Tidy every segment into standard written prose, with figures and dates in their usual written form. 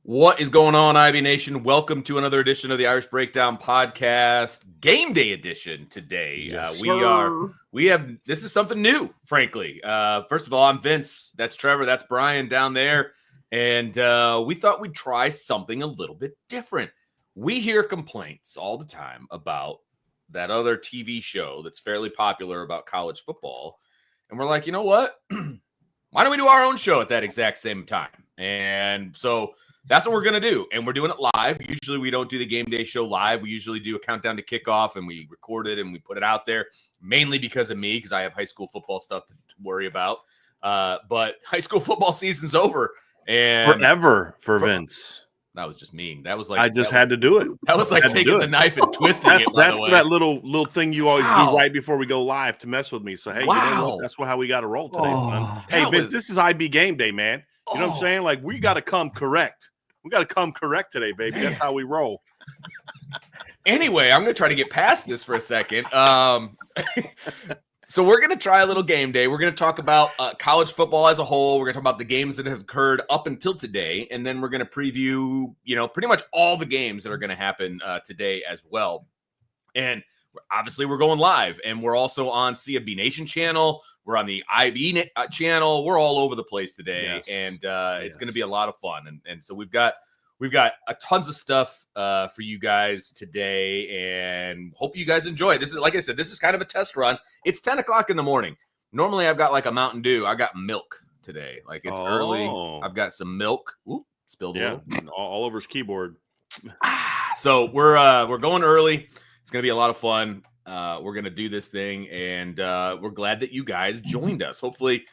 What is going on, IB Nation? Welcome to another edition of the Irish Breakdown Podcast, Game Day edition today. Yes, This is something new, frankly. First of all, I'm Vince. That's Trevor. That's Bryan down there. And we thought we'd try something a little bit different. We hear complaints all the time about that other TV show that's fairly popular about college football. And we're like, you know what? Why don't we do our own show at that exact same time? And so that's what we're going to do. And we're doing it live. Usually we don't do the game day show live. We usually do a countdown to kickoff and we record it and we put it out there, mainly because of me, because I have high school football stuff to worry about. But high school football season's over. And forever for Vince. That was just mean. That was like I just had to do it. That was like taking the knife and twisting it. That's that little thing you always do right before we go live to mess with me. So hey, you know what? That's how we got to roll today, son. Hey, Vince, this is IB Game Day, man. You know what I'm saying? Like we got to come correct. We got to come correct today, baby. That's how we roll. Anyway, I'm going to try to get past this for a second. So we're going to try a little game day. We're going to talk about college football as a whole. We're going to talk about the games that have occurred up until today. And then we're going to preview, pretty much all the games that are going to happen today as well. And obviously we're going live. And we're also on CFB Nation channel. We're on the IB channel. We're all over the place today. Yes. And it's going to be a lot of fun. And so we've got a tons of stuff for you guys today, and hope you guys enjoy it. This is, like I said, this is kind of a test run. It's 10 o'clock in the morning. Normally I've got like a Mountain Dew. I got milk today. Like it's early. I've got some milk. Ooh, spilled a little. All over his keyboard. So we're going early. It's going to be a lot of fun. We're going to do this thing, and we're glad that you guys joined us. Hopefully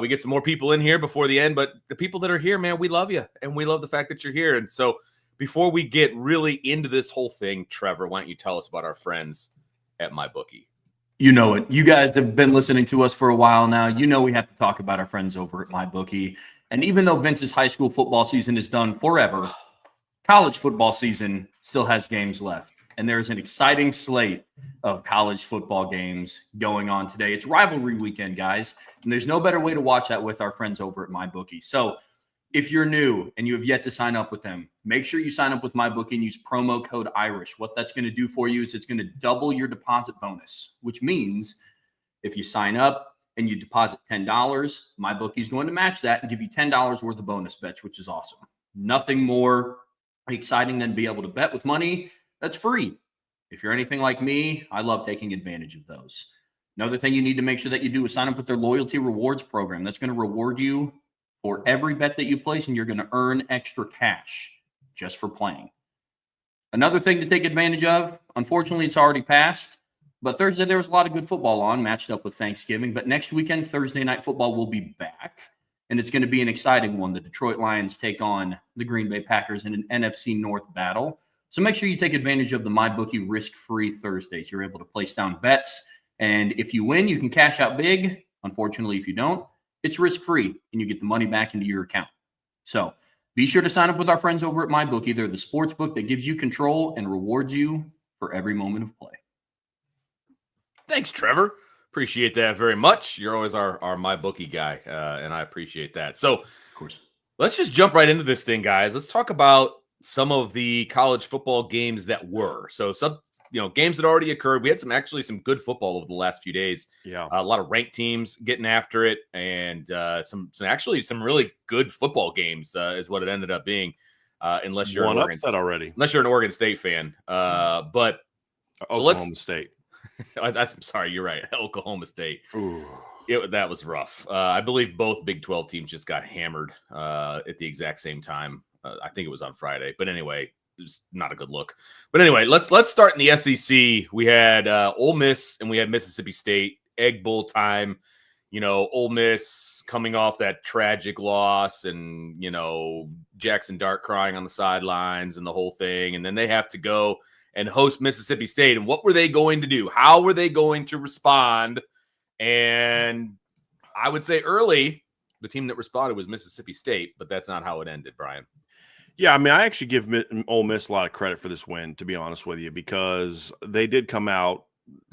we get some more people in here before the end, but the people that are here, man, we love you, and we love the fact that you're here. And so before we get really into this whole thing, Trevor, why don't you tell us about our friends at MyBookie? You know it. You guys have been listening to us for a while now. You know we have to talk about our friends over at MyBookie. And even though Vince's high school football season is done forever, college football season still has games left. And there's an exciting slate of college football games going on today. It's rivalry weekend, guys. And there's no better way to watch that with our friends over at MyBookie. So if you're new and you have yet to sign up with them, make sure you sign up with MyBookie and use promo code IRISH. What that's going to do for you is it's going to double your deposit bonus, which means if you sign up and you deposit $10, MyBookie is going to match that and give you $10 worth of bonus bets, which is awesome. Nothing more exciting than be able to bet with money that's free. If you're anything like me, I love taking advantage of those. Another thing you need to make sure that you do is sign up with their loyalty rewards program. That's going to reward you for every bet that you place, and you're going to earn extra cash just for playing. Another thing to take advantage of, unfortunately, it's already passed, but Thursday there was a lot of good football on, matched up with Thanksgiving. But next weekend, Thursday night football will be back, and it's going to be an exciting one. The Detroit Lions take on the Green Bay Packers in an NFC North battle. So make sure you take advantage of the MyBookie risk-free Thursdays. You're able to place down bets, and if you win, you can cash out big. Unfortunately, if you don't, it's risk-free, and you get the money back into your account. So be sure to sign up with our friends over at MyBookie. They're the sports book that gives you control and rewards you for every moment of play. Thanks, Trevor. Appreciate that very much. You're always our MyBookie guy, and I appreciate that. So, of course, let's just jump right into this thing, guys. Let's talk about some of the college football games that were. So some, games that already occurred. We had some good football over the last few days. Yeah. A lot of ranked teams getting after it, and some really good football games is what it ended up being. Unless you're unless you're an Oregon State fan. But Oklahoma State. I'm sorry, you're right. Oklahoma State. Ooh. That was rough. I believe both Big 12 teams just got hammered at the exact same time. I think it was on Friday, but anyway, it was not a good look. But anyway, let's start in the SEC. We had Ole Miss and we had Mississippi State. Egg Bowl time. Ole Miss coming off that tragic loss, and Jackson Dart crying on the sidelines and the whole thing, and then they have to go and host Mississippi State. And what were they going to do? How were they going to respond? And I would say early, the team that responded was Mississippi State, but that's not how it ended, Bryan. Yeah, I mean, I actually give Ole Miss a lot of credit for this win, to be honest with you, because they did come out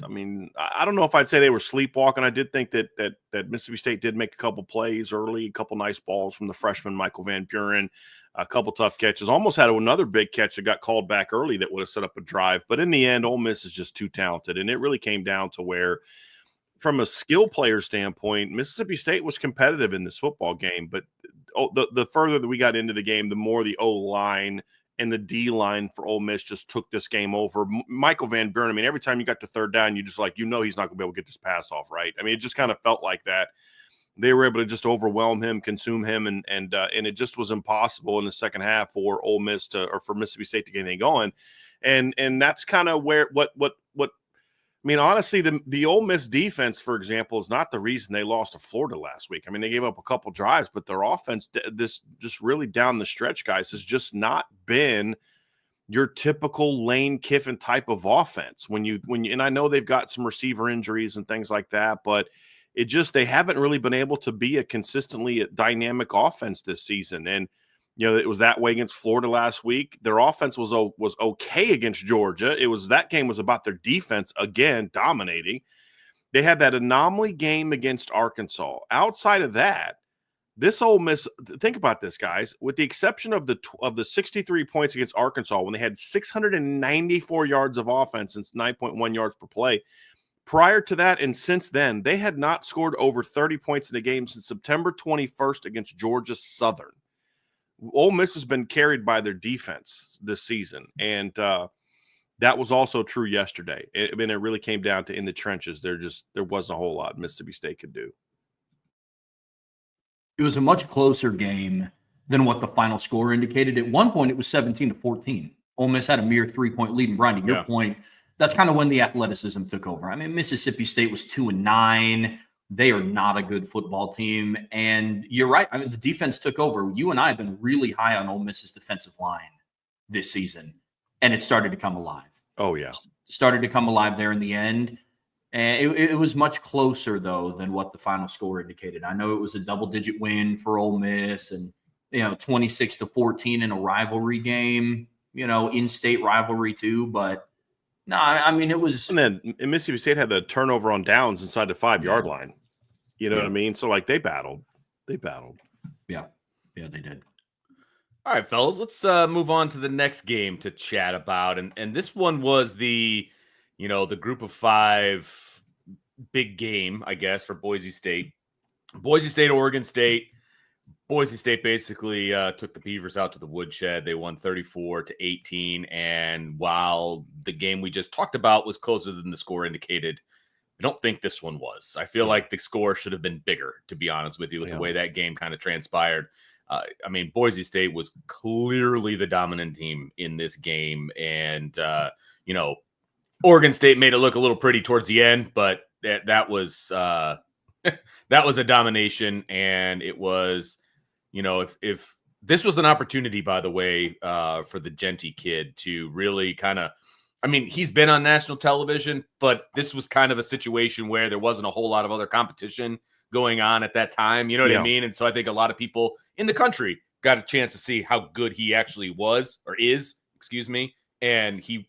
I mean, I don't know if I'd say they were sleepwalking. I did think that Mississippi State did make a couple plays early, a couple nice balls from the freshman Michael Van Buren, a couple tough catches. Almost had another big catch that got called back early that would have set up a drive. But in the end, Ole Miss is just too talented, and it really came down to where, from a skill player standpoint, Mississippi State was competitive in this football game. But the further that we got into the game, the more the O-line and the D-line for Ole Miss just took this game over. Michael Van Buren, I mean, every time you got to third down, you just he's not going to be able to get this pass off, right? I mean, it just kind of felt like that. They were able to just overwhelm him, consume him, and it just was impossible in the second half for Ole Miss for Mississippi State to get anything going. And that's kind of where what I mean, honestly, the Ole Miss defense, for example, is not the reason they lost to Florida last week. I mean, they gave up a couple drives, but their offense, this just really down the stretch, guys, has just not been your typical Lane Kiffin type of offense. When you and I know they've got some receiver injuries and things like that, but they haven't really been able to be a consistently dynamic offense this season. And it was that way against Florida last week. Their offense was okay against Georgia. That game was about their defense again dominating. They had that anomaly game against Arkansas. Outside of that, this Ole Miss, think about this, guys, with the exception of the 63 points against Arkansas, when they had 694 yards of offense and 9.1 yards per play. Prior to that and since then, they had not scored over 30 points in a game since September 21st against Georgia Southern. Ole Miss has been carried by their defense this season, and that was also true yesterday. It really came down to in the trenches. There wasn't a whole lot Mississippi State could do. It was a much closer game than what the final score indicated. At one point, it was 17-14. Ole Miss had a mere 3-point lead. And Bryan, to your point, that's kind of when the athleticism took over. I mean, Mississippi State was 2-9. They are not a good football team. And you're right. I mean, the defense took over. You and I have been really high on Ole Miss's defensive line this season, and it started to come alive. Oh, yeah. Started to come alive there in the end. And it was much closer, though, than what the final score indicated. I know it was a double-digit win for Ole Miss and, 26-14 in a rivalry game, in-state rivalry too. But, no, I mean, it was – And then Mississippi State had the turnover on downs inside the 5-yard line. You know what I mean? So, they battled. Yeah, they did. All right, fellas, let's move on to the next game to chat about. And this one was the group of 5 big game, I guess, for Boise State. Boise State, Oregon State. Boise State basically took the Beavers out to the woodshed. They won 34-18. And while the game we just talked about was closer than the score indicated, I don't think this one was. I feel like the score should have been bigger, to be honest with you, with the way that game kind of transpired. I mean, Boise State was clearly the dominant team in this game. And, Oregon State made it look a little pretty towards the end, but that was that was a domination. And it was, if this was an opportunity, by the way, for the Genty kid to really kind of, I mean, he's been on national television, but this was kind of a situation where there wasn't a whole lot of other competition going on at that time. You know what I mean? And so I think a lot of people in the country got a chance to see how good he actually was or is, excuse me. And he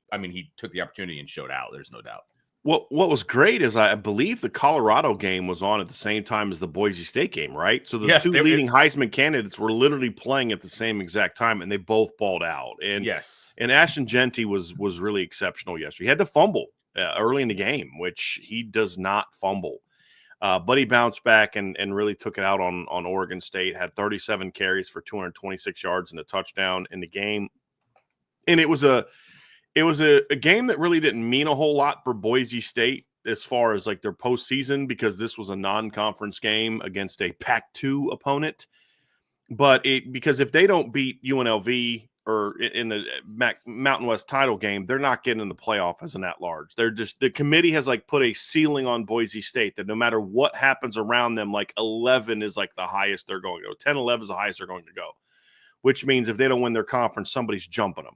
took the opportunity and showed out. There's no doubt. What was great is I believe the Colorado game was on at the same time as the Boise State game, right? So the two leading Heisman candidates were literally playing at the same exact time, and they both balled out. And and Ashton Genty was really exceptional yesterday. He had to fumble early in the game, which he does not fumble. But he bounced back and really took it out on Oregon State, had 37 carries for 226 yards and a touchdown in the game. And it was a game that really didn't mean a whole lot for Boise State as far as their postseason, because this was a non-conference game against a Pac-2 opponent. But because if they don't beat UNLV or in the Mountain West title game, they're not getting in the playoff as an at-large. They're just, the committee has put a ceiling on Boise State that no matter what happens around them, 11 is the highest they're going to go. 10-11 is the highest they're going to go, which means if they don't win their conference, somebody's jumping them.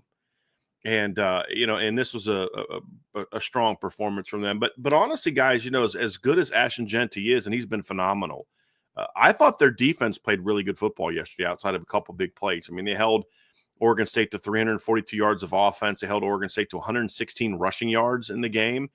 And, and this was a strong performance from them. But honestly, guys, as good as Ashton Genty is, and he's been phenomenal, I thought their defense played really good football yesterday outside of a couple big plays. I mean, they held Oregon State to 342 yards of offense. They held Oregon State to 116 rushing yards in the game.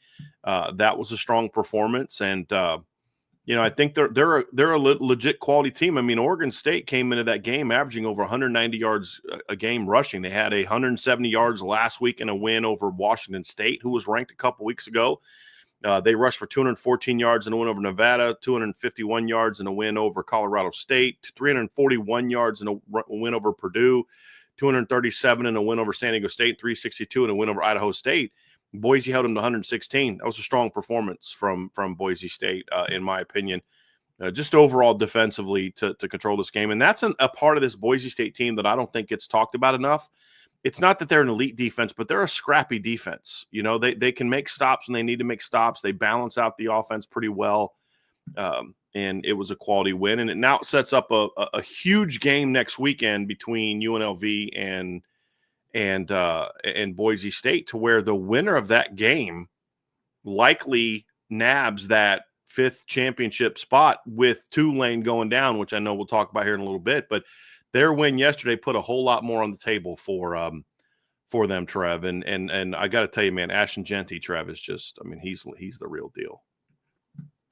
That was a strong performance, and I think they're a legit quality team. I mean, Oregon State came into that game averaging over 190 yards a game rushing. They had 170 yards last week in a win over Washington State, who was ranked a couple weeks ago. They rushed for 214 yards in a win over Nevada, 251 yards in a win over Colorado State, 341 yards in a win over Purdue, 237 in a win over San Diego State, 362 in a win over Idaho State. Boise held them to 116. That was a strong performance from Boise State, in my opinion. Just overall defensively to control this game. And that's a part of this Boise State team that I don't think gets talked about enough. It's not that they're an elite defense, but they're a scrappy defense. They can make stops when they need to make stops. They balance out the offense pretty well. And it was a quality win. And it now sets up a huge game next weekend between UNLV and Boise State, to where the winner of that game likely nabs that 5th championship spot, with Tulane going down, which I know we'll talk about here in a little bit. But their win yesterday put a whole lot more on the table for them, Trev. And I got to tell you, man, Ashton Jeanty, Trev, is just, I mean, he's the real deal.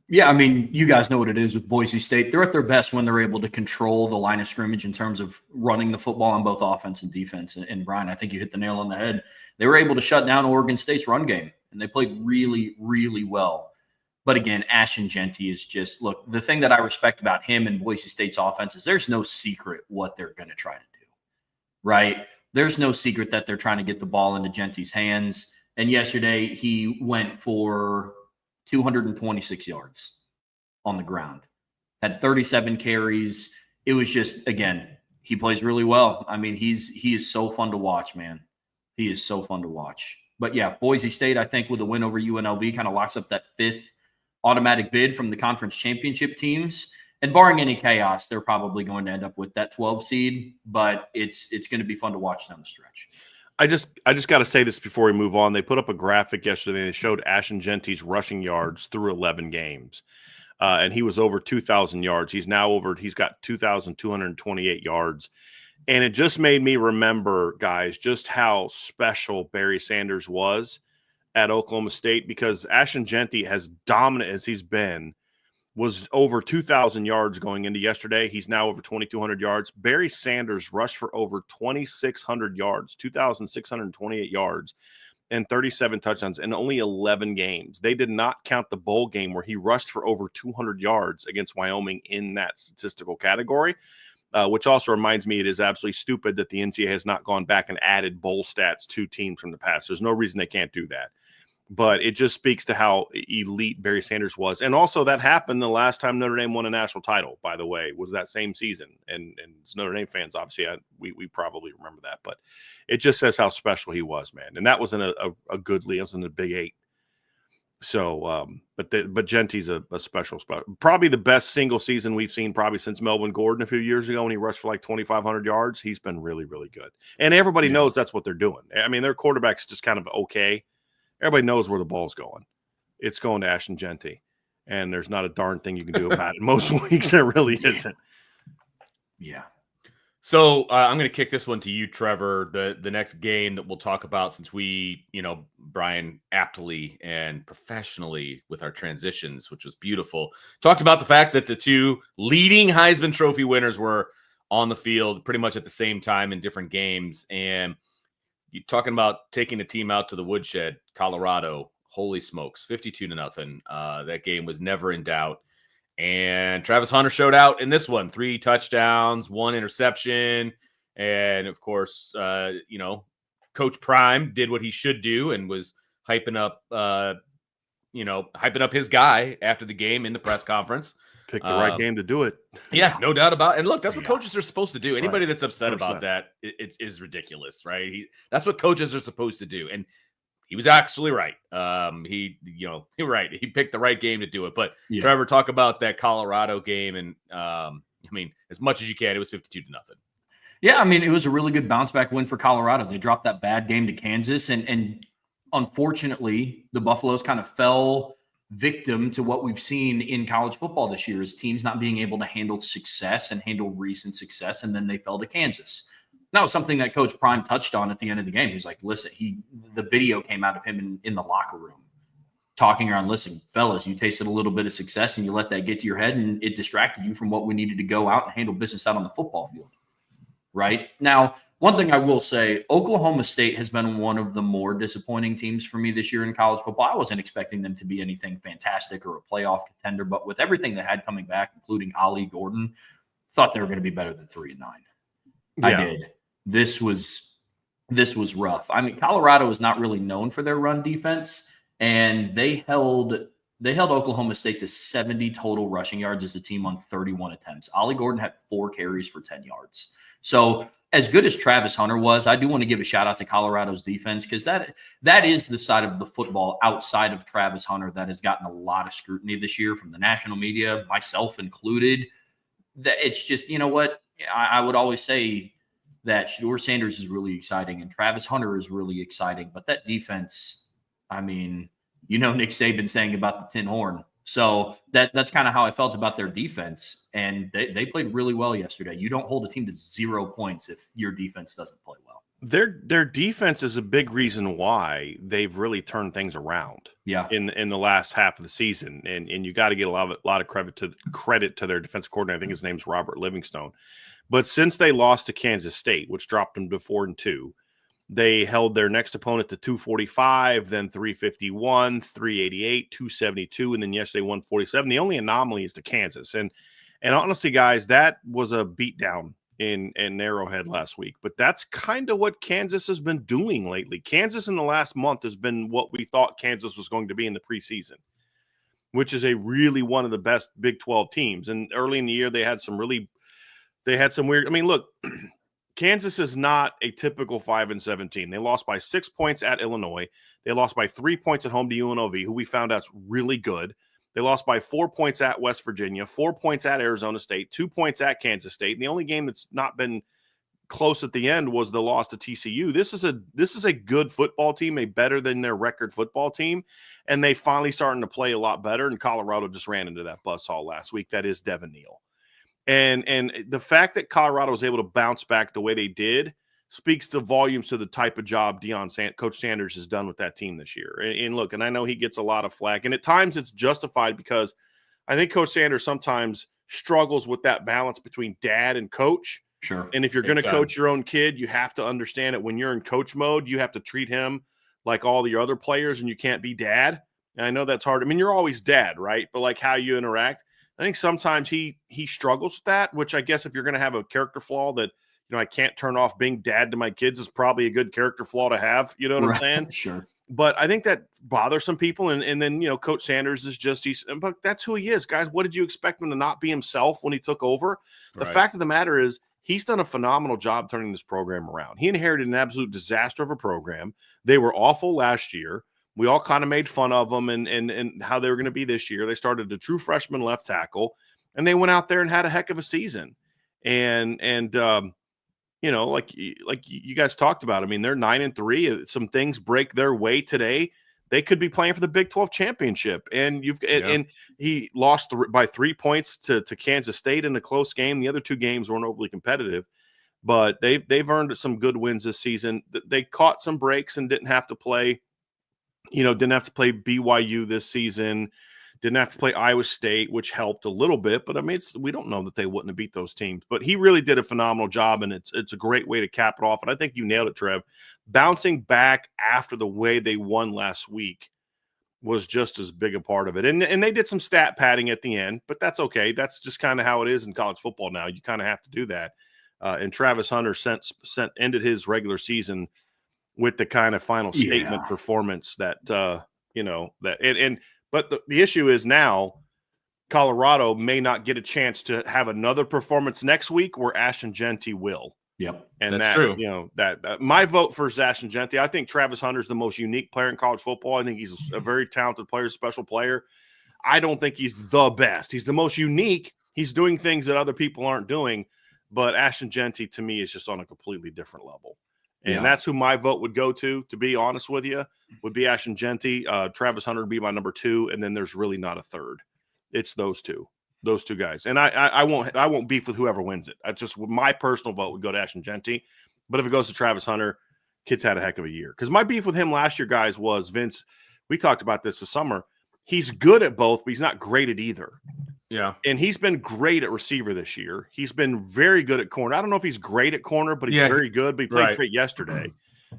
Yeah, I mean, you guys know what it is with Boise State. They're at their best when they're able to control the line of scrimmage in terms of running the football on both offense and defense. And Bryan, I think you hit the nail on the head. They were able to shut down Oregon State's run game, and they played really, really well. But again, Ashton Jeanty is just, look, the thing that I respect about him and Boise State's offense is there's no secret what they're going to try to do, right? There's no secret that they're trying to get the ball into Jeanty's hands. And yesterday he went for 226 yards on the ground, had 37 carries. It was just, again, he plays really well. I mean, he is so fun to watch, man. He is so fun to watch. But yeah, Boise State, I think, with a win over UNLV kind of locks up that 5th automatic bid from the conference championship teams. And barring any chaos, they're probably going to end up with that 12 seed, but it's going to be fun to watch down the stretch. I just got to say this before we move on. They put up a graphic yesterday. They showed Ashton Jeanty's rushing yards through 11 games, and he was over 2,000 yards. He's got 2,228 yards, and it just made me remember, guys, just how special Barry Sanders was at Oklahoma State, because Ashton Jeanty, as dominant as he's been, was over 2,000 yards going into yesterday. He's now over 2,200 yards. Barry Sanders rushed for over 2,600 yards, 2,628 yards, and 37 touchdowns in only 11 games. They did not count the bowl game where he rushed for over 200 yards against Wyoming in that statistical category, which also reminds me it is absolutely stupid that the NCAA has not gone back and added bowl stats to teams from the past. There's no reason they can't do that. But it just speaks to how elite Barry Sanders was. And also that happened the last time Notre Dame won a national title, by the way, was that same season. And as Notre Dame fans, obviously, we probably remember that. But it just says how special he was, man. And that was in a good league. It was in the Big 8. So, but Jeanty's a special spot. Probably the best single season we've seen probably since Melvin Gordon a few years ago when he rushed for like 2,500 yards. He's been really, really good. And everybody knows that's what they're doing. I mean, their quarterback's just kind of okay. Everybody knows where the ball's going. It's going to Ashton Jeanty, and there's not a darn thing you can do about it. Most weeks there really isn't. Yeah. So I'm going to kick this one to you, Trevor. The next game that we'll talk about, since we, Bryan, aptly and professionally with our transitions, which was beautiful, talked about the fact that the 2 leading Heisman Trophy winners were on the field pretty much at the same time in different games. And you're talking about taking a team out to the woodshed, Colorado. Holy smokes, 52-0. That game was never in doubt. And Travis Hunter showed out in this one. 3 touchdowns, 1 interception. And, of course, Coach Prime did what he should do and was hyping up his guy after the game in the press conference. Picked the right game to do it. Yeah, no doubt about it. And look, that's what coaches are supposed to do. That's Anybody that's upset about that, it is ridiculous, right? That's what coaches are supposed to do. And he was actually right. You're right. He picked the right game to do it. But Trevor, talk about that Colorado game. And as much as you can, it was 52-0. Yeah, I mean, it was a really good bounce back win for Colorado. They dropped that bad game to Kansas. And unfortunately, the Buffaloes kind of fell victim to what we've seen in college football this year, is teams not being able to handle success and handle recent success, and then they fell to Kansas. that was something that Coach Prime touched on at the end of the game. He's like, listen, the video came out of him in the locker room talking around, listen, fellas, you tasted a little bit of success and you let that get to your head and it distracted you from what we needed to go out and handle business out on the football field. Right? Now, one thing I will say, Oklahoma State has been one of the more disappointing teams for me this year in college football. I wasn't expecting them to be anything fantastic or a playoff contender, but with everything they had coming back, including Ollie Gordon, thought they were going to be better than 3-9. Yeah. I did. This was rough. I mean, Colorado is not really known for their run defense, and they held Oklahoma State to 70 total rushing yards as a team on 31 attempts. Ollie Gordon had 4 carries for 10 yards. So as good as Travis Hunter was, I do want to give a shout out to Colorado's defense because that is the side of the football outside of Travis Hunter that has gotten a lot of scrutiny this year from the national media, myself included. That it's just, you know what, I would always say that Shedeur Sanders is really exciting and Travis Hunter is really exciting, but that defense, I mean, you know, Nick Saban saying about the tin horn. So that's kind of how I felt about their defense. And they played really well yesterday. You don't hold a team to 0 points if your defense doesn't play well. Their defense is a big reason why they've really turned things around. Yeah. In the last half of the season. And you got to get a lot of credit to their defensive coordinator. I think his name's Robert Livingstone. But since they lost to Kansas State, which dropped them to 4-2, they held their next opponent to 245, then 351, 388, 272, and then yesterday 147. The only anomaly is to Kansas. And honestly, guys, that was a beatdown in Arrowhead last week. But that's kind of what Kansas has been doing lately. Kansas in the last month has been what we thought Kansas was going to be in the preseason, which is a really one of the best Big 12 teams. And early in the year, they had some weird – I mean, look – Kansas is not a typical 5-7 team. They lost by 6 points at Illinois. They lost by 3 points at home to UNLV, who we found out's really good. They lost by 4 points at West Virginia, 4 points at Arizona State, 2 points at Kansas State. And the only game that's not been close at the end was the loss to TCU. This is a good football team, a better than their record football team, and they finally starting to play a lot better. And Colorado just ran into that buzzsaw last week. That is Devin Neal. And the fact that Colorado was able to bounce back the way they did speaks to volumes to the type of job Coach Sanders has done with that team this year. And look, and I know he gets a lot of flack, and at times it's justified because I think Coach Sanders sometimes struggles with that balance between dad and coach. Sure. And if you're going to coach your own kid, you have to understand that when you're in coach mode, you have to treat him like all the other players, and you can't be dad. And I know that's hard. I mean, you're always dad, right? But like how you interact. I think sometimes he struggles with that, which I guess if you're going to have a character flaw that, you know, I can't turn off being dad to my kids is probably a good character flaw to have. You know what I'm saying? Sure. But I think that bothers some people. And then, you know, Coach Sanders is but that's who he is, guys. What did you expect him to not be himself when he took over? The fact of the matter is he's done a phenomenal job turning this program around. He inherited an absolute disaster of a program. They were awful last year. We all kind of made fun of them and how they were going to be this year. They started a true freshman left tackle, and they went out there and had a heck of a season. And you know, like you guys talked about, I mean, they're 9-3. Some things break their way today. They could be playing for the Big 12 championship. And and he lost by 3 points to Kansas State in a close game. The other 2 games weren't overly competitive, but they've earned some good wins this season. They caught some breaks and didn't have to play. You know, didn't have to play BYU this season, didn't have to play Iowa State, which helped a little bit. But, I mean, we don't know that they wouldn't have beat those teams. But he really did a phenomenal job, and it's a great way to cap it off. And I think you nailed it, Trev. Bouncing back after the way they won last week was just as big a part of it. And they did some stat padding at the end, but that's okay. That's just kind of how it is in college football now. You kind of have to do that. And Travis Hunter ended his regular season with the kind of final statement performance that, you know, that but the issue is now Colorado may not get a chance to have another performance next week where Ashton Jeanty will. Yep. And that's true. You know, that my vote for Ashton Jeanty. I think Travis Hunter's the most unique player in college football. I think he's a very talented player, special player. I don't think he's the best. He's the most unique. He's doing things that other people aren't doing. But Ashton Jeanty, to me, is just on a completely different level. And that's who my vote would go to be honest with you, would be Ashton Jeanty. Travis Hunter would be my number 2, and then there's really not a third. It's those two guys. And I won't beef with whoever wins it. That's just my personal vote would go to Ashton Jeanty. But if it goes to Travis Hunter, kid's had a heck of a year. Because my beef with him last year, guys, was Vince. We talked about this summer. He's good at both, but he's not great at either. Yeah. And he's been great at receiver this year. He's been very good at corner. I don't know if he's great at corner, but he's very good. But he played great yesterday.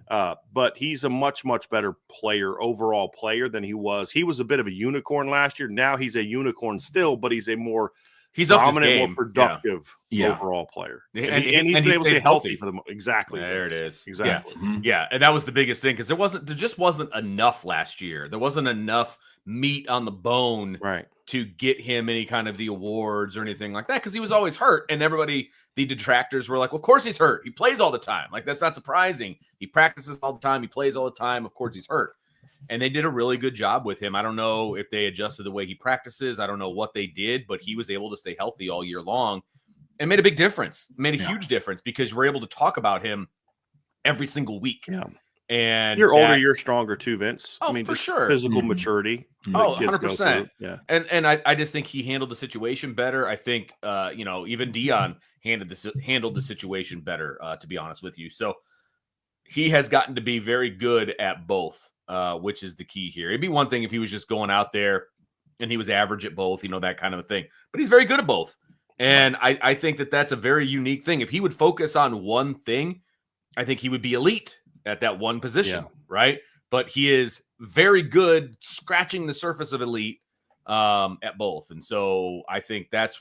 But he's a much, much better player, overall player than he was. He was a bit of a unicorn last year. Now he's a unicorn still, but he's a more dominant, more productive overall player. And he's been able to stay healthy for them. Exactly. There it is. Exactly. Yeah. And that was the biggest thing because there just wasn't enough last year. There wasn't enough meat on the bone to get him any kind of the awards or anything like that because he was always hurt. And everybody, the detractors were like, well, of course he's hurt. He plays all the time. Like, that's not surprising. He practices all the time. He plays all the time. Of course he's hurt. And they did a really good job with him. I don't know if they adjusted the way he practices. I don't know what they did, but he was able to stay healthy all year long and made a big difference, made a huge difference because we're able to talk about him every single week. Yeah. And you're older, you're stronger too, Vince. Oh, I mean, for just sure. Physical maturity. Oh, 100%. Yeah. And I just think he handled the situation better. I think, even Dion handled the situation better, to be honest with you. So he has gotten to be very good at both, which is the key here. It'd be one thing if he was just going out there and he was average at both, that kind of a thing. But he's very good at both. And I think that that's a very unique thing. If he would focus on one thing, I think he would be elite at that one position, right? But he is very good scratching the surface of elite at both. And so I think that's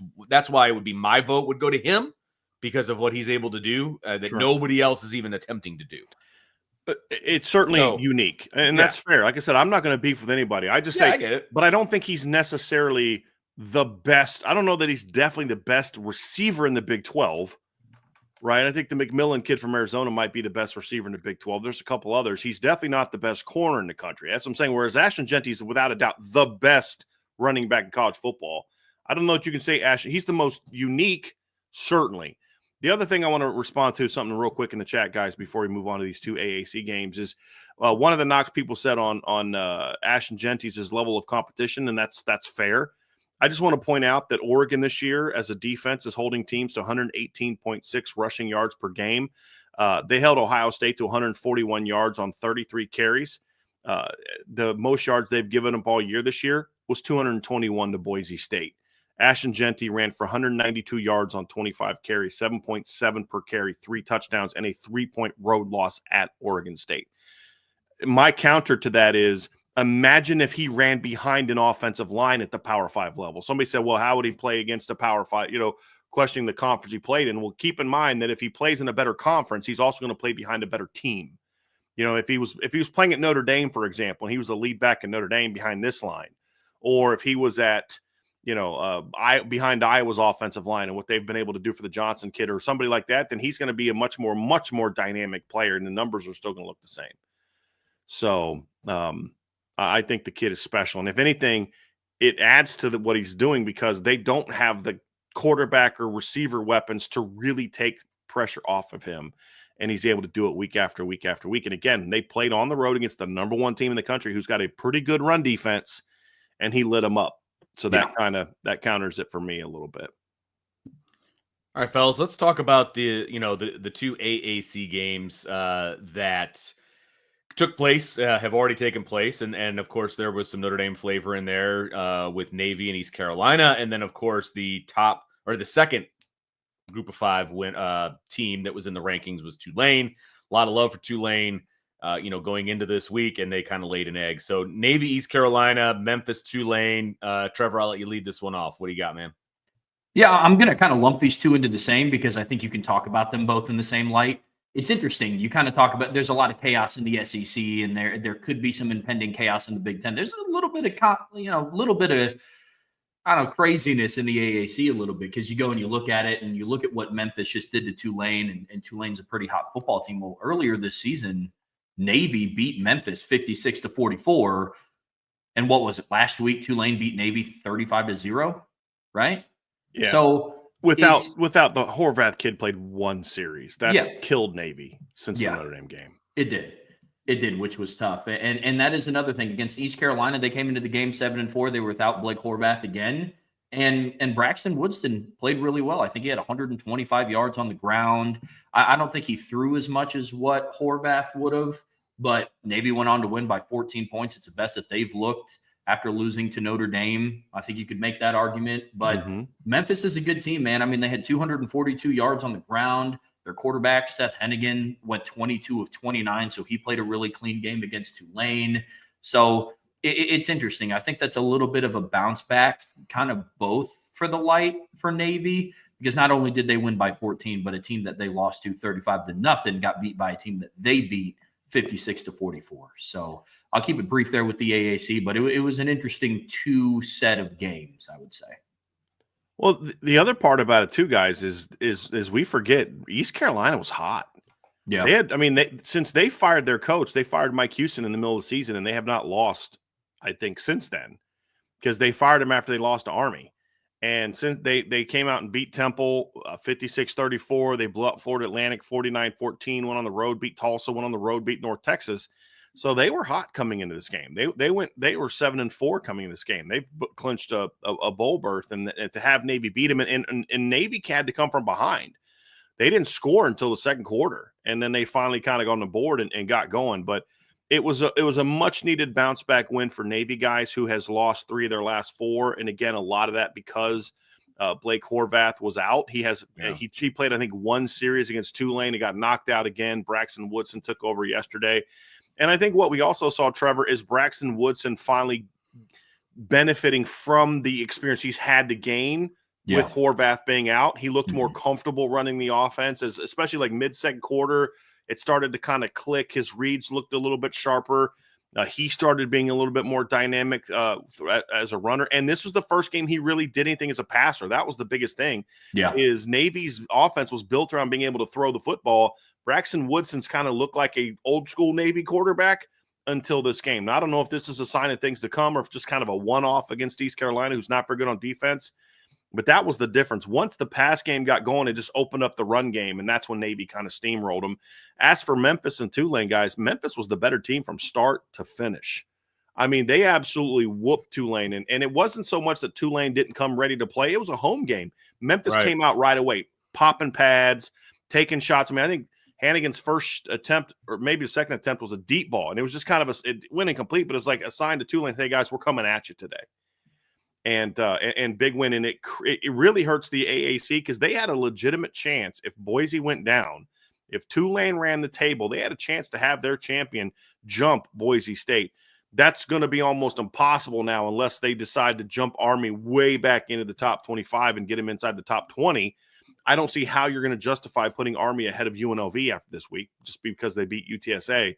why it would be my vote would go to him because of what he's able to do that nobody else is even attempting to do. It's certainly unique, and that's fair. Like I said, I'm not going to beef with anybody. I just say, I get it. But I don't think he's necessarily the best. I don't know that he's definitely the best receiver in the Big 12. Right. I think the McMillan kid from Arizona might be the best receiver in the Big 12. There's a couple others. He's definitely not the best corner in the country. That's what I'm saying. Whereas Ashton Jeanty is without a doubt the best running back in college football. I don't know what you can say, Ashton. He's the most unique, certainly. The other thing I want to respond to, something real quick in the chat, guys, before we move on to these two AAC games, is one of the knocks people said on Ashton Jeanty's his level of competition, and that's fair. I just want to point out that Oregon this year as a defense is holding teams to 118.6 rushing yards per game. They held Ohio State to 141 yards on 33 carries. The most yards they've given up all year this year was 221 to Boise State. Ashton Jeanty ran for 192 yards on 25 carries, 7.7 per carry, 3 touchdowns, and a 3-point road loss at Oregon State. My counter to that is, imagine if he ran behind an offensive line at the Power 5 level. Somebody said, well, how would he play against a Power 5, questioning the conference he played in? Well, keep in mind that if he plays in a better conference, he's also going to play behind a better team. If he was playing at Notre Dame, for example, and he was the lead back in Notre Dame behind this line, or if he was at, behind Iowa's offensive line and what they've been able to do for the Johnson kid or somebody like that, then he's going to be a much more dynamic player, and the numbers are still going to look the same. So, I think the kid is special. And if anything, it adds to what he's doing because they don't have the quarterback or receiver weapons to really take pressure off of him. And he's able to do it week after week after week. And again, they played on the road against the number 1 team in the country who's got a pretty good run defense, and he lit them up. So that counters it for me a little bit. All right, fellas, let's talk about the two AAC games that took place, have already taken place. And of course, there was some Notre Dame flavor in there with Navy and East Carolina. And then, of course, the second group of 5 team that was in the rankings was Tulane. A lot of love for Tulane, going into this week, and they kind of laid an egg. So Navy, East Carolina, Memphis, Tulane. Trevor, I'll let you lead this one off. What do you got, man? Yeah, I'm going to kind of lump these two into the same because I think you can talk about them both in the same light. It's interesting. You kind of talk about there's a lot of chaos in the SEC, and there could be some impending chaos in the Big Ten. There's a little bit of craziness in the AAC a little bit because you go and you look at it and you look at what Memphis just did to Tulane, and Tulane's a pretty hot football team. Well, earlier this season, Navy beat Memphis 56-44, and what was it last week? Tulane beat Navy 35-0, right? Yeah. So. Without the Horvath kid played 1 series. That's killed Navy since the Notre Dame game. It did, which was tough. And that is another thing. Against East Carolina, they came into the game 7-4. They were without Blake Horvath again. And Braxton Woodson played really well. I think he had 125 yards on the ground. I don't think he threw as much as what Horvath would have, but Navy went on to win by 14 points. It's the best that they've looked after losing to Notre Dame. I think you could make that argument. But Memphis is a good team, man. I mean, they had 242 yards on the ground. Their quarterback, Seth Hennigan, went 22 of 29, so he played a really clean game against Tulane. So it's interesting. I think that's a little bit of a bounce back, kind of both for the light for Navy, because not only did they win by 14, but a team that they lost to 35-0 got beat by a team that they beat 56-44. So I'll keep it brief there with the AAC, but it was an interesting two set of games, I would say. Well, the other part about it too, guys, is we forget East Carolina was hot. Yeah, since they fired their coach, they fired Mike Houston in the middle of the season, and they have not lost, I think, since then, because they fired him after they lost to Army. And since they came out and beat Temple 56-34, they blew up Florida Atlantic 49-14, went on the road, beat Tulsa, went on the road, beat North Texas. So they were hot coming into this game. They were 7-4 coming in this game. They've clinched a bowl berth, and to have Navy beat them, and Navy had to come from behind. They didn't score until the second quarter, and then they finally kind of got on the board and got going. But it was a much needed bounce back win for Navy, guys, who has lost 3 of their last 4, and again, a lot of that because Blake Horvath was out. He played, I think, 1 series against Tulane. He got knocked out again. Braxton Woodson took over yesterday. And I think what we also saw, Trevor, is Braxton Woodson finally benefiting from the experience he's had to gain with Horvath being out. He looked more comfortable running the offense, especially like mid-second quarter. It started to kind of click. His reads looked a little bit sharper. He started being a little bit more dynamic as a runner. And this was the first game he really did anything as a passer. That was the biggest thing. Is Navy's offense was built around being able to throw the football. Braxton Woodson's kind of looked like a old school Navy quarterback until this game. Now, I don't know if this is a sign of things to come or if just kind of a one-off against East Carolina, who's not very good on defense. But that was the difference. Once the pass game got going, it just opened up the run game, and that's when Navy kind of steamrolled them. As for Memphis and Tulane, guys, Memphis was the better team from start to finish. I mean, they absolutely whooped Tulane, and it wasn't so much that Tulane didn't come ready to play. It was a home game. Memphis came out right away, popping pads, taking shots. I mean, I think Hannigan's first attempt, or maybe the second attempt, was a deep ball, and it was just kind of it went incomplete, but it's like a sign to Tulane, hey, guys, we're coming at you today. And big win, and it really hurts the AAC because they had a legitimate chance if Boise went down, if Tulane ran the table, they had a chance to have their champion jump Boise State. That's going to be almost impossible now unless they decide to jump Army way back into the top 25 and get them inside the top 20. I don't see how you're going to justify putting Army ahead of UNLV after this week just because they beat UTSA.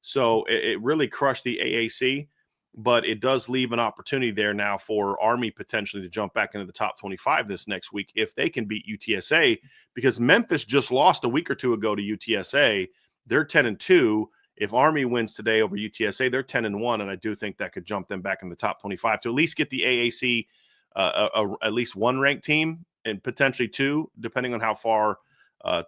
So it really crushed the AAC. But it does leave an opportunity there now for Army potentially to jump back into the top 25 this next week if they can beat UTSA, because Memphis just lost a week or two ago to UTSA. They're 10-2. If Army wins today over UTSA, they're 10-1, and I do think that could jump them back in the top 25 to at least get the AAC at least 1 ranked team and potentially 2, depending on how far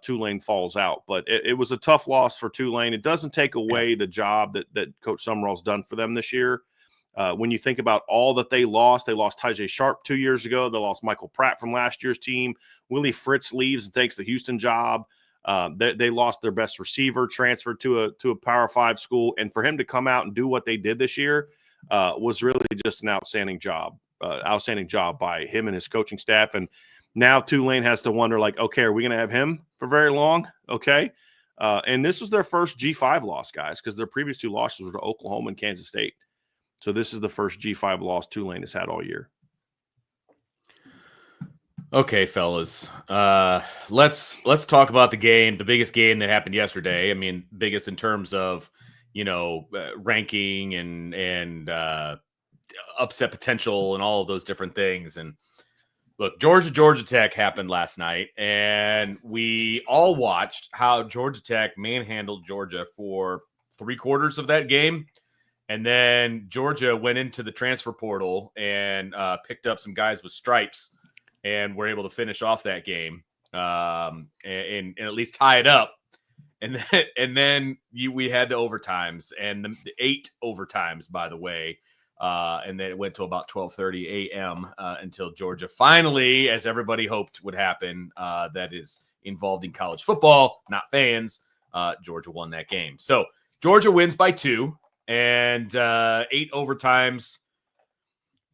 Tulane falls out. But it was a tough loss for Tulane. It doesn't take away the job that Coach Summerall's done for them this year. When you think about all that they lost Tajay Sharp 2 years ago. They lost Michael Pratt from last year's team. Willie Fritz leaves and takes the Houston job. They lost their best receiver, transferred to a Power 5 school. And for him to come out and do what they did this year was really just an outstanding job by him and his coaching staff. And now Tulane has to wonder, like, okay, are we going to have him for very long? Okay. And this was their first G5 loss, guys, because their previous 2 losses were to Oklahoma and Kansas State. So this is the first G5 loss Tulane has had all year. Okay, fellas. Let's talk about the game, the biggest game that happened yesterday. I mean, biggest in terms of, ranking and upset potential and all of those different things. And look, Georgia Tech happened last night, and we all watched how Georgia Tech manhandled Georgia for 3/4 of that game. And then Georgia went into the transfer portal and picked up some guys with stripes and were able to finish off that game and at least tie it up. And then we had the overtimes and the 8 overtimes, by the way. And then it went to about 12:30 a.m. Until Georgia finally, as everybody hoped would happen, that is involved in college football, not fans, Georgia won that game. So Georgia wins by 2 and 8 overtimes.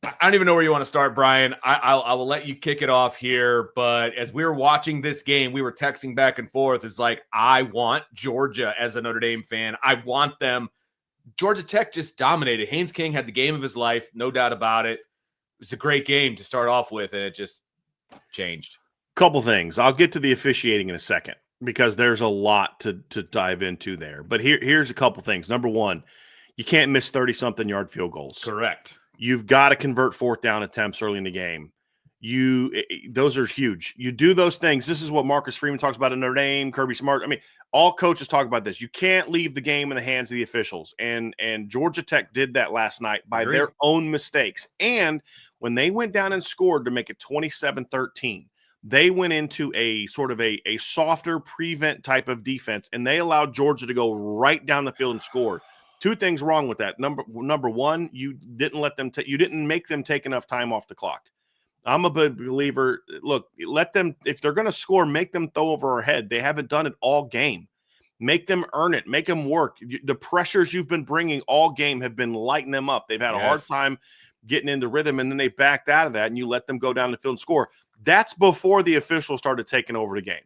I don't even know where you want to start, Brian. I will let you kick it off here. But as we were watching this game, we were texting back and forth. It's like, I want Georgia as a Notre Dame fan. I want them. Georgia Tech just dominated. Haynes King had the game of his life, no doubt about it. It was a great game to start off with, and it just changed. Couple things. I'll get to the officiating in a second because there's a lot to dive into there. But here's a couple things. Number one, you can't miss 30-something yard field goals. Correct. You've got to convert fourth down attempts early in the game. Those are huge. You do those things. This is what Marcus Freeman talks about in Notre Dame, Kirby Smart. I mean, all coaches talk about this. You can't leave the game in the hands of the officials. And Georgia Tech did that last night by their own mistakes. And when they went down and scored to make it 27-13, they went into a sort of a softer prevent type of defense, and they allowed Georgia to go right down the field and score. Two things wrong with that. Number one, you didn't let them you didn't make them take enough time off the clock. I'm a big believer. Look, let them, if they're going to score, make them throw over our head. They haven't done it all game. Make them earn it. Make them work. The pressures you've been bringing all game have been lighting them up. They've had a hard time getting into rhythm, and then they backed out of that, and you let them go down the field and score. That's before the officials started taking over the game.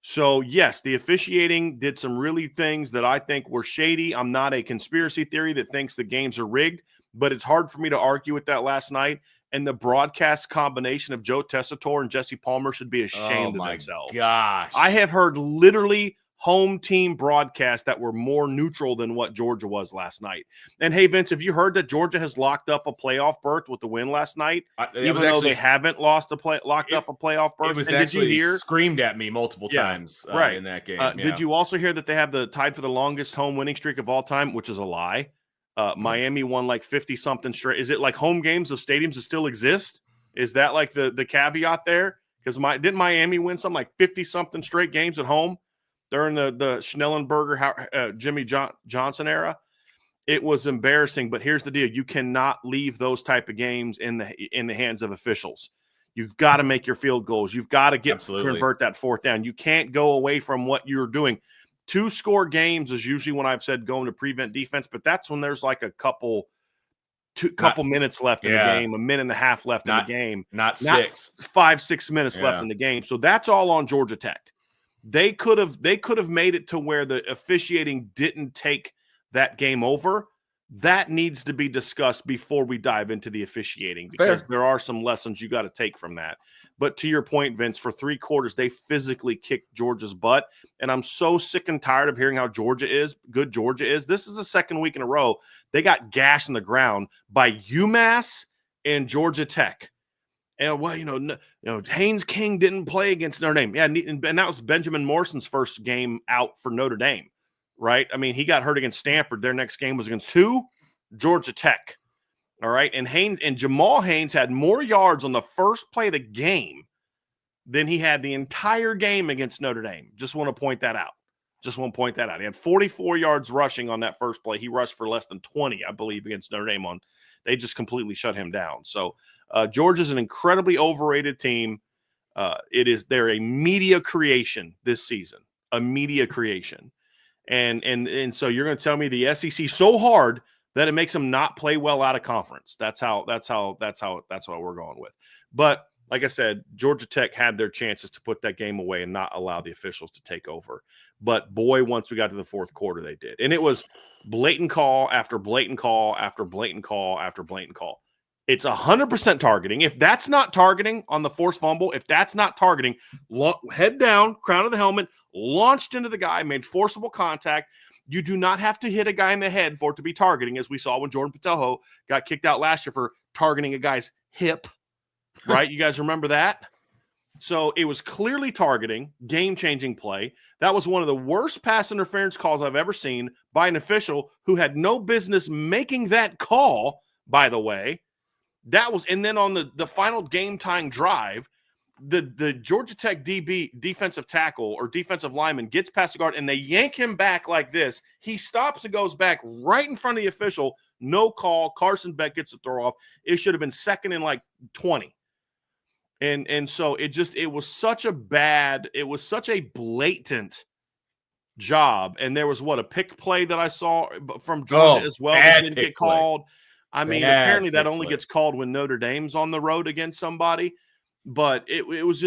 So, yes, the officiating did some really things that I think were shady. I'm not a conspiracy theory that thinks the games are rigged, but it's hard for me to argue with that last night. And the broadcast combination of Joe Tessitore and Jesse Palmer should be ashamed of themselves. Gosh. I have heard literally home team broadcasts that were more neutral than what Georgia was last night. And hey, Vince, have you heard that Georgia has locked up a playoff berth with the win last night? Even though they haven't locked up a playoff berth. It was and actually did you hear? Screamed at me multiple times in that game. Did you also hear that they have the tied for the longest home winning streak of all time, which is a lie? Miami won like 50-something straight. Is it like home games of stadiums that still exist? Is that like the caveat there? Because didn't Miami win something like 50-something straight games at home during the Schnellenberger, Jimmy Johnson era? It was embarrassing, but here's the deal. You cannot leave those type of games in the hands of officials. You've got to make your field goals. You've got to convert that fourth down. You can't go away from what you're doing. 2-score games is usually when I've said going to prevent defense, but that's when there's like a couple minutes left in the game, a minute and a half left in the game. Not 5-6 minutes left in the game. So that's all on Georgia Tech. They could have made it to where the officiating didn't take that game over. That needs to be discussed before we dive into the officiating, because there are some lessons you got to take from that. But to your point, Vince, for 3 quarters, they physically kicked Georgia's butt. And I'm so sick and tired of hearing how good Georgia is. This is the second week in a row they got gashed on the ground by UMass and Georgia Tech. And, well, Haynes King didn't play against Notre Dame. Yeah, and that was Benjamin Morrison's first game out for Notre Dame, right? I mean, he got hurt against Stanford. Their next game was against who? Georgia Tech. All right. And Jamal Haynes had more yards on the first play of the game than he had the entire game against Notre Dame. Just want to point that out. He had 44 yards rushing on that first play. He rushed for less than 20, I believe, against Notre Dame. They just completely shut him down. So Georgia's an incredibly overrated team. They're a media creation this season, a media creation. And so you're going to tell me the SEC so hard that it makes them not play well out of conference. That's what we're going with. But like I said, Georgia Tech had their chances to put that game away and not allow the officials to take over. But boy, once we got to the fourth quarter, they did. And it was blatant call after blatant call after blatant call after blatant call. It's 100% targeting. If that's not targeting on the forced fumble, if that's not targeting, head down, crown of the helmet, launched into the guy, made forcible contact. You do not have to hit a guy in the head for it to be targeting, as we saw when Jordan Patelho got kicked out last year for targeting a guy's hip, right? You guys remember that? So it was clearly targeting, game-changing play. That was one of the worst pass interference calls I've ever seen by an official who had no business making that call, by the way. And then on the final game-tying drive, the Georgia Tech DB, defensive tackle or defensive lineman, gets past the guard and they yank him back like this. He stops and goes back right in front of the official, No call. Carson Beck gets a throw off. It should have been second and like 20. And so it was such a blatant job. And there was a pick play that I saw from Georgia as well that didn't get called. I mean, apparently that only gets called when Notre Dame's on the road against somebody. But it was,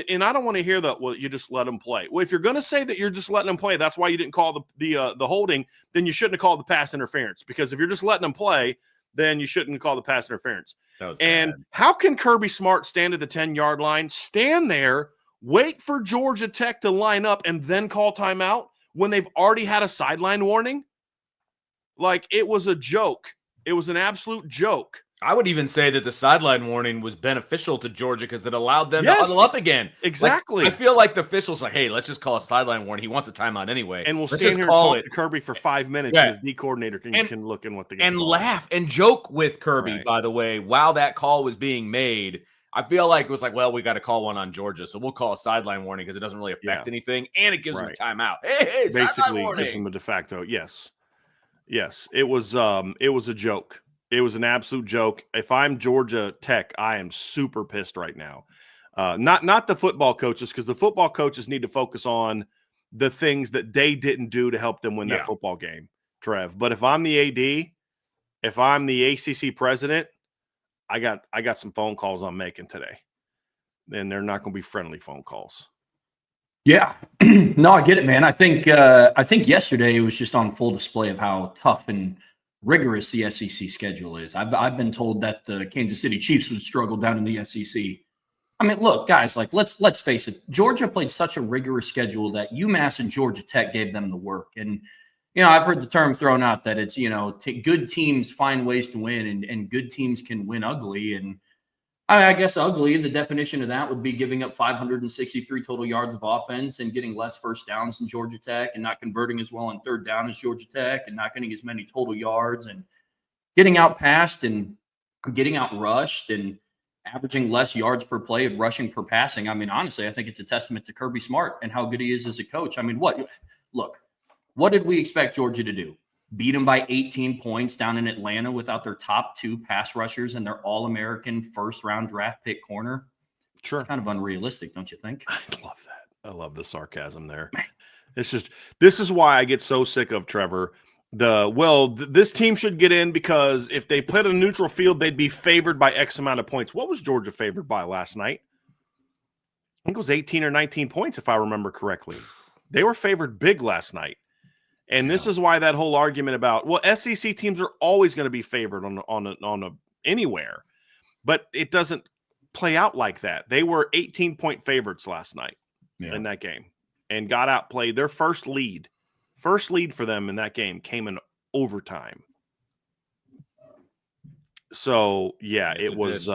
and I don't want to hear that. Well, you just let them play. Well, if you're going to say that you're just letting them play, that's why you didn't call the holding. Then you shouldn't have called the pass interference, because if you're just letting them play, then you shouldn't call the pass interference. And how can Kirby Smart stand at the 10-yard line, stand there, wait for Georgia Tech to line up, and then call timeout when they've already had a sideline warning? Like, it was a joke. It was an absolute joke. I would even say that the sideline warning was beneficial to Georgia because it allowed them to huddle up again. Exactly. Like, I feel like the officials hey, let's just call a sideline warning. He wants a timeout anyway. And we'll stand here and talk to Kirby for 5 minutes, and his D coordinator can look in what the game and laugh and joke with Kirby, by the way, while that call was being made. I feel like it was like, well, we got to call one on Georgia, so we'll call a sideline warning because it doesn't really affect anything, and it gives them a timeout. Hey, basically gives them a de facto. Yes. It was a joke. It was an absolute joke. If I'm Georgia Tech, I am super pissed right now. Not the football coaches, because the football coaches need to focus on the things that they didn't do to help them win that football game, Trev. But if I'm the AD, if I'm the ACC president, I got some phone calls I'm making today. And they're not going to be friendly phone calls. Yeah. No, I get it, man. I think yesterday it was just on full display of how tough and rigorous the SEC schedule is. I've been told that the Kansas City Chiefs would struggle down in the SEC. I mean, look, guys, like let's face it. Georgia played such a rigorous schedule that UMass and Georgia Tech gave them the work. And I've heard the term thrown out that it's good teams find ways to win, and good teams can win ugly. And I guess ugly, the definition of that would be giving up 563 total yards of offense and getting less first downs than Georgia Tech, and not converting as well on third down as Georgia Tech, and not getting as many total yards, and getting out passed and getting out rushed and averaging less yards per play and rushing per passing. I mean, honestly, I think it's a testament to Kirby Smart and how good he is as a coach. I mean, what did we expect Georgia to do? Beat them by 18 points down in Atlanta without their top 2 pass rushers and their All-American first-round draft pick corner? Sure. It's kind of unrealistic, don't you think? I love that. I love the sarcasm there. This is why I get so sick of Trevor. This team should get in because if they played a neutral field, they'd be favored by X amount of points. What was Georgia favored by last night? I think it was 18 or 19 points, if I remember correctly. They were favored big last night. And this is why that whole argument about, SEC teams are always going to be favored on anywhere, but it doesn't play out like that. They were 18-point favorites last night in that game and got outplayed. Their first lead for them in that game came in overtime. So it was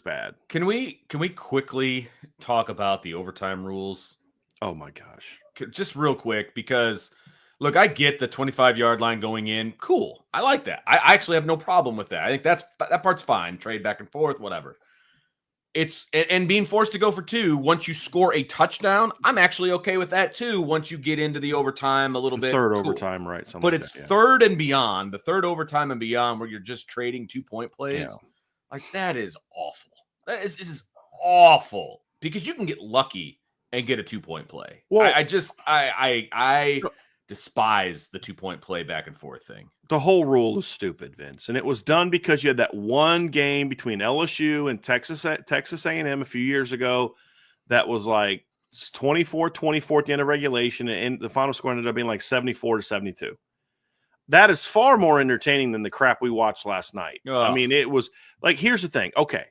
bad. Can we quickly talk about the overtime rules? Oh my gosh. Just real quick, because look, I get the 25-yard line going in. Cool. I like that. I actually have no problem with that. I think that part's fine. Trade back and forth, whatever. And being forced to go for 2 once you score a touchdown, I'm actually okay with that too. Once you get into the overtime a little bit. Third overtime, right? But it's third and beyond, the third overtime and beyond, where you're just trading 2-point plays. Yeah. Like, that is awful. It is awful, because you can get lucky and get a 2-point play. Well, I despise the 2-point play back and forth thing. The whole rule is stupid, Vince. And it was done because you had that one game between LSU and Texas A&M a few years ago that was like 24-24 at the end of regulation, and the final score ended up being like 74-72. That is far more entertaining than the crap we watched last night. Ugh. I mean, it was like, here's the thing. Okay,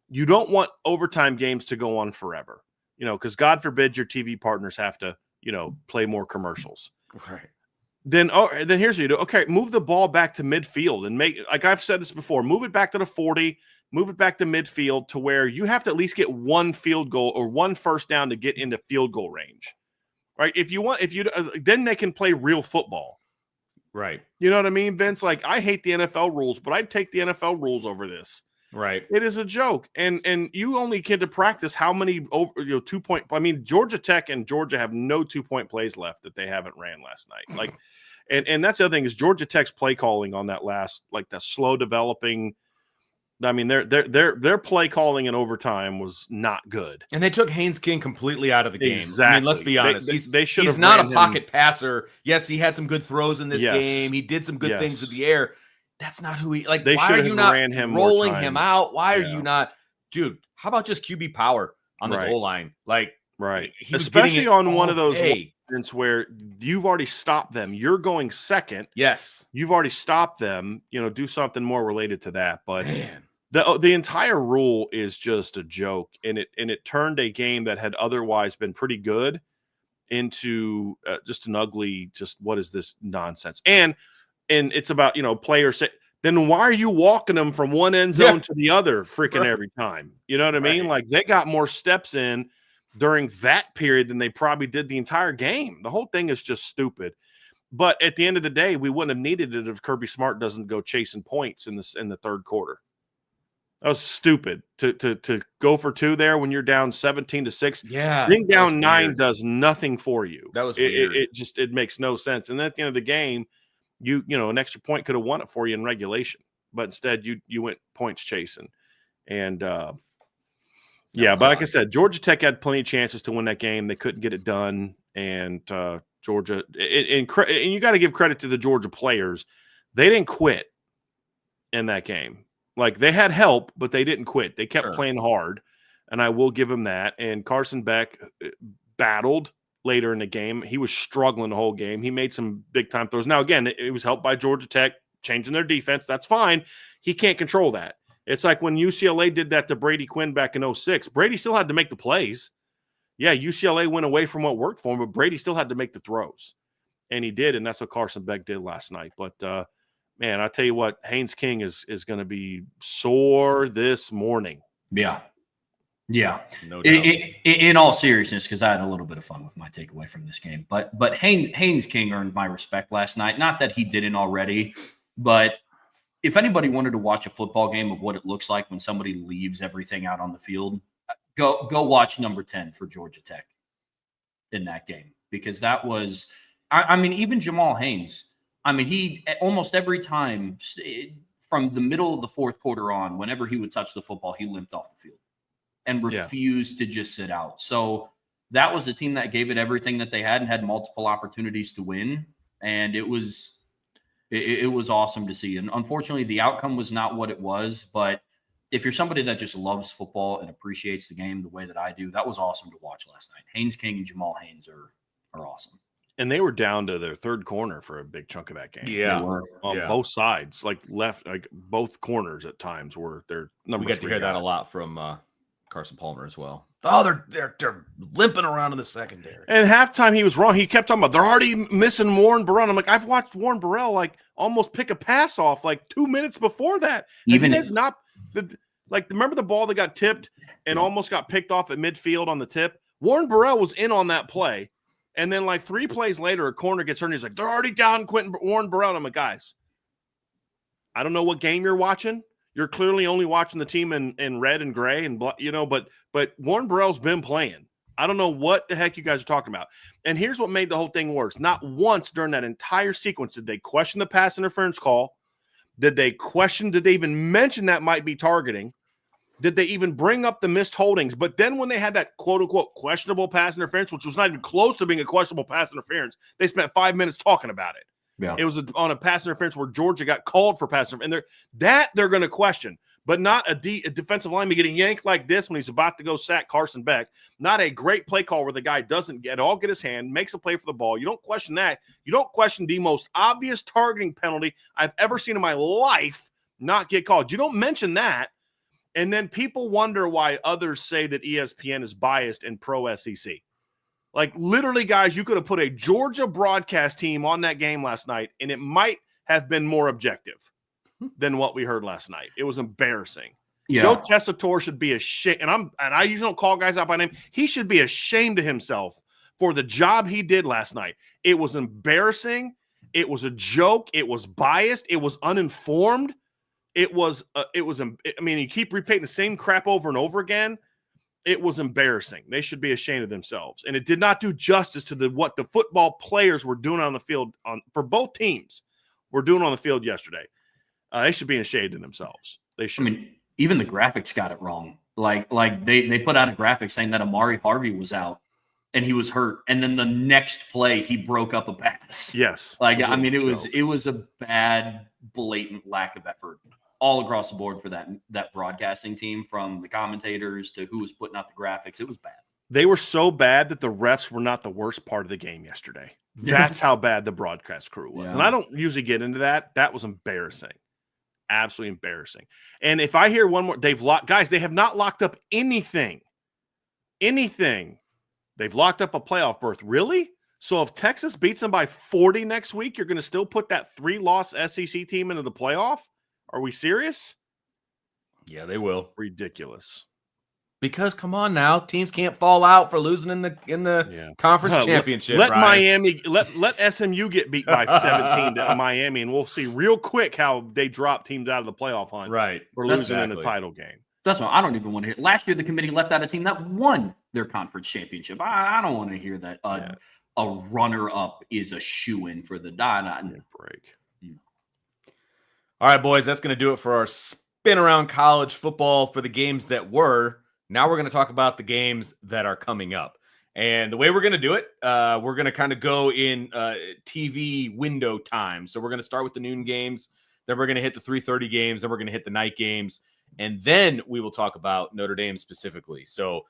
you don't want overtime games to go on forever. Because God forbid your TV partners have to, play more commercials. Right. Then here's what you do. Okay, move the ball back to midfield and make, like I've said this before, move it back to the 40, move it back to midfield to where you have to at least get one field goal or one first down to get into field goal range. Right? Then they can play real football. Right. You know what I mean, Vince? Like, I hate the NFL rules, but I'd take the NFL rules over this. Right. It is a joke. And you only get to practice how many 2-point. I mean, Georgia Tech and Georgia have no 2-point plays left that they haven't ran last night. Like, And that's the other thing is Georgia Tech's play calling on that last, like that slow developing. I mean, their play calling in overtime was not good, and they took Haynes King completely out of the game. Exactly. I mean, let's be honest. He's not a pocket passer. Yes, he had some good throws in this game. He did some good things in the air. That's not who he like. Why are you not rolling him out? Why are you not, dude? How about just QB power on the goal line? Like, especially on one of those incidents where you've already stopped them. You're going second. Yes, you've already stopped them. Do something more related to that. But the entire rule is just a joke, and it turned a game that had otherwise been pretty good into just an ugly. Just what is this nonsense? And it's about players say. Then why are you walking them from one end zone to the other freaking every time? You know what I mean? Like they got more steps in during that period than they probably did the entire game. The whole thing is just stupid. But at the end of the day, we wouldn't have needed it if Kirby Smart doesn't go chasing points in the third quarter. That was stupid to go for 2 there when you're down 17-6. Yeah, being down 9 does nothing for you. That was weird. It makes no sense. And then at the end of the game, an extra point could have won it for you in regulation, but instead you went points chasing. And but like I said, Georgia Tech had plenty of chances to win that game. They couldn't get it done. And Georgia, and you got to give credit to the Georgia players. They didn't quit in that game. Like they had help, but they didn't quit. They kept playing hard, and I will give them that. And Carson Beck battled later in the game. He was struggling the whole game. He made some big-time throws. Now, again, it was helped by Georgia Tech changing their defense. That's fine. He can't control that. It's like when UCLA did that to Brady Quinn back in 2006. Brady still had to make the plays. Yeah, UCLA went away from what worked for him, but Brady still had to make the throws. And he did, and that's what Carson Beck did last night. But, man, I tell you what, Haynes King is going to be sore this morning. Yeah. Yeah, no doubt. In all seriousness, because I had a little bit of fun with my takeaway from this game, but Haynes King earned my respect last night. Not that he didn't already, but if anybody wanted to watch a football game of what it looks like when somebody leaves everything out on the field, go watch number 10 for Georgia Tech in that game, because that was, I mean, even Jamal Haynes. I mean, he almost every time from the middle of the fourth quarter on, whenever he would touch the football, he limped off the field and refused to just sit out. So that was a team that gave it everything that they had and had multiple opportunities to win. And it was awesome to see. And unfortunately, the outcome was not what it was. But if you're somebody that just loves football and appreciates the game the way that I do, that was awesome to watch last night. Haynes King and Jamal Haynes are awesome. And they were down to their third corner for a big chunk of that game. Yeah. They were on both sides, like both corners at times were their number 3 We get to hear that a lot from Carson Palmer as well. Oh, they're limping around in the secondary. And halftime he was wrong. He kept talking about they're already missing Warren Burrell. I'm like, I've watched Warren Burrell like almost pick a pass off like 2 minutes before that. Even he has not like remember the ball that got tipped and almost got picked off at midfield on the tip? Warren Burrell was in on that play. And then like 3 plays later, a corner gets hurt and he's like, they're already down Warren Burrell. I'm like, guys, I don't know what game you're watching. You're clearly only watching the team in red and gray and but Warren Burrell's been playing. I don't know what the heck you guys are talking about. And here's what made the whole thing worse. Not once during that entire sequence did they question the pass interference call. Did they even mention that might be targeting? Did they even bring up the missed holdings? But then when they had that quote-unquote questionable pass interference, which was not even close to being a questionable pass interference, they spent 5 minutes talking about it. Yeah. It was on a pass interference where Georgia got called for pass interference. And they're going to question, but not a defensive lineman getting yanked like this when he's about to go sack Carson Beck. Not a great play call where the guy doesn't get his hand, makes a play for the ball. You don't question that. You don't question the most obvious targeting penalty I've ever seen in my life not get called. You don't mention that. And then people wonder why others say that ESPN is biased and pro SEC. Like, literally, guys, you could have put a Georgia broadcast team on that game last night, and it might have been more objective than what we heard last night. It was embarrassing. Yeah. Joe Tessitore should be ashamed. And I usually don't call guys out by name. He should be ashamed of himself for the job he did last night. It was embarrassing. It was a joke. It was biased. It was uninformed. I mean, you keep repeating the same crap over and over again. It was embarrassing. They should be ashamed of themselves. And it did not do justice to what the football players were doing on the field for both teams were doing on the field yesterday. They should be ashamed of themselves. They should. I mean, even the graphics got it wrong. Like they put out a graphic saying that Amari Harvey was out and he was hurt. And then the next play, he broke up a pass. Yes. It was a bad, blatant lack of effort all across the board for that broadcasting team, from the commentators to who was putting out the graphics. It was bad. They were so bad that the refs were not the worst part of the game yesterday. That's how bad the broadcast crew was. Yeah. And I don't usually get into that. That was embarrassing. Absolutely embarrassing. And if I hear one more, they have not locked up anything. They've locked up a playoff berth. Really? So if Texas beats them by 40 next week, you're going to still put that 3-loss SEC team into the playoff? Are we serious? Yeah, they will. Ridiculous. Because come on now, teams can't fall out for losing in the conference championship. Let Miami, let SMU get beat by 17 to Miami, and we'll see real quick how they drop teams out of the playoff hunt. Right, for losing in a title game. That's what I don't even want to hear. Last year, the committee left out a team that won their conference championship. I don't want to hear that a runner-up is a shoo-in for the break. All right, boys, that's going to do it for our spin around college football for the games that were. Now we're going to talk about the games that are coming up. And the way we're going to do it, we're going to kind of go in TV window time. So we're going to start with the noon games. Then we're going to hit the 3:30 games. Then we're going to hit the night games. And then we will talk about Notre Dame specifically. So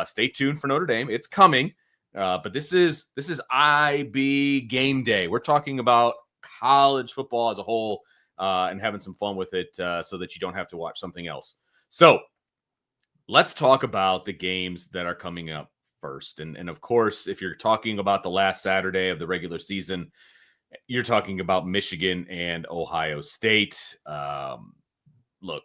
stay tuned for Notre Dame. It's coming. But this is IB game day. We're talking about college football as a whole and having some fun with it so that you don't have to watch something else. So let's talk about the games that are coming up first. And of course, if you're talking about the last Saturday of the regular season, you're talking about Michigan and Ohio State. Look,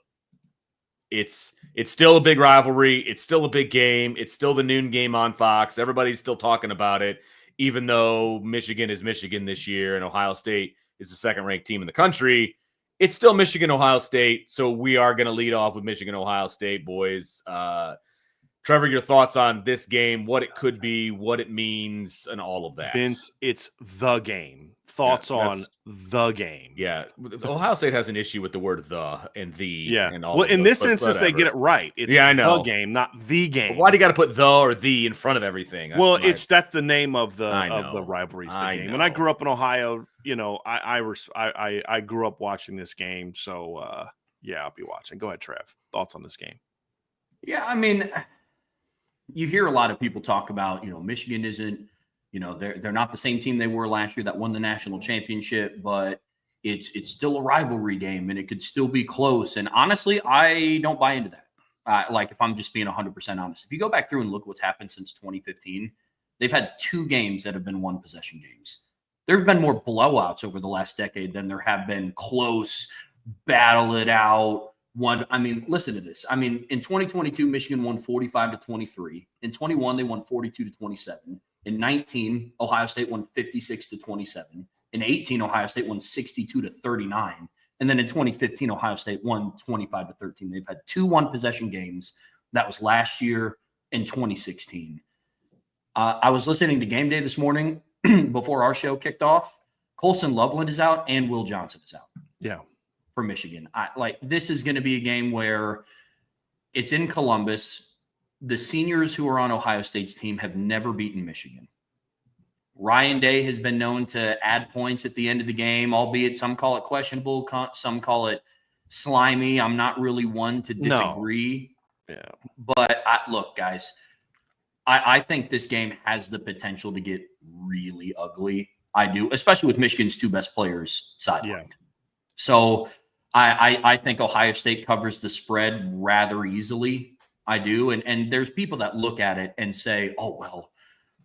it's still a big rivalry. It's still a big game. It's still the noon game on Fox. Everybody's still talking about it, even though Michigan is Michigan this year and Ohio State is the second-ranked team in the country. It's still Michigan, Ohio State, so we are going to lead off with Michigan, Ohio State, boys. Trevor, your thoughts on this game, what it could be, what it means, and all of that. Vince, it's the game. Thoughts on the game. Yeah. Ohio State has an issue with the word the and the. And all. Well, in this instance, they get it right. It's I know. The game, not the game. But why do you got to put the or the in front of everything? That's the name of the rivalry. And I grew up in Ohio. You know, I grew up watching this game. So, I'll be watching. Go ahead, Trev. Thoughts on this game? Yeah, I mean, you hear a lot of people talk about, Michigan isn't, they're not the same team they were last year that won the national championship, but it's still a rivalry game and it could still be close. And honestly, I don't buy into that. Like, if I'm just being 100% honest, if you go back through and look what's happened since 2015, they've had 2 games that have been one possession games. There have been more blowouts over the last decade than there have been close, battle it out. Listen to this. In 2022, Michigan won 45-23. In 21, they won 42-27. In 19, Ohio State won 56-27. In 18, Ohio State won 62-39. And then in 2015, Ohio State won 25-13. They've had 2 one-possession games. That was last year in 2016. I was listening to Game Day this morning before our show kicked off. Colson Loveland is out and Will Johnson is out. Yeah. For Michigan. This is going to be a game where it's in Columbus. The seniors who are on Ohio State's team have never beaten Michigan. Ryan Day has been known to add points at the end of the game, albeit some call it questionable, some call it slimy. I'm not really one to disagree. No. Yeah. But look, guys, I think this game has the potential to get really ugly. I do, especially with Michigan's 2 best players sidelined. Yeah. So I think Ohio State covers the spread rather easily. I do. And there's people that look at it and say, oh, well,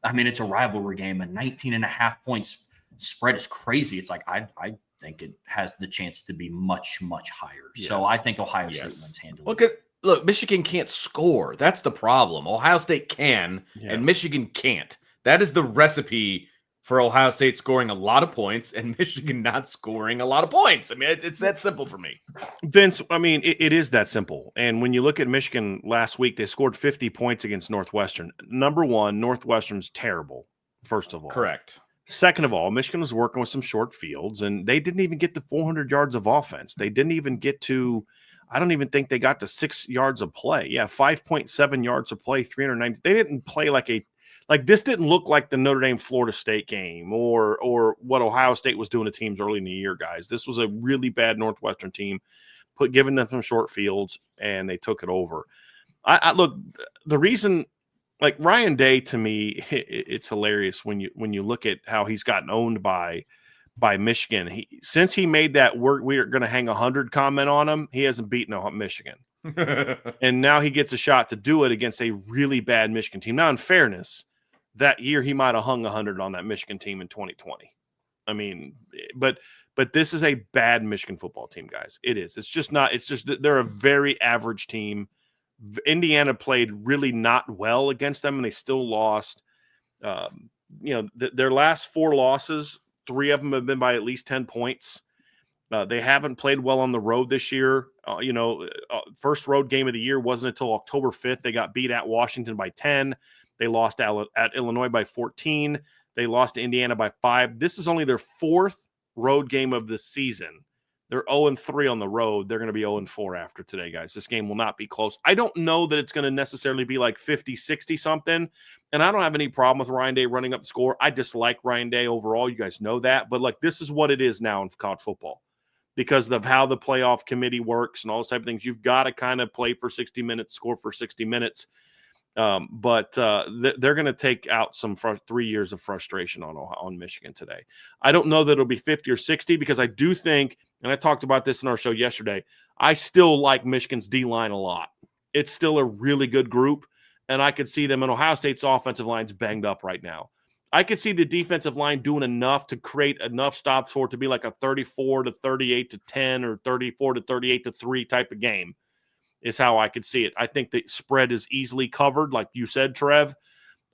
it's a rivalry game. A 19.5 points spread is crazy. It's like, I think it has the chance to be much, much higher. Yeah. So I think Ohio State wins handily. Look, Michigan can't score. That's the problem. Ohio State can, and Michigan can't. That is the recipe for Ohio State scoring a lot of points and Michigan not scoring a lot of points. I mean, it's that simple for me. Vince, I mean, it is that simple. And when you look at Michigan last week, they scored 50 points against Northwestern. Number one, Northwestern's terrible, first of all. Correct. Second of all, Michigan was working with some short fields, and they didn't even get to 400 yards of offense. They didn't even get to, I don't even think they got to 6 yards of play. Yeah, 5.7 yards of play, 390. They didn't play like this didn't look like the Notre Dame Florida State game or what Ohio State was doing to teams early in the year, guys. This was a really bad Northwestern team, giving them some short fields, and they took it over. I look, the reason, like Ryan Day, to me, it's hilarious when you look at how he's gotten owned by Michigan. Since he made that we're going to hang 100 comment on him, he hasn't beaten Michigan. And now he gets a shot to do it against a really bad Michigan team. Now, in fairness, that year he might have hung 100 on that Michigan team in 2020. I mean, but this is a bad Michigan football team, guys. It is. It's just not. It's just they're a very average team. Indiana played really not well against them, and they still lost. Their last 4 losses, 3 of them have been by at least 10 points. They haven't played well on the road this year. First road game of the year wasn't until October 5th. They got beat at Washington by 10. They lost at Illinois by 14. They lost to Indiana by 5. This is only their 4th road game of the season. They're 0-3 on the road. They're going to be 0-4 after today, guys. This game will not be close. I don't know that it's going to necessarily be like 50, 60 something. And I don't have any problem with Ryan Day running up the score. I dislike Ryan Day overall. You guys know that. But like, this is what it is now in college football because of how the playoff committee works and all those type of things. You've got to kind of play for 60 minutes, score for 60 minutes. But they're going to take out some 3 years of frustration on Michigan today. I don't know that it'll be 50 or 60 because I do think, and I talked about this in our show yesterday, I still like Michigan's D-line a lot. It's still a really good group, and I could see them, and Ohio State's offensive line's banged up right now. I could see the defensive line doing enough to create enough stops for it to be like a 34-38-10 or 34-38-3 type of game. Is how I could see it. I think the spread is easily covered, like you said, Trev.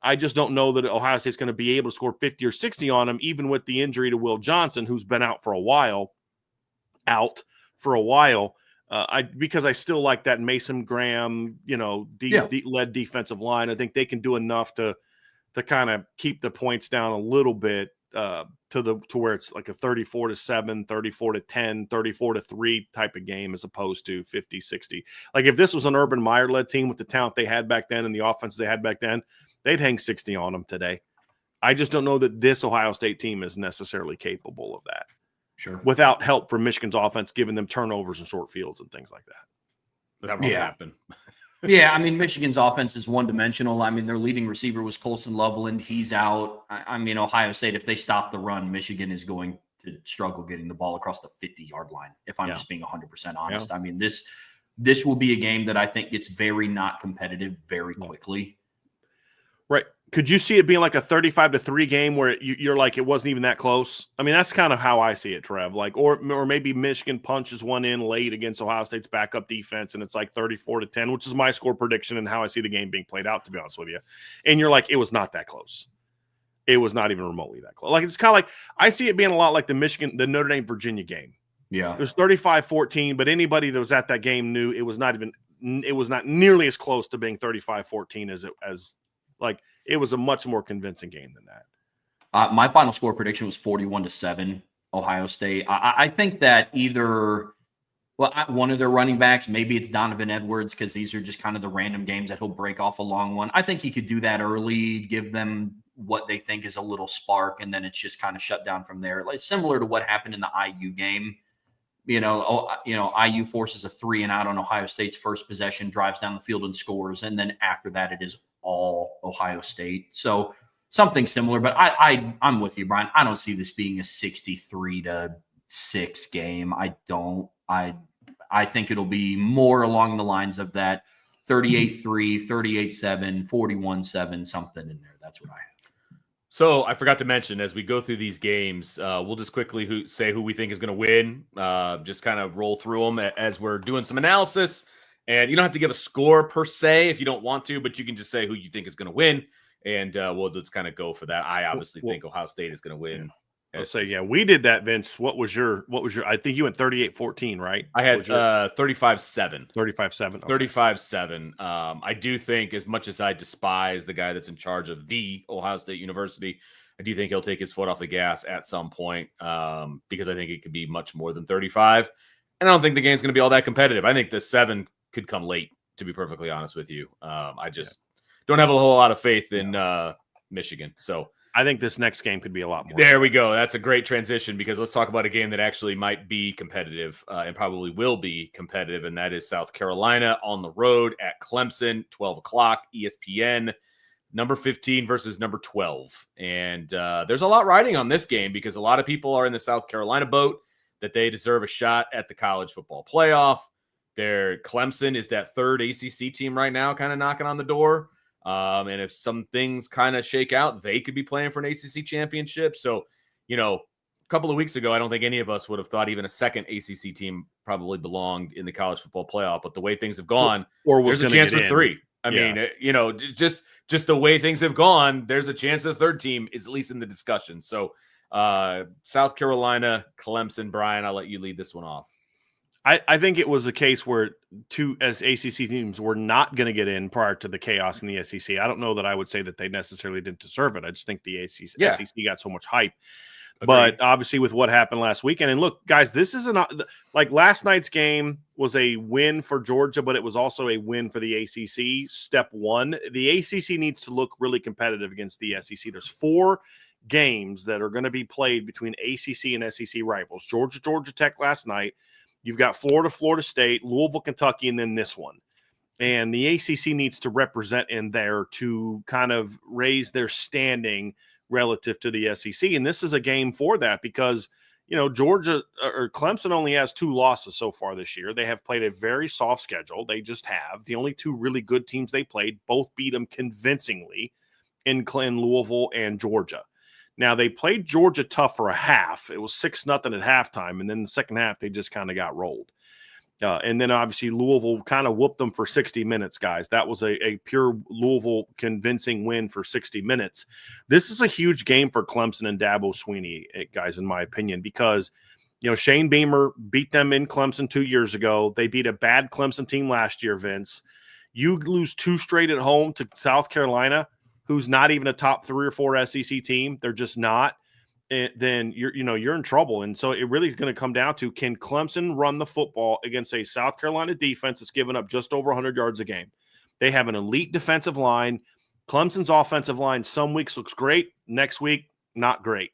I just don't know that Ohio State's going to be able to score 50 or 60 on them, even with the injury to Will Johnson, who's been out for a while. Because I still like that Mason Graham, led defensive line. I think they can do enough to kind of keep the points down a little bit. To where it's like a 34-7, 34-10, 34-3 type of game as opposed to 50-60. Like if this was an Urban Meyer-led team with the talent they had back then and the offense they had back then, they'd hang 60 on them today. I just don't know that this Ohio State team is necessarily capable of that. Sure. Without help from Michigan's offense, giving them turnovers and short fields and things like that. That won't happen. Yeah, I mean, Michigan's offense is one-dimensional. I mean, their leading receiver was Colson Loveland. He's out. I mean, Ohio State, if they stop the run, Michigan is going to struggle getting the ball across the 50-yard line, if I'm just being 100% honest. I mean, this will be a game that I think gets very not competitive very quickly. Right. Could you see it being like a 35-3 game where you're like, it wasn't even that close? I mean, that's kind of how I see it, Trev. Like, or maybe Michigan punches one in late against Ohio State's backup defense, and it's like 34-10, which is my score prediction and how I see the game being played out, to be honest with you. And you're like, it was not that close. It was not even remotely that close. Like, it's kind of like, I see it being a lot like the Notre Dame Virginia game. Yeah. It was 35-14, but anybody that was at that game knew it was not nearly as close to being 35-14 as it was a much more convincing game than that. My final score prediction was 41-7, Ohio State. I think that either one of their running backs, maybe it's Donovan Edwards, because these are just kind of the random games that he'll break off a long one. I think he could do that early, give them what they think is a little spark, and then it's just kind of shut down from there. Like similar to what happened in the IU game. IU forces a 3-and-out on Ohio State's first possession, drives down the field and scores, and then after that, it is all Ohio State. So something similar, but I'm with you, Brian. I don't see this being a 63-6 game. I don't. I think it'll be more along the lines of that 38-3, 38-7, 41-7, something in there. That's what I have. So I forgot to mention, as we go through these games, we'll just quickly say who we think is going to win. Just kind of roll through them as we're doing some analysis. And you don't have to give a score per se if you don't want to, but you can just say who you think is going to win. and we'll just kind of go for that. I obviously think Ohio State is going to win. I'll say, yeah, we did that, Vince. What was your, I think you went 38-14, right? I had 35-7. 35-7. Okay. 35-7. I do think, as much as I despise the guy that's in charge of the Ohio State University, I do think he'll take his foot off the gas at some point, because I think it could be much more than 35. And I don't think the game's going to be all that competitive. I think the 7 could come late, to be perfectly honest with you. I just don't have a whole lot of faith in Michigan. So I think this next game could be a lot more. There we go. That's a great transition, because let's talk about a game that actually might be competitive and probably will be competitive, and that is South Carolina on the road at Clemson, 12 o'clock, ESPN, number 15 versus number 12. And there's a lot riding on this game, because a lot of people are in the South Carolina boat that they deserve a shot at the college football playoff. Clemson is that third ACC team right now, kind of knocking on the door. And if some things kind of shake out, they could be playing for an ACC championship. So, a couple of weeks ago, I don't think any of us would have thought even a second ACC team probably belonged in the college football playoff. But the way things have gone, there's a chance for 3. I mean, just the way things have gone, there's a chance the third team is at least in the discussion. So, South Carolina, Clemson, Bryan, I'll let you lead this one off. I think it was a case where 2 ACC teams were not going to get in prior to the chaos in the SEC. I don't know that I would say that they necessarily didn't deserve it. I just think the SEC got so much hype. Agreed. But obviously with what happened last weekend, and look, guys, this is like last night's game was a win for Georgia, but it was also a win for the ACC. Step 1, the ACC needs to look really competitive against the SEC. There's 4 games that are going to be played between ACC and SEC rivals. Georgia Tech last night. You've got Florida State, Louisville, Kentucky, and then this one. And the ACC needs to represent in there to kind of raise their standing relative to the SEC. And this is a game for that, because, Georgia or Clemson only has 2 losses so far this year. They have played a very soft schedule. They just have. The only 2 really good teams they played both beat them convincingly in Louisville and Georgia. Now, they played Georgia tough for a half. It was 6-0 at halftime, and then the second half, they just kind of got rolled. And then, obviously, Louisville kind of whooped them for 60 minutes, guys. That was a pure Louisville convincing win for 60 minutes. This is a huge game for Clemson and Dabo Swinney, guys, in my opinion, because, Shane Beamer beat them in Clemson 2 years ago. They beat a bad Clemson team last year, Vince. You lose 2 straight at home to South Carolina, who's not even a top 3 or 4 SEC team. They're just not. And then you're in trouble. And so it really is going to come down to, can Clemson run the football against a South Carolina defense that's given up just over 100 yards a game? They have an elite defensive line. Clemson's offensive line some weeks looks great. Next week, not great.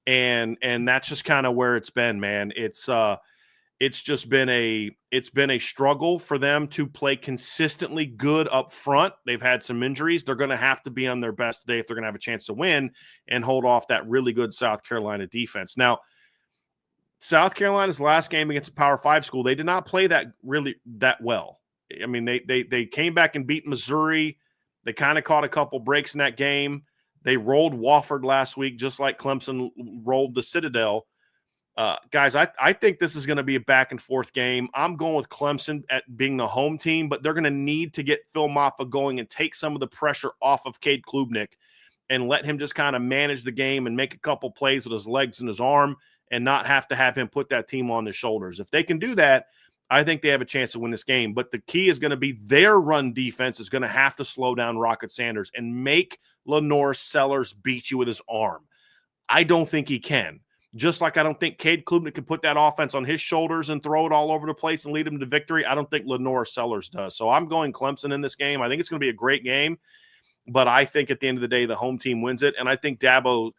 And that's just kind of where it's been, man. It's just been a struggle for them to play consistently good up front. They've had some injuries. They're going to have to be on their best today if they're going to have a chance to win and hold off that really good South Carolina defense. Now, South Carolina's last game against a Power 5 school, they did not play that well. I mean, they came back and beat Missouri. They kind of caught a couple breaks in that game. They rolled Wofford last week, just like Clemson rolled the Citadel. Guys, I think this is going to be a back and forth game. I'm going with Clemson at being the home team, but they're going to need to get Phil Maffa going and take some of the pressure off of Cade Klubnik and let him just kind of manage the game and make a couple plays with his legs and his arm and not have to have him put that team on his shoulders. If they can do that, I think they have a chance to win this game. But the key is going to be their run defense is going to have to slow down Rocket Sanders and make Lenore Sellers beat you with his arm. I don't think he can. Just like I don't think Cade Klubnik can put that offense on his shoulders and throw it all over the place and lead him to victory. I don't think Lenore Sellers does. So I'm going Clemson in this game. I think it's going to be a great game. But I think at the end of the day, the home team wins it. And I think Dabo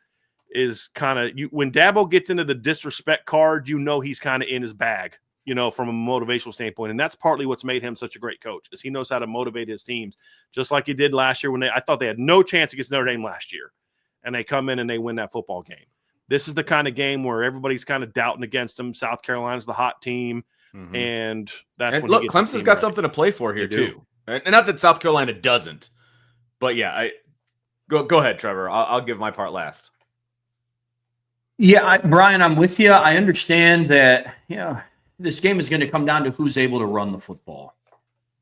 is kind of – when Dabo gets into the disrespect card, he's kind of in his bag, from a motivational standpoint. And that's partly what's made him such a great coach, is he knows how to motivate his teams, just like he did last year when I thought they had no chance against Notre Dame last year. And they come in and they win that football game. This is the kind of game where everybody's kind of doubting against them. South Carolina's the hot team, and that's when look, Clemson's got something to play for here too. And not that South Carolina doesn't, but yeah, go ahead, Trevor. I'll give my part last. Yeah, Bryan, I'm with you. I understand that this game is going to come down to who's able to run the football.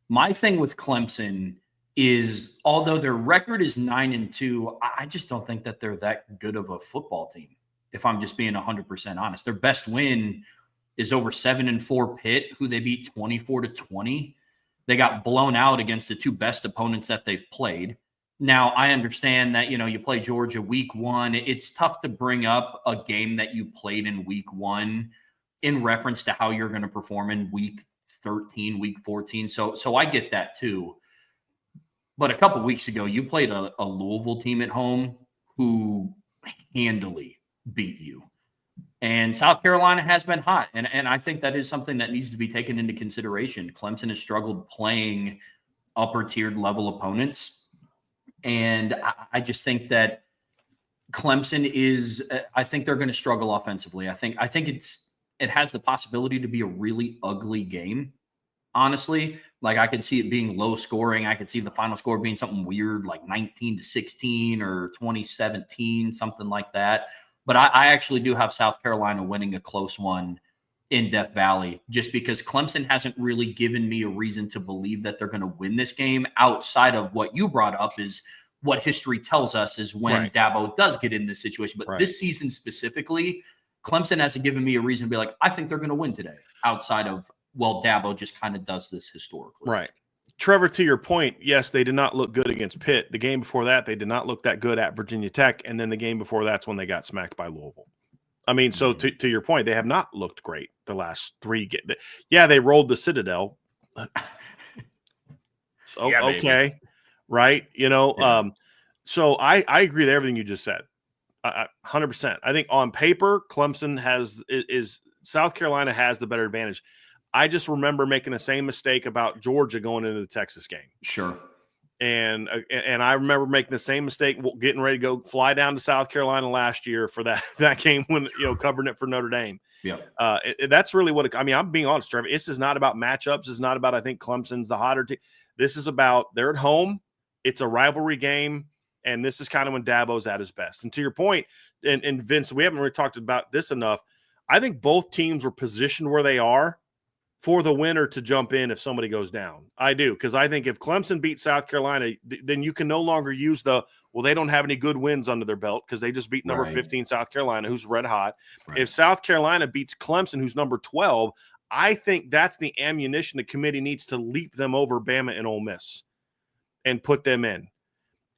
My thing with Clemson is although their record is 9-2, I just don't think that they're that good of a football team. If I'm just being 100% honest, their best win is over 7-4 Pitt, who they beat 24-20. They got blown out against the two best opponents that they've played. Now, I understand that, you play Georgia week 1. It's tough to bring up a game that you played in week 1 in reference to how you're going to perform in week 13, week 14. So I get that too. But a couple weeks ago, you played a Louisville team at home who handily beat you. And South Carolina has been hot. And I think that is something that needs to be taken into consideration. Clemson has struggled playing upper tiered level opponents. And I just think that Clemson I think they're going to struggle offensively. I think it has the possibility to be a really ugly game. Honestly, like I could see it being low scoring. I could see the final score being something weird, like 19-16 or 2017, something like that. But I actually do have South Carolina winning a close one in Death Valley, just because Clemson hasn't really given me a reason to believe that they're going to win this game outside of what you brought up is what history tells us is when Dabo does get in this situation. But this season specifically, Clemson hasn't given me a reason to be like, I think they're going to win today outside of, well, Dabo just kind of does this historically. Right. Trevor, to your point, yes, they did not look good against Pitt. The game before that, they did not look that good at Virginia Tech. And then the game before that's when they got smacked by Louisville. I mean, so to your point, they have not looked great the last 3 games. Yeah, they rolled the Citadel. So, yeah, okay. Right. So I agree with everything you just said. 100%. I think on paper, Clemson is South Carolina has the better advantage. I just remember making the same mistake about Georgia going into the Texas game. Sure. And I remember making the same mistake getting ready to go fly down to South Carolina last year for that game when, covering it for Notre Dame. Yeah. That's really what I'm being honest, Trevor. This is not about matchups. It's not about, I think Clemson's the hotter team. This is about they're at home. It's a rivalry game. And this is kind of when Dabo's at his best. And to your point, and Vince, we haven't really talked about this enough. I think both teams were positioned where they are for the winner to jump in if somebody goes down. I do, because I think if Clemson beats South Carolina, then you can no longer use they don't have any good wins under their belt because they just beat number 15 South Carolina, who's red hot. Right. If South Carolina beats Clemson, who's number 12, I think that's the ammunition the committee needs to leap them over Bama and Ole Miss and put them in.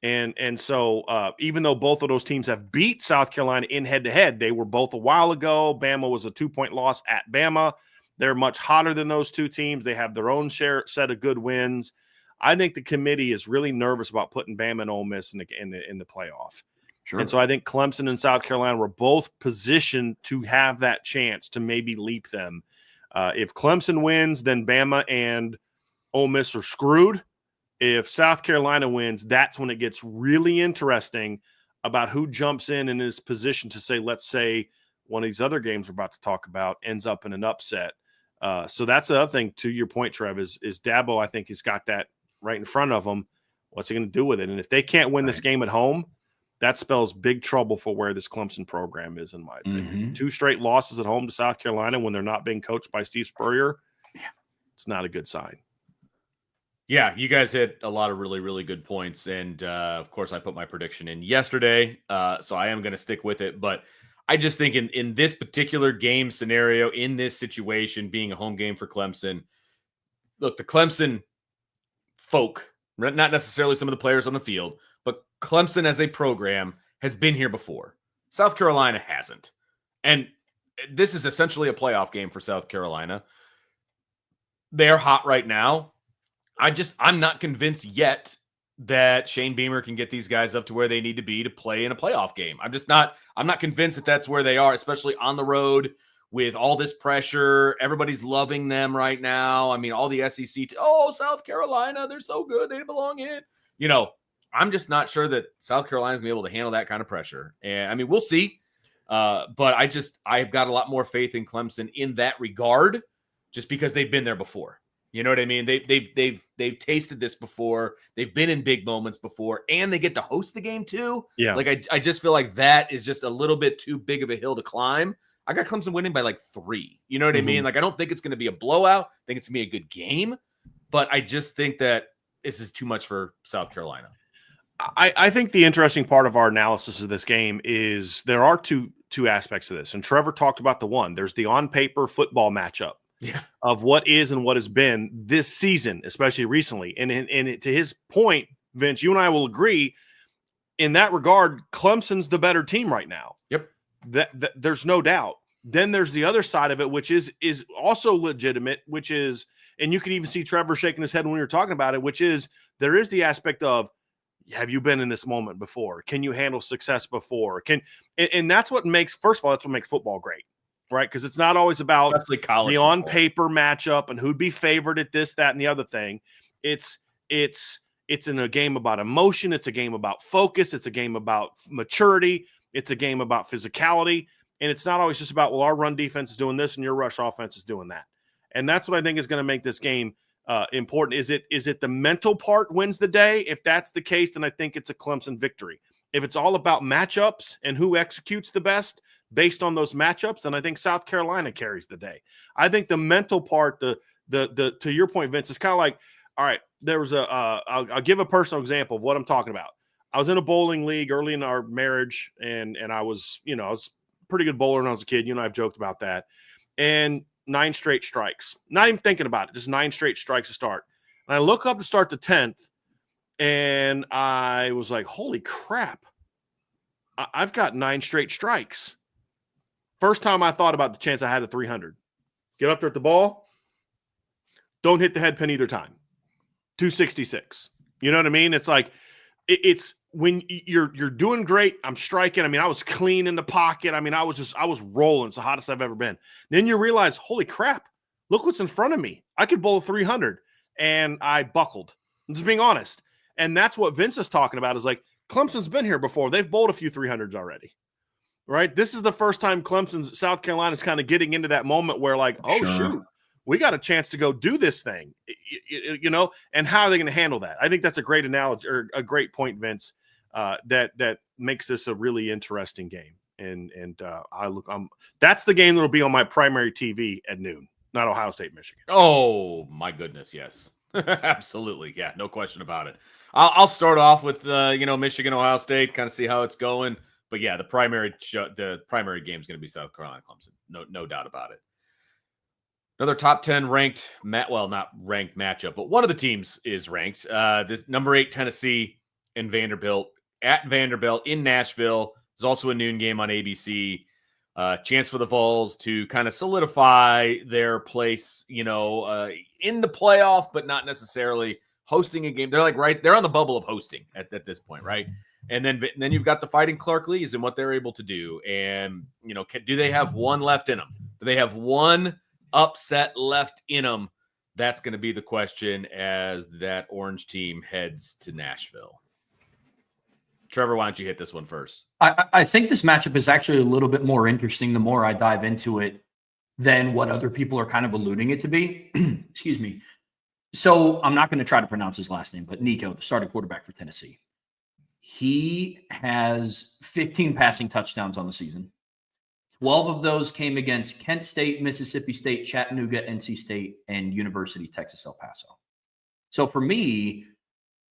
And so even though both of those teams have beat South Carolina in head-to-head, they were both a while ago. Bama was a 2-point loss at Bama. They're much hotter than those two teams. They have their own set of good wins. I think the committee is really nervous about putting Bama and Ole Miss in the playoff. Sure. And so I think Clemson and South Carolina were both positioned to have that chance to maybe leap them. If Clemson wins, then Bama and Ole Miss are screwed. If South Carolina wins, that's when it gets really interesting about who jumps in and is positioned to say, let's say one of these other games we're about to talk about ends up in an upset. So that's the other thing, to your point, Trev, is Dabo, I think, has got that right in front of him. What's he going to do with it? And if they can't win this game at home, that spells big trouble for where this Clemson program is, in my opinion. Mm-hmm. 2 straight losses at home to South Carolina when they're not being coached by Steve Spurrier, it's not a good sign. Yeah, you guys hit a lot of really, really good points. And, of course, I put my prediction in yesterday, so I am going to stick with it. But I just think in this particular game scenario, in this situation, being a home game for Clemson, look, the Clemson folk, not necessarily some of the players on the field, but Clemson as a program has been here before. South Carolina hasn't. And this is essentially a playoff game for South Carolina. They're hot right now. I'm not convinced yet that Shane Beamer can get these guys up to where they need to be to play in a playoff game. I'm not convinced that that's where they are, especially on the road with all this pressure. Everybody's loving them right now. I mean, all the SEC, South Carolina, they're so good. They belong in. I'm just not sure that South Carolina's going to be able to handle that kind of pressure. And I mean, we'll see. But I've got a lot more faith in Clemson in that regard, just because they've been there before. You know what I mean? They've tasted this before. They've been in big moments before, and they get to host the game too. Yeah. Like I just feel like that is just a little bit too big of a hill to climb. I got Clemson winning by like 3. You know what I mean? Like I don't think it's going to be a blowout. I think it's going to be a good game, but I just think that this is too much for South Carolina. I think the interesting part of our analysis of this game is there are two aspects of this. And Trevor talked about the one. There's the on-paper football matchup of what is and what has been this season, especially recently. And to his point, Vince, you and I will agree in that regard, Clemson's the better team right now. Yep. That there's no doubt. Then there's the other side of it, which is also legitimate, which is, and you can even see Trevor shaking his head when we were talking about it, which is there is the aspect of, have you been in this moment before? Can you handle success before? And that's what makes, first of all, that's what makes football great, right? Because it's not always about the on-paper matchup and who'd be favored at this, that, and the other thing. It's in a game about emotion. It's a game about focus. It's a game about maturity. It's a game about physicality. And it's not always just about, well, our run defense is doing this and your rush offense is doing that. And that's what I think is going to make this game important. Is it the mental part wins the day? If that's the case, then I think it's a Clemson victory. If it's all about matchups and who executes the best based on those matchups, then I think South Carolina carries the day. I think the mental part, the to your point, Vince, is kind of like, all right, there was I'll give a personal example of what I'm talking about. I was in a bowling league early in our marriage, and I was, I was a pretty good bowler when I was a kid. You and I have joked about that. And 9 straight strikes. Not even thinking about it. Just 9 straight strikes to start. And I look up to start the 10th, and I was like, holy crap. I've got 9 straight strikes. First time I thought about the chance I had at 300. Get up there at the ball. Don't hit the head pin either time. 266. You know what I mean? It's like, it's when you're doing great. I'm striking. I mean, I was clean in the pocket. I mean, I was rolling. It's the hottest I've ever been. Then you realize, holy crap, look what's in front of me. I could bowl 300, and I buckled. I'm just being honest. And that's what Vince is talking about, is like, Clemson's been here before. They've bowled a few 300s already, right? This is the first time South Carolina's kind of getting into that moment where, like, oh, shoot, we got a chance to go do this thing, and how are they going to handle that? I think that's a great analogy, or a great point, Vince, that makes this a really interesting game. And that's the game that'll be on my primary TV at noon, not Ohio State, Michigan. Oh my goodness. Yes, absolutely. Yeah. No question about it. I'll start off with, Michigan, Ohio State, kind of see how it's going. But yeah, the primary game is going to be South Carolina, Clemson. No doubt about it. Another top 10 ranked, not ranked matchup, but one of the teams is ranked. This number 8 Tennessee and Vanderbilt at Vanderbilt in Nashville. There's also a noon game on ABC. Chance for the Vols to kind of solidify their place, in the playoff, but not necessarily hosting a game. They're like they're on the bubble of hosting at this point, right? And then you've got the Fighting Clark Lees and what they're able to do. And do they have one left in them? Do they have one upset left in them? That's going to be the question as that orange team heads to Nashville. Trevor, why don't you hit this one first? I think this matchup is actually a little bit more interesting the more I dive into it than what other people are kind of alluding it to be. Excuse me. So I'm not going to try to pronounce his last name, but Nico, the starting quarterback for Tennessee, he has 15 passing touchdowns on the season. 12 of those came against Kent State, Mississippi State, Chattanooga, NC State, and University of Texas El Paso. So for me,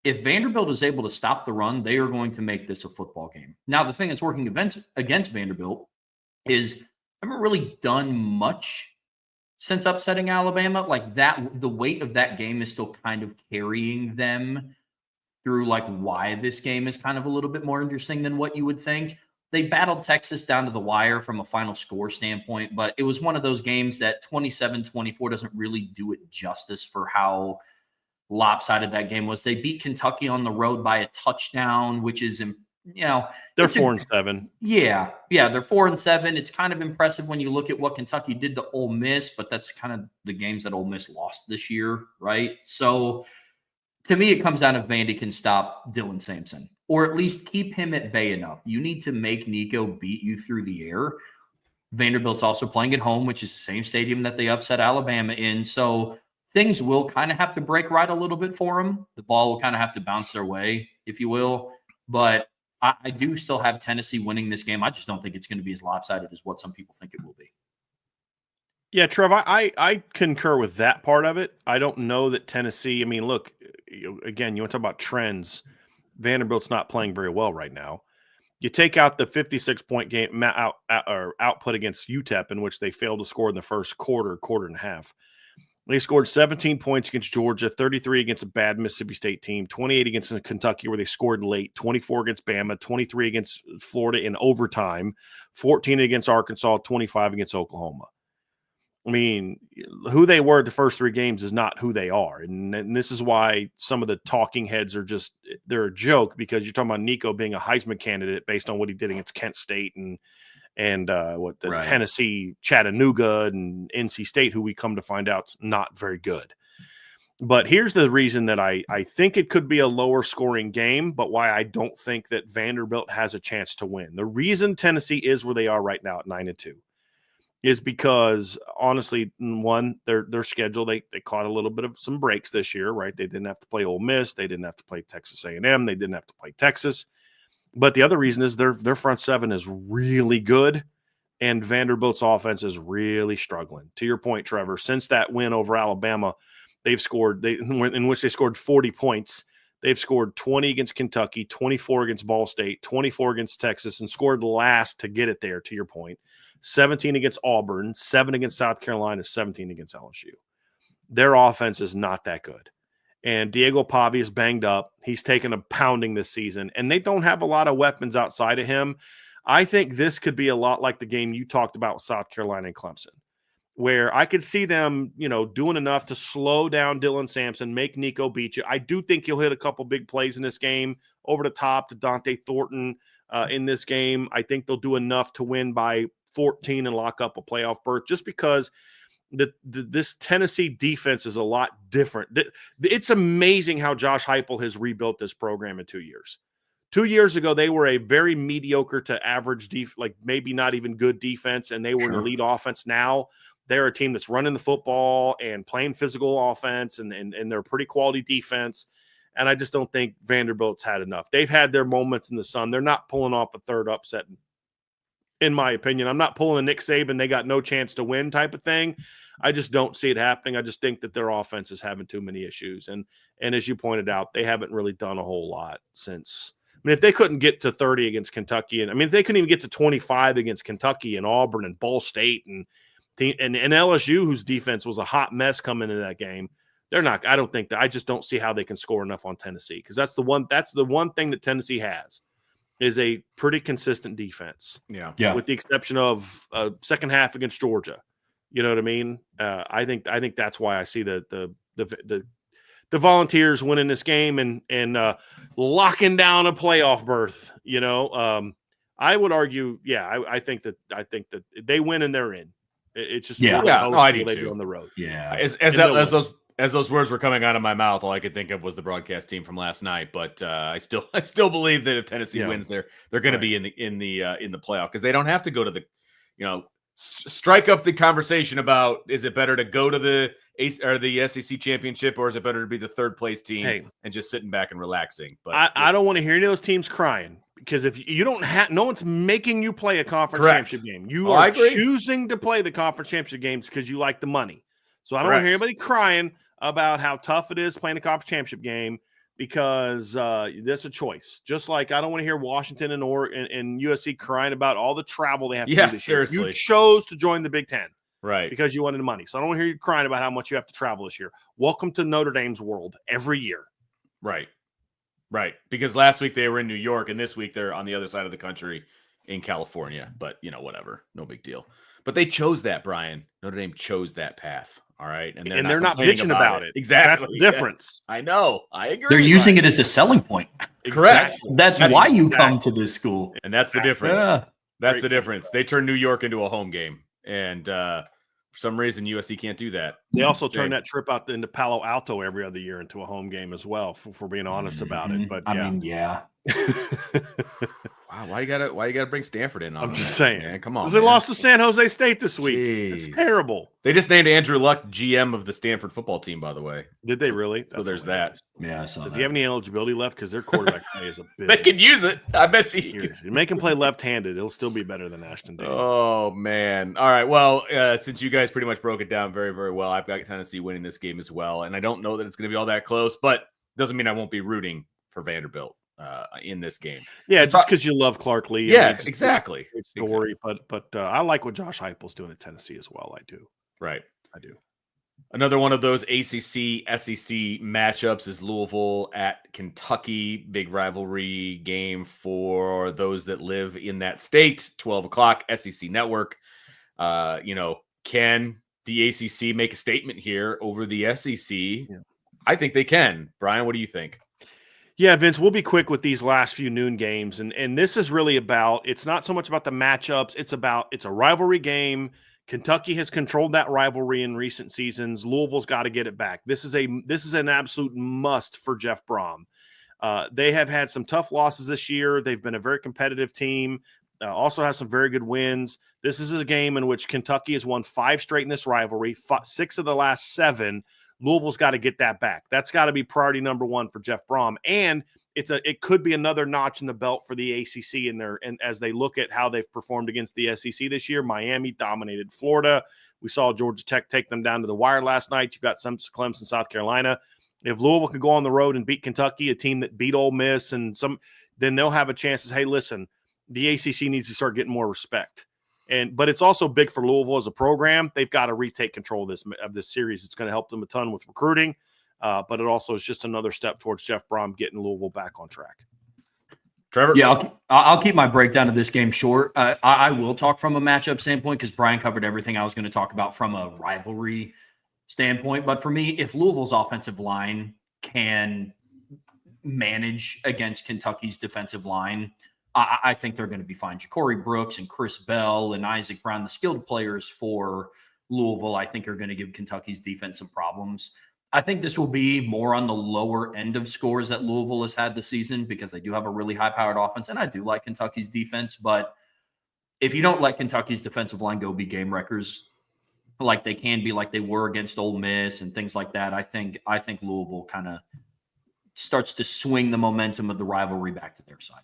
if Vanderbilt is able to stop the run, they are going to make this a football game. Now, the thing that's working against Vanderbilt is I haven't really done much since upsetting Alabama. Like that, the weight of that game is still kind of carrying them through like why this game is kind of a little bit more interesting than what you would think. They battled Texas down to the wire from a final score standpoint, but it was one of those games that 27-24 doesn't really do it justice for how lopsided that game was. They beat Kentucky on the road by a touchdown, which is, they're 4-7. Yeah, they're 4-7. It's kind of impressive when you look at what Kentucky did to Ole Miss, but that's kind of the games that Ole Miss lost this year, right? So to me, it comes down to Vandy can stop Dylan Sampson, or at least keep him at bay enough. You need to make Nico beat you through the air. Vanderbilt's also playing at home, which is the same stadium that they upset Alabama in. So things will kind of have to break right a little bit for them. The ball will kind of have to bounce their way, if you will. But I do still have Tennessee winning this game. I just don't think it's going to be as lopsided as what some people think it will be. Yeah, Trev, I concur with that part of it. I don't know that Tennessee, I mean, look, again, you want to talk about trends. Vanderbilt's not playing very well right now. You take out the 56-point game output against UTEP, in which they failed to score in the first quarter and a half. They scored 17 points against Georgia, 33 against a bad Mississippi State team, 28 against Kentucky where they scored late, 24 against Bama, 23 against Florida in overtime, 14 against Arkansas, 25 against Oklahoma. I mean, who they were at the first 3 games is not who they are. And this is why some of the talking heads are they're a joke, because you're talking about Nico being a Heisman candidate based on what he did against Kent State and right. Tennessee, Chattanooga, and NC State, who we come to find out is not very good. But here's the reason that I think it could be a lower scoring game, but why I don't think that Vanderbilt has a chance to win. The reason Tennessee is where they are right now at 9-2 is because, honestly, one, their schedule, they caught a little bit of some breaks this year, right? They didn't have to play Ole Miss. They didn't have to play Texas A&M. They didn't have to play Texas. But the other reason is their front seven is really good, and Vanderbilt's offense is really struggling. To your point, Trevor, since that win over Alabama, in which they scored 40 points. They've scored 20 against Kentucky, 24 against Ball State, 24 against Texas, and scored last to get it there, to your point. 17 against Auburn, 7 against South Carolina, 17 against LSU. Their offense is not that good. And Diego Pavi is banged up. He's taken a pounding this season, and they don't have a lot of weapons outside of him. I think this could be a lot like the game you talked about with South Carolina and Clemson, where I could see them, doing enough to slow down Dylan Sampson, make Nico beat you. I do think he'll hit a couple big plays in this game over the top to Dante Thornton in this game. I think they'll do enough to win by 14 and lock up a playoff berth, just because this Tennessee defense is a lot different. It's amazing how Josh Heupel has rebuilt this program in 2 years. 2 years ago, they were a very mediocre to average maybe not even good defense, and they were an elite offense. Now they're a team that's running the football and playing physical offense, and they're a pretty quality defense. And I just don't think Vanderbilt's had enough. They've had their moments in the sun. They're not pulling off a third upset, in my opinion. I'm not pulling a Nick Saban, they got no chance to win type of thing. I just don't see it happening. I just think that their offense is having too many issues. And as you pointed out, they haven't really done a whole lot since. I mean, if they couldn't get to 30 against Kentucky, and if they couldn't even get to 25 against Kentucky and Auburn and Ball State and LSU, whose defense was a hot mess coming into that game, they're not. I don't think that. I just don't see how they can score enough on Tennessee, because that's the one thing that Tennessee has is a pretty consistent defense. Yeah. With the exception of second half against Georgia. You know what I mean? I think that's why I see the Volunteers winning this game and locking down a playoff berth. I would argue, I think that they win and they're in. It's just I do they too. do on the road. Yeah, as those words were coming out of my mouth, all I could think of was the broadcast team from last night. But I still believe that if Tennessee wins, they're going to be in the playoff, because they don't have to go to the, strike up the conversation about, is it better to go to the SEC championship, or is it better to be the third place team and just sitting back and relaxing? But I don't want to hear any of those teams crying, because if you don't have, no one's making you play a conference championship game. You are choosing to play the conference championship games because you like the money. So I don't want to hear anybody crying about how tough it is playing a conference championship game, because that's a choice. Just like I don't want to hear Washington and USC crying about all the travel they have to do this seriously. year. You chose to join the Big Ten. Right. Because you wanted the money. So I don't want to hear you crying about how much you have to travel this year. Welcome to Notre Dame's world every year. Right. Because last week they were in New York, and this week they're on the other side of the country in California. But, whatever. No big deal. But they chose that, Brian. Notre Dame chose that path. All right. And they're not bitching about it. Exactly. That's the difference. I know. I agree. They're using it as a selling point. Correct. That's why you come to this school. And that's the difference. Yeah. That's the difference. They turned New York into a home game. And for some reason, USC can't do that. They also turn that trip out into Palo Alto every other year into a home game as well, for being honest about it. But I mean, yeah. Wow, why you gotta bring Stanford in? I'm just saying, man. Come on. They lost to San Jose State this week. Jeez. It's terrible. They just named Andrew Luck GM of the Stanford football team, by the way. Did they really? So there's that. Yeah, I saw Does that. he have any eligibility left? Because their quarterback play is a bitch. They could use it. I bet you. You make him play left-handed, it'll still be better than Ashton Davis. Oh man! All right. Well, since you guys pretty much broke it down very, very well, I've got Tennessee winning this game as well, and I don't know that it's going to be all that close, but Doesn't mean I won't be rooting for Vanderbilt in this game. Yeah, just because you love Clark Lee. Yeah, exactly. Great story, exactly. But I like what Josh Heupel's doing at Tennessee as well. I do. Right. I do. Another one of those ACC SEC matchups is Louisville at Kentucky. Big rivalry game for those that live in that state. 12 o'clock, SEC Network. Can the ACC make a statement here over the SEC? Yeah. I think they can. Brian, what do you think? Yeah, Vince, we'll be quick with these last few noon games. And this is really it's not so much about the matchups. It's a rivalry game. Kentucky has controlled that rivalry in recent seasons. Louisville's got to get it back. This is an absolute must for Jeff Brom. They have had some tough losses this year. They've been a very competitive team. Also have some very good wins. This is a game in which Kentucky has won 5 straight in this rivalry, 6 of the last 7. Louisville's got to get that back. That's got to be priority number 1 for Jeff Brom. And it could be another notch in the belt for the ACC and as they look at how they've performed against the SEC this year. Miami dominated Florida. We saw Georgia Tech take them down to the wire last night. You've got some Clemson, South Carolina. If Louisville can go on the road and beat Kentucky, a team that beat Ole Miss, then they'll have a chance to say, hey, listen, the ACC needs to start getting more respect. But it's also big for Louisville as a program. They've got to retake control of this series. It's going to help them a ton with recruiting, but it also is just another step towards Jeff Brom getting Louisville back on track. Trevor? Yeah, I'll keep my breakdown of this game short. I will talk from a matchup standpoint because Brian covered everything I was going to talk about from a rivalry standpoint. But for me, if Louisville's offensive line can manage against Kentucky's defensive line, I think they're going to be fine. Ja'Cory Brooks and Chris Bell and Isaac Brown, the skilled players for Louisville, I think are going to give Kentucky's defense some problems. I think this will be more on the lower end of scores that Louisville has had this season because they do have a really high-powered offense, and I do like Kentucky's defense. But if you don't let Kentucky's defensive line go be game wreckers like they can be, like they were against Ole Miss and things like that, I think Louisville kind of starts to swing the momentum of the rivalry back to their side.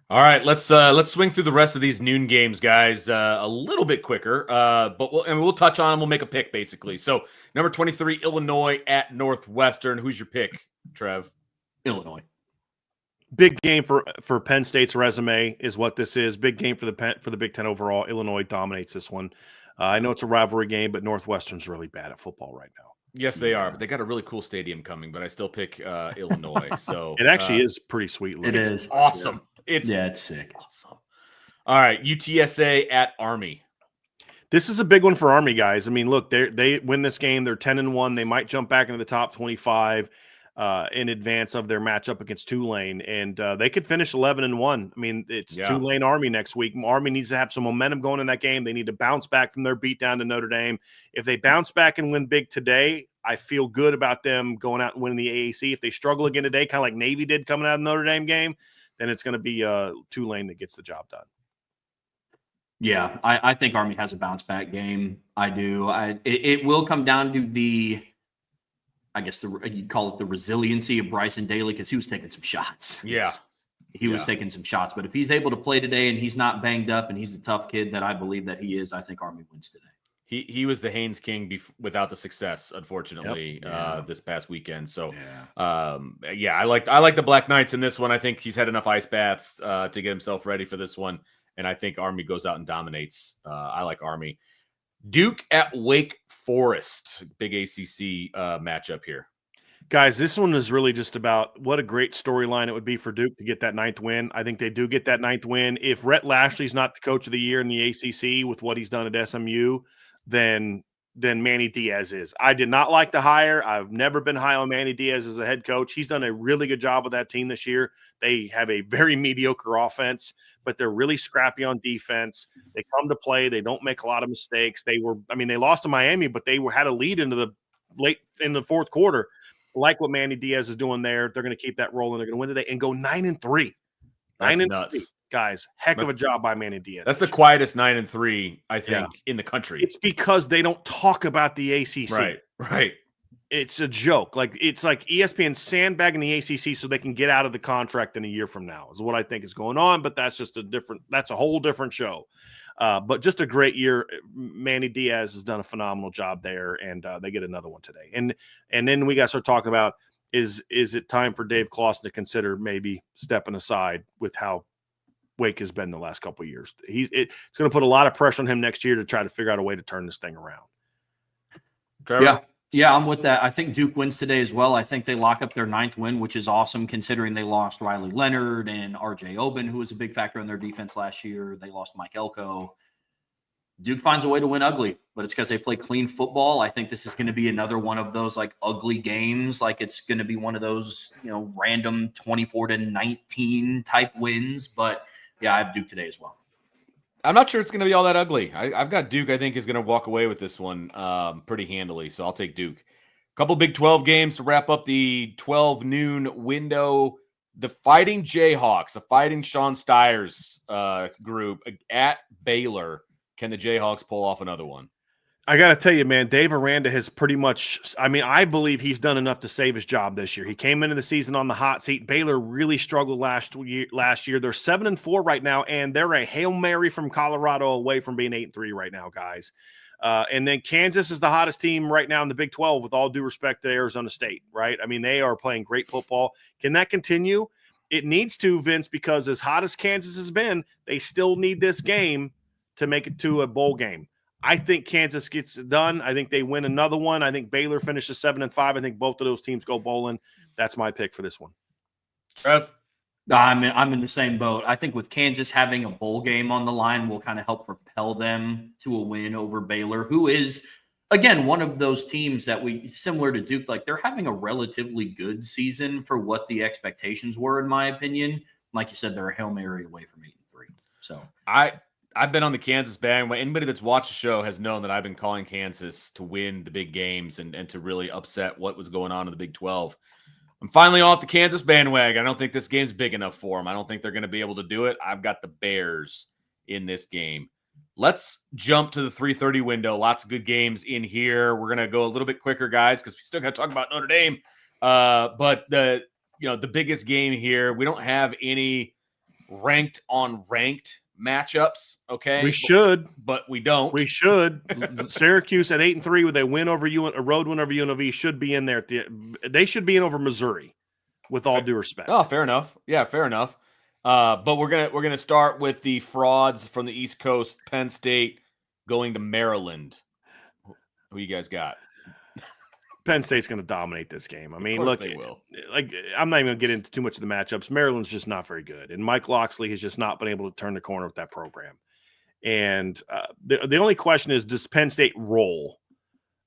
All right, let's swing through the rest of these noon games, guys, a little bit quicker. But we'll touch on them. We'll make a pick basically. So number 23, Illinois at Northwestern. Who's your pick, Trev? Illinois. Big game for Penn State's resume is what this is. Big game for the Big Ten overall. Illinois dominates this one. I know it's a rivalry game, but Northwestern's really bad at football right now. Yes, they are. But they got a really cool stadium coming. But I still pick Illinois. So it actually is pretty sweet. It is awesome. Yeah. It's sick. Awesome. All right, UTSA at Army. This is a big one for Army, guys. I mean, look, they win this game. They're 10-1. They might jump back into the top 25 in advance of their matchup against Tulane, and they could finish 11-1. I mean, it's Tulane Army next week. Army needs to have some momentum going in that game. They need to bounce back from their beatdown to Notre Dame. If they bounce back and win big today, I feel good about them going out and winning the AAC. If they struggle again today, kind of like Navy did coming out of the Notre Dame game, then it's going to be Tulane that gets the job done. Yeah, I think Army has a bounce back game. I do. It will come down to you'd call it the resiliency of Bryson Daly because he was taking some shots. Yeah. He was taking some shots. But if he's able to play today and he's not banged up and he's a tough kid that I believe that he is, I think Army wins today. He was the Haynes King without the success, unfortunately, this past weekend. So, I like the Black Knights in this one. I think he's had enough ice baths to get himself ready for this one, and I think Army goes out and dominates. I like Army. Duke at Wake Forest, big ACC matchup here. Guys, this one is really just about what a great storyline it would be for Duke to get that 9th win. I think they do get that 9th win. If Rhett Lashley's not the coach of the year in the ACC with what he's done at SMU, then Manny Diaz is. I did not like the hire. I've never been high on Manny Diaz as a head coach. He's done a really good job with that team this year. They have a very mediocre offense, but they're really scrappy on defense. They come to play. They don't make a lot of mistakes. They lost to Miami, but they had a lead into the late in the fourth quarter. Like what Manny Diaz is doing there. They're going to keep that rolling. They're going to win today and go 9-3. That's nuts. Guys, heck of a job by Manny Diaz. That's the quietest 9-3, I think, in the country. It's because they don't talk about the ACC. Right. It's a joke. It's like ESPN sandbagging the ACC so they can get out of the contract in a year from now is what I think is going on. But that's a whole different show. But just a great year. Manny Diaz has done a phenomenal job there, and they get another one today. And then we got to start talking about is it time for Dave Clawson to consider maybe stepping aside with how Wake has been the last couple of years? It's going to put a lot of pressure on him next year to try to figure out a way to turn this thing around. Trevor? Yeah, I'm with that. I think Duke wins today as well. I think they lock up their 9th win, which is awesome considering they lost Riley Leonard and RJ Oben, who was a big factor in their defense last year. They lost Mike Elko. Duke finds a way to win ugly, but it's because they play clean football. I think this is going to be another one of those like ugly games. Like it's going to be one of those, random 24-19 type wins. But yeah, I have Duke today as well. I'm not sure it's going to be all that ugly. I've got Duke, I think, is going to walk away with this one pretty handily. So I'll take Duke. A couple Big 12 games to wrap up the 12 noon window. The Fighting Jayhawks, the Fighting Sean Stiers group at Baylor. Can the Jayhawks pull off another one? I got to tell you, man, Dave Aranda has pretty much – I believe he's done enough to save his job this year. He came into the season on the hot seat. Baylor really struggled last year. They're 7-4 right now, and they're a Hail Mary from Colorado away from being 8-3 right now, guys. And then Kansas is the hottest team right now in the Big 12, with all due respect to Arizona State, right? They are playing great football. Can that continue? It needs to, Vince, because as hot as Kansas has been, they still need this game to make it to a bowl game. I think Kansas gets it done. I think they win another one. I think Baylor finishes 7-5. I think both of those teams go bowling. That's my pick for this one. Trev? I'm in the same boat. I think with Kansas having a bowl game on the line will kind of help propel them to a win over Baylor, who is, again, one of those teams that similar to Duke, like they're having a relatively good season for what the expectations were, in my opinion. Like you said, they're a Hail Mary away from 8-3. So I've been on the Kansas bandwagon. Anybody that's watched the show has known that I've been calling Kansas to win the big games and to really upset what was going on in the Big 12. I'm finally off the Kansas bandwagon. I don't think this game's big enough for them. I don't think they're going to be able to do it. I've got the Bears in this game. Let's jump to the 3:30 window. Lots of good games in here. We're going to go a little bit quicker, guys, because we still got to talk about Notre Dame. But the biggest game here, we don't have any ranked on ranked matchups, okay? We should, but we don't. We should. Syracuse at 8-3 with a win over a road win over UNLV should be in there. They should be in over Missouri, with all due respect. Oh, fair enough. Yeah, fair enough. But we're gonna start with the frauds from the East Coast. Penn State going to Maryland. Who you guys got? Penn State's going to dominate this game. Look, they will. Like, I'm not even going to get into too much of the matchups. Maryland's just not very good, and Mike Locksley has just not been able to turn the corner with that program. And the only question is, does Penn State roll?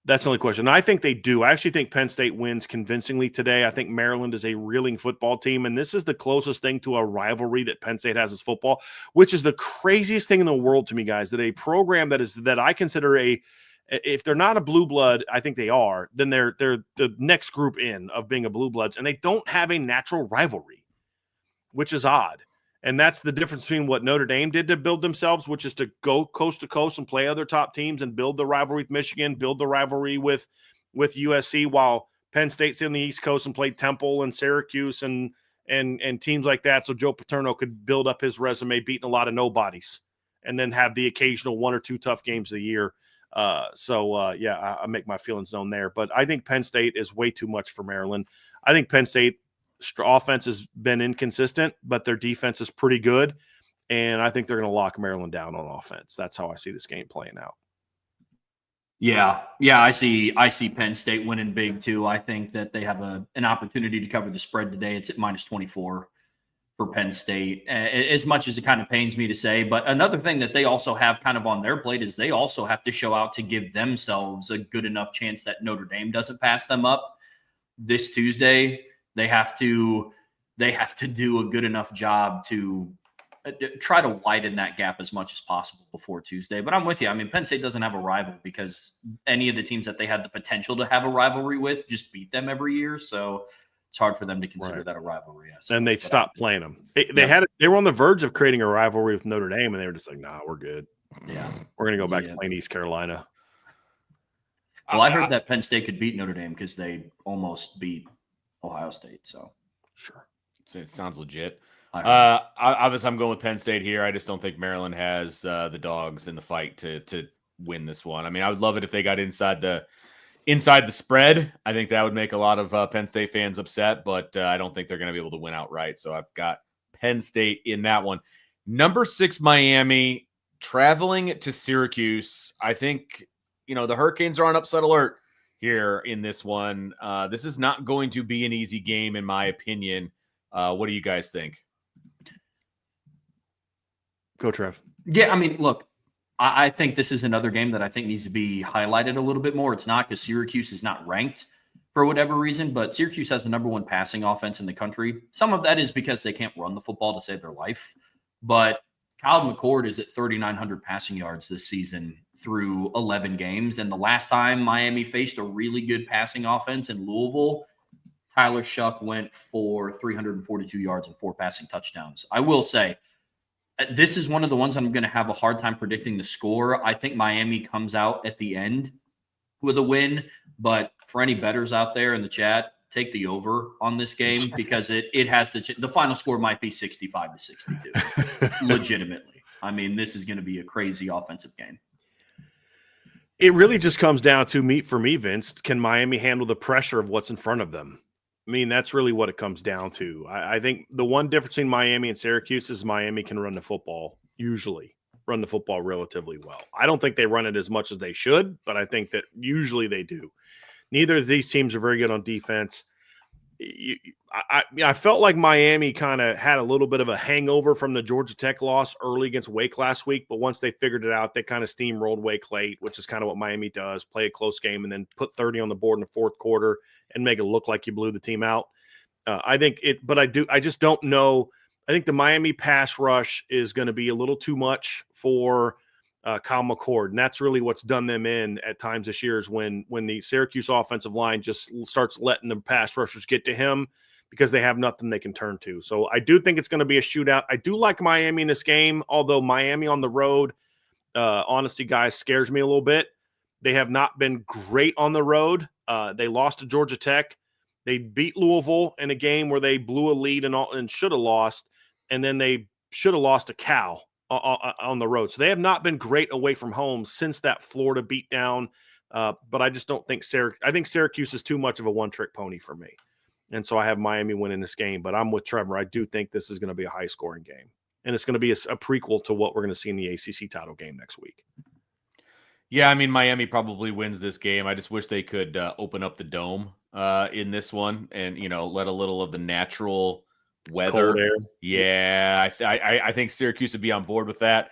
That's the only question. And I think they do. I actually think Penn State wins convincingly today. I think Maryland is a reeling football team, and this is the closest thing to a rivalry that Penn State has as football, which is the craziest thing in the world to me, guys, that a program that I consider if they're not a blue blood, I think they are, then they're the next group in of being a blue bloods, and they don't have a natural rivalry, which is odd. And that's the difference between what Notre Dame did to build themselves, which is to go coast to coast and play other top teams and build the rivalry with Michigan, build the rivalry with USC, while Penn State's in the East Coast and played Temple and Syracuse and teams like that. So Joe Paterno could build up his resume, beating a lot of nobodies, and then have the occasional 1 or 2 tough games a year. I make my feelings known there. But I think Penn State is way too much for Maryland. I think Penn State offense has been inconsistent, but their defense is pretty good. And I think they're going to lock Maryland down on offense. That's how I see this game playing out. Yeah, I see Penn State winning big too. I think that they have an opportunity to cover the spread today. It's at -24 for Penn State, as much as it kind of pains me to say. But another thing that they also have kind of on their plate is they also have to show out to give themselves a good enough chance that Notre Dame doesn't pass them up this Tuesday. They have to do a good enough job to try to widen that gap as much as possible before Tuesday. But I'm with you. Penn State doesn't have a rival because any of the teams that they had the potential to have a rivalry with just beat them every year. So it's hard for them to consider that a rivalry. And they stopped playing them. They were on the verge of creating a rivalry with Notre Dame, and they were just like, nah, we're good. Yeah. We're going to go back to playing East Carolina. Well, I heard that Penn State could beat Notre Dame because they almost beat Ohio State. So sure. It sounds legit. Obviously, I'm going with Penn State here. I just don't think Maryland has the dogs in the fight to win this one. I would love it if they got inside the inside the spread. I think that would make a lot of Penn State fans upset, but I don't think they're going to be able to win outright. So I've got Penn State in that one. Number 6, Miami, traveling to Syracuse. I think, the Hurricanes are on upset alert here in this one. This is not going to be an easy game, in my opinion. What do you guys think? Go, Trev. Yeah, I mean, look, I think this is another game that I think needs to be highlighted a little bit more. It's not because Syracuse is not ranked for whatever reason, but Syracuse has the number 1 passing offense in the country. Some of that is because they can't run the football to save their life. But Kyle McCord is at 3,900 passing yards this season through 11 games. And the last time Miami faced a really good passing offense in Louisville, Tyler Shuck went for 342 yards and 4 passing touchdowns. I will say, this is one of the ones I'm going to have a hard time predicting the score. I think Miami comes out at the end with a win, but for any bettors out there in the chat, take the over on this game because it has the final score might be 65-62. Legitimately. I mean, this is going to be a crazy offensive game. It really just comes down to for me, Vince, can Miami handle the pressure of what's in front of them? I mean, that's really what it comes down to. I think the one difference between Miami and Syracuse is Miami can run the football, usually run the football relatively well. I don't think they run it as much as they should, but I think that usually they do. Neither of these teams are very good on defense. I felt like Miami kind of had a little bit of a hangover from the Georgia Tech loss early against Wake last week, but once they figured it out, they kind of steamrolled Wake late, which is kind of what Miami does, play a close game and then put 30 on the board in the fourth quarter and make it look like you blew the team out. I just don't know. I think the Miami pass rush is going to be a little too much for Kyle McCord, and that's really what's done them in at times this year is when the Syracuse offensive line just starts letting the pass rushers get to him because they have nothing they can turn to. So I do think it's going to be a shootout. I do like Miami in this game, although Miami on the road, honestly, guys, scares me a little bit. They have not been great on the road. They lost to Georgia Tech. They beat Louisville in a game where they blew a lead and should have lost, and then they should have lost to Cal on the road. So they have not been great away from home since that Florida beatdown. But I just don't think I think Syracuse is too much of a one-trick pony for me. And so I have Miami winning this game. But I'm with Trevor. I do think this is going to be a high-scoring game. And it's going to be a prequel to what we're going to see in the ACC title game next week. Yeah, I mean, Miami probably wins this game. I just wish they could open up the dome in this one and, let a little of the natural weather. Yeah, I think Syracuse would be on board with that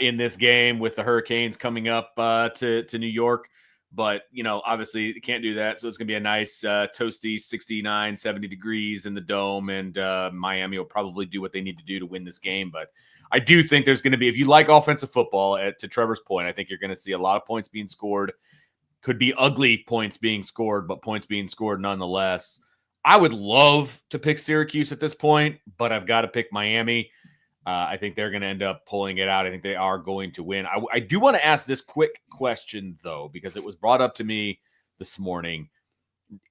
in this game with the Hurricanes coming up to New York. But, obviously you can't do that. So it's going to be a nice toasty 69, 70 degrees in the dome. And Miami will probably do what they need to do to win this game. But I do think there's going to be, if you like offensive football, to Trevor's point, I think you're going to see a lot of points being scored. Could be ugly points being scored, but points being scored nonetheless. I would love to pick Syracuse at this point, but I've got to pick Miami. I think they're going to end up pulling it out. I think they are going to win. I do want to ask this quick question, though, because it was brought up to me this morning.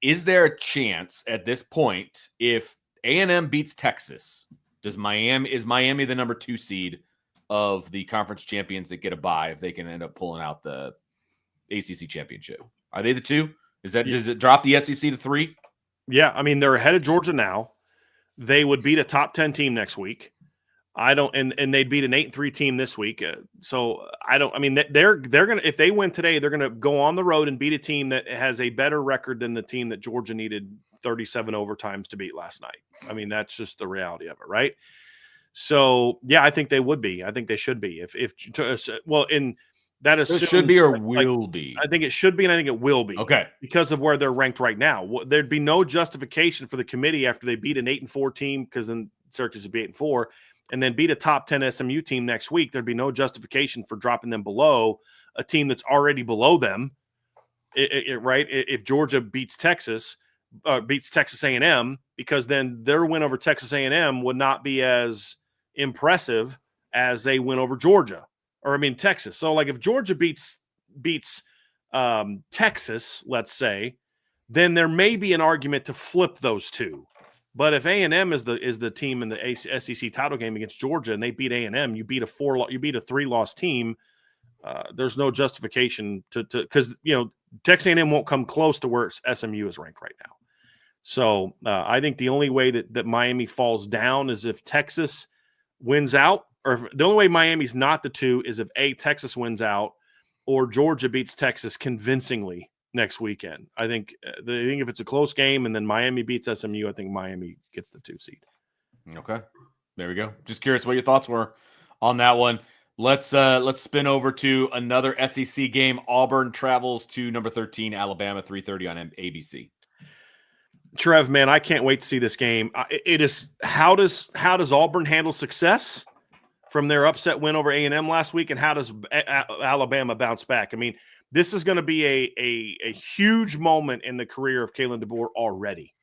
Is there a chance at this point, if A&M beats Texas, is Miami the number 2 seed of the conference champions that get a bye if they can end up pulling out the ACC championship? Are they the 2? Does it drop the SEC to 3? Yeah, I mean, they're ahead of Georgia now. They would beat a top 10 team next week. And they'd beat an 8-3 team this week. They're going to, if they win today, they're going to go on the road and beat a team that has a better record than the team that Georgia needed 37 overtimes to beat last night. I mean, that's just the reality of it, right? So, yeah, I think they would be. I think they should be. That assumes, it should be or will be. I think it should be, and I think it will be. Okay. Because of where they're ranked right now. There'd be no justification for the committee after they beat an 8-4 team, because then Syracuse would be 8-4, and then beat a top 10 SMU team next week. There'd be no justification for dropping them below a team that's already below them. Right? If Georgia beats Texas A&M, because then their win over Texas A&M would not be as impressive as a win over Georgia. Texas. So, like, if Georgia beats Texas, let's say, then there may be an argument to flip those two. But if A&M is the team in the SEC title game against Georgia and they beat A&M, you beat a 3-loss team. There's no justification to because Texas A&M won't come close to where SMU is ranked right now. So I think the only way that Miami falls down is if Texas wins out, or the only way Miami's not the 2 is if Texas wins out or Georgia beats Texas convincingly next weekend. I think if it's a close game and then Miami beats SMU, I think Miami gets the 2 seed. Okay, there we go. Just curious what your thoughts were on that one. Let's spin over to another SEC game. Auburn travels to number 13 Alabama, 3:30 on ABC. Trev, man, I can't wait to see this game. It is how does Auburn handle success from their upset win over A&M last week, and how does Alabama bounce back? I mean, this is going to be a huge moment in the career of Kalen DeBoer already.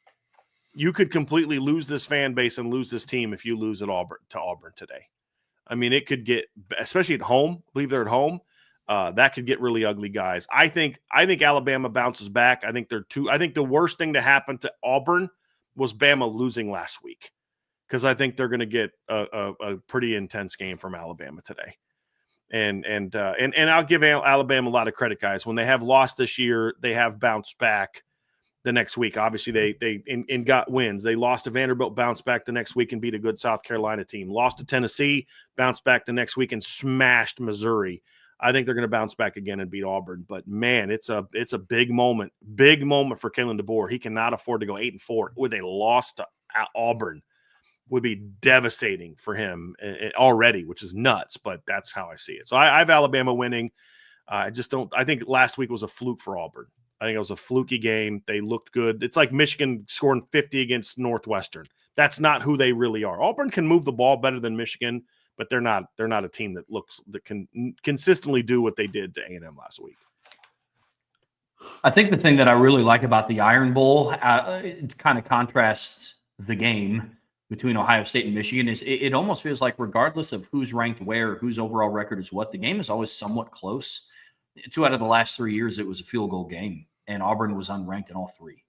You could completely lose this fan base and lose this team if you lose to Auburn today. I mean, it could get, especially at home. I believe they're at home. That could get really ugly, guys. I think Alabama bounces back. I think the worst thing to happen to Auburn was Bama losing last week, because I think they're going to get a pretty intense game from Alabama today. And I'll give Alabama a lot of credit, guys. When they have lost this year, they have bounced back the next week. Obviously, they got wins. They lost to Vanderbilt, bounced back the next week and beat a good South Carolina team. Lost to Tennessee, bounced back the next week and smashed Missouri. I think they're going to bounce back again and beat Auburn. But, man, it's a big moment for Kalen DeBoer. He cannot afford to go 8-4 with a loss to Auburn. Would be devastating for him already, which is nuts, but that's how I see it. So I have Alabama winning. I think last week was a fluke for Auburn. I think it was a fluky game. They looked good. It's like Michigan scoring 50 against Northwestern. That's not who they really are. Auburn can move the ball better than Michigan, but they're not a team that can consistently do what they did to A&M last week. I think the thing that I really like about the Iron Bowl, it kind of contrasts the game between Ohio State and Michigan, is it almost feels like regardless of who's ranked where, whose overall record is what, the game is always somewhat close. 2 out of the last 3 years, it was a field goal game, and Auburn was unranked in all 3.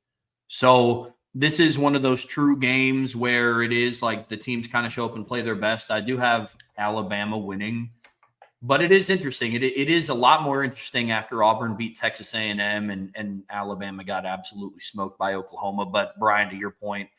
So this is one of those true games where it is like the teams kind of show up and play their best. I do have Alabama winning, but it is interesting. It is a lot more interesting after Auburn beat Texas A&M and Alabama got absolutely smoked by Oklahoma. But Bryan, to your point,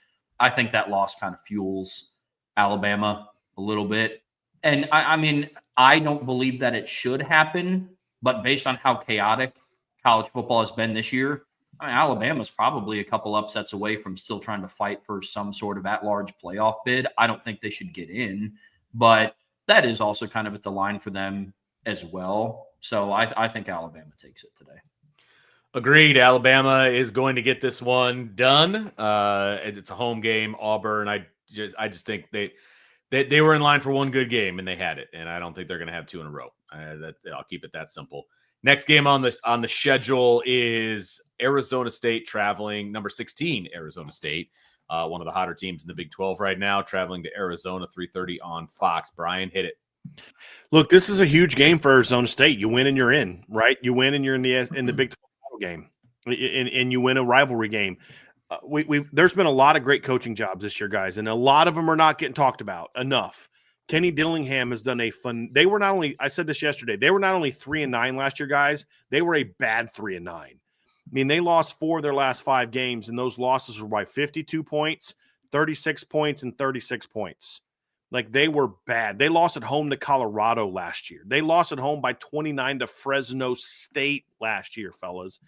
I think that loss kind of fuels Alabama a little bit. And I mean, I don't believe that it should happen, but based on how chaotic college football has been this year, I mean, Alabama's probably a couple upsets away from still trying to fight for some sort of at-large playoff bid. I don't think they should get in, but that is also kind of at the line for them as well. So I think Alabama takes it today. Agreed. Alabama is going to get this one done. It's a home game. Auburn, I just think they were in line for one good game and they had it, and I don't think they're going to have 2 in a row. I'll keep it that simple. Next game on the schedule is Arizona State traveling, number 16 Arizona State, one of the hotter teams in the Big 12 right now, traveling to Arizona, 3:30 on Fox. Bryan, hit it. Look, this is a huge game for Arizona State. You win and you're in, right? You win and you're in the Big 12 game, and you win a rivalry game. There's been a lot of great coaching jobs this year, guys, and a lot of them are not getting talked about enough. Kenny Dillingham has done they were not only, I said this yesterday, they were not only 3-9 last year, guys, they were a bad 3-9. I mean, they lost 4 of their last 5 games, and those losses were by 52 points, 36 points, and 36 points. Like, they were bad. They lost at home to Colorado last year. They lost at home by 29 to Fresno State last year, fellas.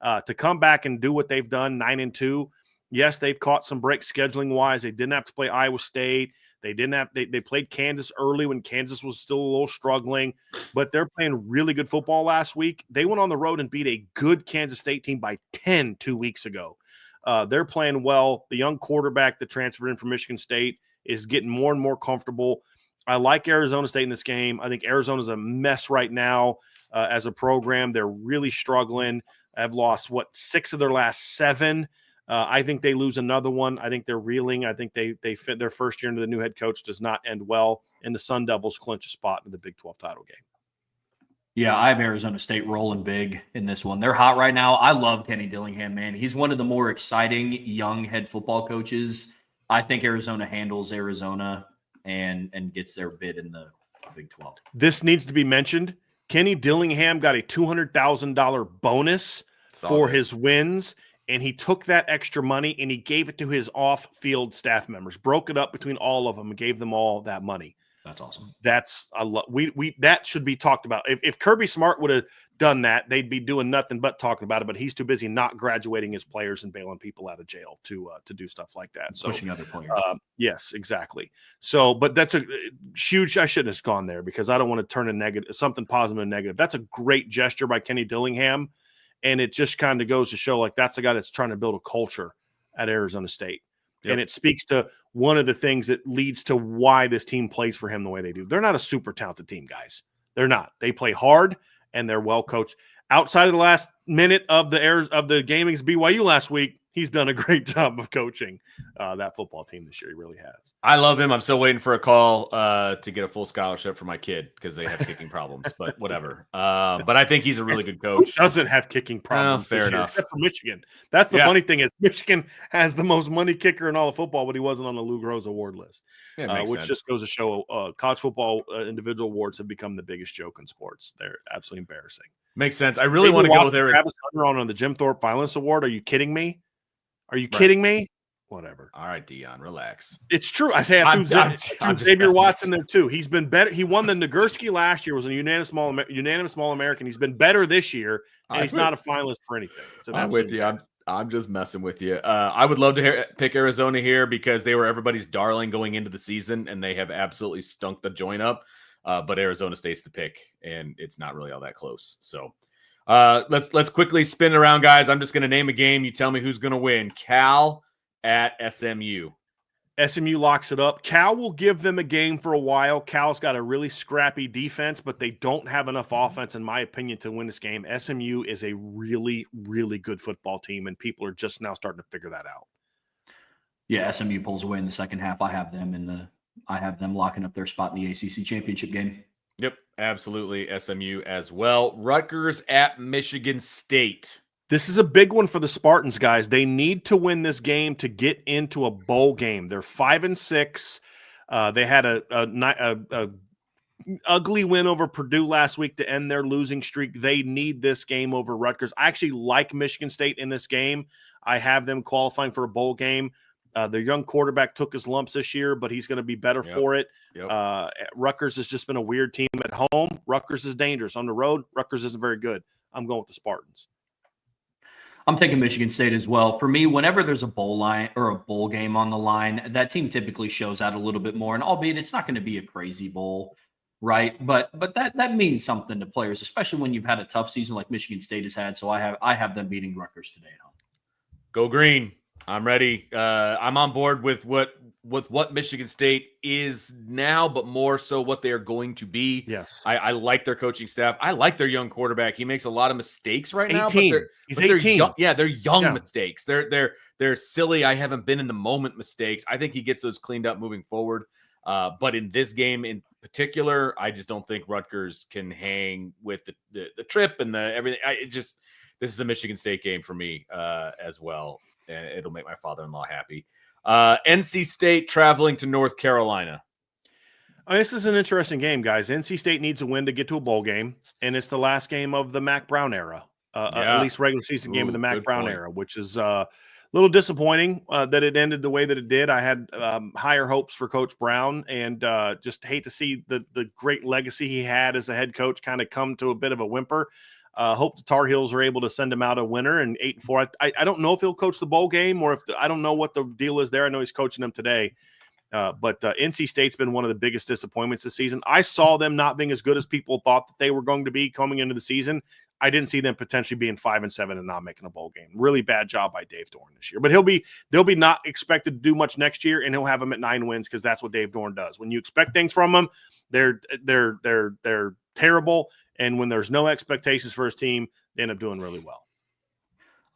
To come back and do what they've done, 9-2, yes, they've caught some breaks scheduling-wise. They didn't have to play Iowa State. They played Kansas early when Kansas was still a little struggling, but they're playing really good football last week. They went on the road and beat a good Kansas State team by 10 2 weeks ago. They're playing well. The young quarterback that transferred in from Michigan State is getting more and more comfortable. I like Arizona State in this game. I think Arizona's a mess right now as a program. They're really struggling. I've lost, 6 of their last 7. I think they lose another one. I think they're reeling. I think they fit their first year into the new head coach does not end well, and the Sun Devils clinch a spot in the Big 12 title game. Yeah, I have Arizona State rolling big in this one. They're hot right now. I love Kenny Dillingham, man. He's one of the more exciting young head football coaches. I think Arizona handles Arizona and gets their bid in the Big 12. This needs to be mentioned. Kenny Dillingham got a $200,000 bonus for his wins, and he took that extra money and he gave it to his off-field staff members, broke it up between all of them and gave them all that money. That's awesome. That's a lot. That should be talked about. If Kirby Smart would have done that, they'd be doing nothing but talking about it. But he's too busy not graduating his players and bailing people out of jail to do stuff like that. So pushing other players. Yes, exactly. So, but that's a huge. I shouldn't have gone there because I don't want to turn a negative, something positive and negative. That's a great gesture by Kenny Dillingham, and it just kind of goes to show like that's a guy that's trying to build a culture at Arizona State. Yep. And it speaks to one of the things that leads to why this team plays for him the way they do. They're not a super talented team, guys. They're not. They play hard and they're well coached. Outside of the last minute of the game against BYU last week, he's done a great job of coaching that football team this year. He really has. I love him. I'm still waiting for a call to get a full scholarship for my kid because they have kicking problems, but whatever. But I think he's a really good coach. Who doesn't have kicking problems? Fair enough. Except for Michigan. That's the funny thing is Michigan has the most money kicker in all of football, but he wasn't on the Lou Groza award list, which just goes to show college football individual awards have become the biggest joke in sports. They're absolutely embarrassing. Makes sense. I really want to go with Eric. Travis Hunter on the Jim Thorpe Violence Award. Are you kidding me? Are you kidding me? Whatever. All right, Dion, relax. It's true. I say I'm Xavier Watson there too. He's been better. He won the Nagurski last year. Was a unanimous All American. He's been better this year, and he's not a finalist for anything. I'm with you. I'm just messing with you. I would love to pick Arizona here because they were everybody's darling going into the season, and they have absolutely stunk the joint up. But Arizona State's the pick, and it's not really all that close. So let's quickly spin around, guys. I'm just going to name a game. You tell me who's going to win. Cal at SMU. SMU locks it up. Cal will give them a game for a while. Cal's got a really scrappy defense, but they don't have enough offense, in my opinion, to win this game. SMU is a really, really good football team, and people are just now starting to figure that out. Yeah, SMU pulls away in the second half. I have them locking up their spot in the ACC championship game. Yep, absolutely. SMU as well. Rutgers at Michigan State. This is a big one for the Spartans, guys. They need to win this game to get into a bowl game. They're 5-6. They had a ugly win over Purdue last week to end their losing streak. They need this game over Rutgers. I actually like Michigan State in this game. I have them qualifying for a bowl game. Their young quarterback took his lumps this year, but he's going to be better for it. Yep. Rutgers has just been a weird team at home. Rutgers is dangerous. On the road, Rutgers isn't very good. I'm going with the Spartans. I'm taking Michigan State as well. For me, whenever there's a bowl line or a bowl game on the line, that team typically shows out a little bit more. And albeit it's not going to be a crazy bowl, right? But that means something to players, especially when you've had a tough season like Michigan State has had. So I have them beating Rutgers today at home. Go green. I'm ready. I'm on board with what Michigan State is now, but more so what they are going to be. Yes. I like their coaching staff. I like their young quarterback. He makes a lot of mistakes right now. He's 18. They're young mistakes. They're silly. I haven't been in the moment mistakes. I think he gets those cleaned up moving forward. But in this game in particular, I just don't think Rutgers can hang with the trip and the everything. This is a Michigan State game for me as well. And it'll make my father-in-law happy. NC State traveling to North Carolina. This is an interesting game, guys. NC State needs a win to get to a bowl game, and it's the last game of the Mac Brown era, at least regular season game of the Mac Brown era, which is a little disappointing that it ended the way that it did. I had higher hopes for Coach Brown, and just hate to see the great legacy he had as a head coach kind of come to a bit of a whimper. Hope the Tar Heels are able to send him out a winner and 8-4. I don't know if he'll coach the bowl game or I don't know what the deal is there. I know he's coaching them today. But NC State's been one of the biggest disappointments this season. I saw them not being as good as people thought that they were going to be coming into the season. I didn't see them potentially being 5-7 and not making a bowl game. Really bad job by Dave Dorn this year. But they'll be not expected to do much next year, and he'll have them at 9 wins because that's what Dave Dorn does. When you expect things from them, they're terrible. And when there's no expectations for his team, they end up doing really well.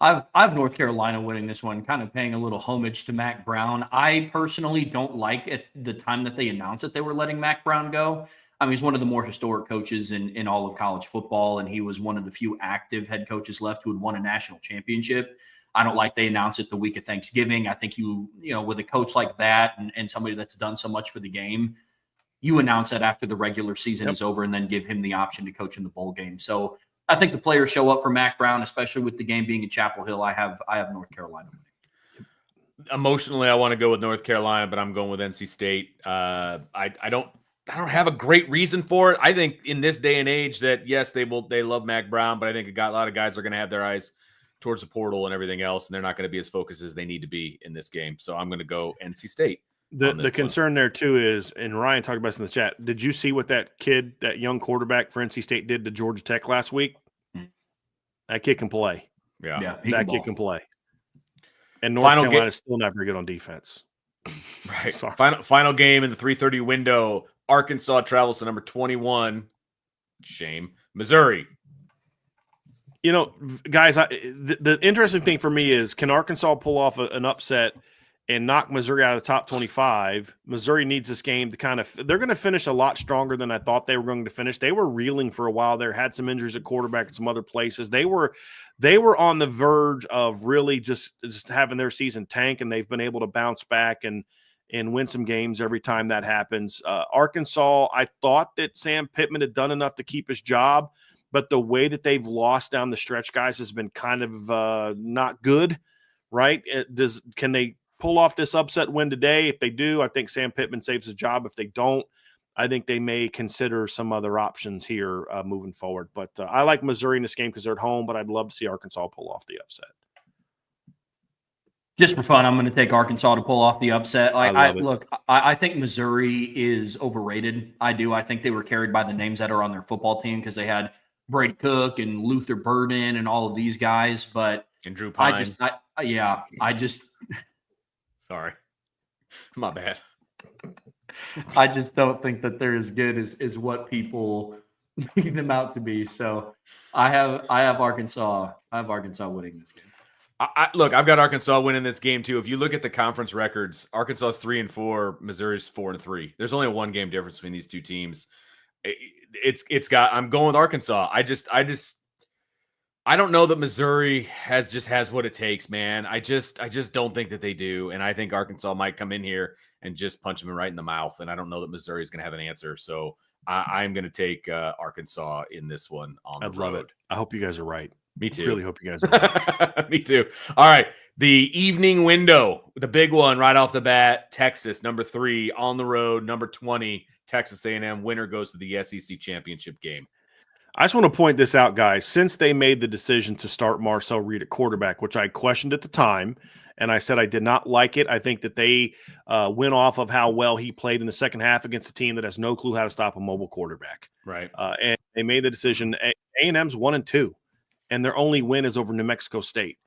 I've North Carolina winning this one, kind of paying a little homage to Mac Brown. I personally don't like at the time that they announced that they were letting Mac Brown go. I mean, he's one of the more historic coaches in all of college football, and he was one of the few active head coaches left who had won a national championship. I don't like they announced it the week of Thanksgiving. I think you know, with a coach like that and somebody that's done so much for the game, you announce that after the regular season is over and then give him the option to coach in the bowl game. So I think the players show up for Mac Brown, especially with the game being in Chapel Hill. I have North Carolina winning. Emotionally, I want to go with North Carolina, but I'm going with NC State. I don't have a great reason for it. I think in this day and age that yes, they love Mac Brown, but I think a lot of guys are going to have their eyes towards the portal and everything else, and they're not going to be as focused as they need to be in this game. So I'm going to go NC State. The concern there too is, and Ryan talked about this in the chat, did you see what that young quarterback for NC State did to Georgia Tech last week? That kid can play. Yeah, that kid can play. And North Carolina is still not very good on defense. Right. Final game in the 3:30 window. Arkansas travels to number 21. Shame. Missouri. You know, guys, the interesting thing for me is, can Arkansas pull off an upset and knock Missouri out of the top 25? Missouri needs this game to they're going to finish a lot stronger than I thought they were going to finish. They were reeling for a while there, had some injuries at quarterback and some other places. They were on the verge of really just having their season tank, and they've been able to bounce back and win some games every time that happens. Arkansas, I thought that Sam Pittman had done enough to keep his job, but the way that they've lost down the stretch, guys, has been kind of not good, right? Can they pull off this upset win today? If they do, I think Sam Pittman saves his job. If they don't, I think they may consider some other options here moving forward. But I like Missouri in this game because they're at home, but I'd love to see Arkansas pull off the upset. Just for fun, I'm going to take Arkansas to pull off the upset. I think Missouri is overrated. I do. I think they were carried by the names that are on their football team because they had Brady Cook and Luther Burden and all of these guys. But and Drew Pine. I just sorry, my bad. I just don't think that they're as good as what people make them out to be. So I have Arkansas. I have Arkansas winning this game. Look, I've got Arkansas winning this game too. If you look at the conference records, Arkansas is 3-4, Missouri's 4-3. There's only a 1 game difference between these two teams. I'm going with Arkansas. I don't know that Missouri has what it takes, man. I just don't think that they do, and I think Arkansas might come in here and just punch them right in the mouth. And I don't know that Missouri is going to have an answer. So I'm going to take Arkansas in this one. I'd love it. I hope you guys are right. Me too. I really hope you guys are right. Me too. All right. The evening window, the big one right off the bat, Texas, number 3 on the road, number 20, Texas A&M. Winner goes to the SEC championship game. I just want to point this out, guys. Since they made the decision to start Marcel Reed at quarterback, which I questioned at the time, and I said I did not like it. I think that they went off of how well he played in the second half against a team that has no clue how to stop a mobile quarterback. Right. And they made the decision. A&M's 1-2. And their only win is over New Mexico State.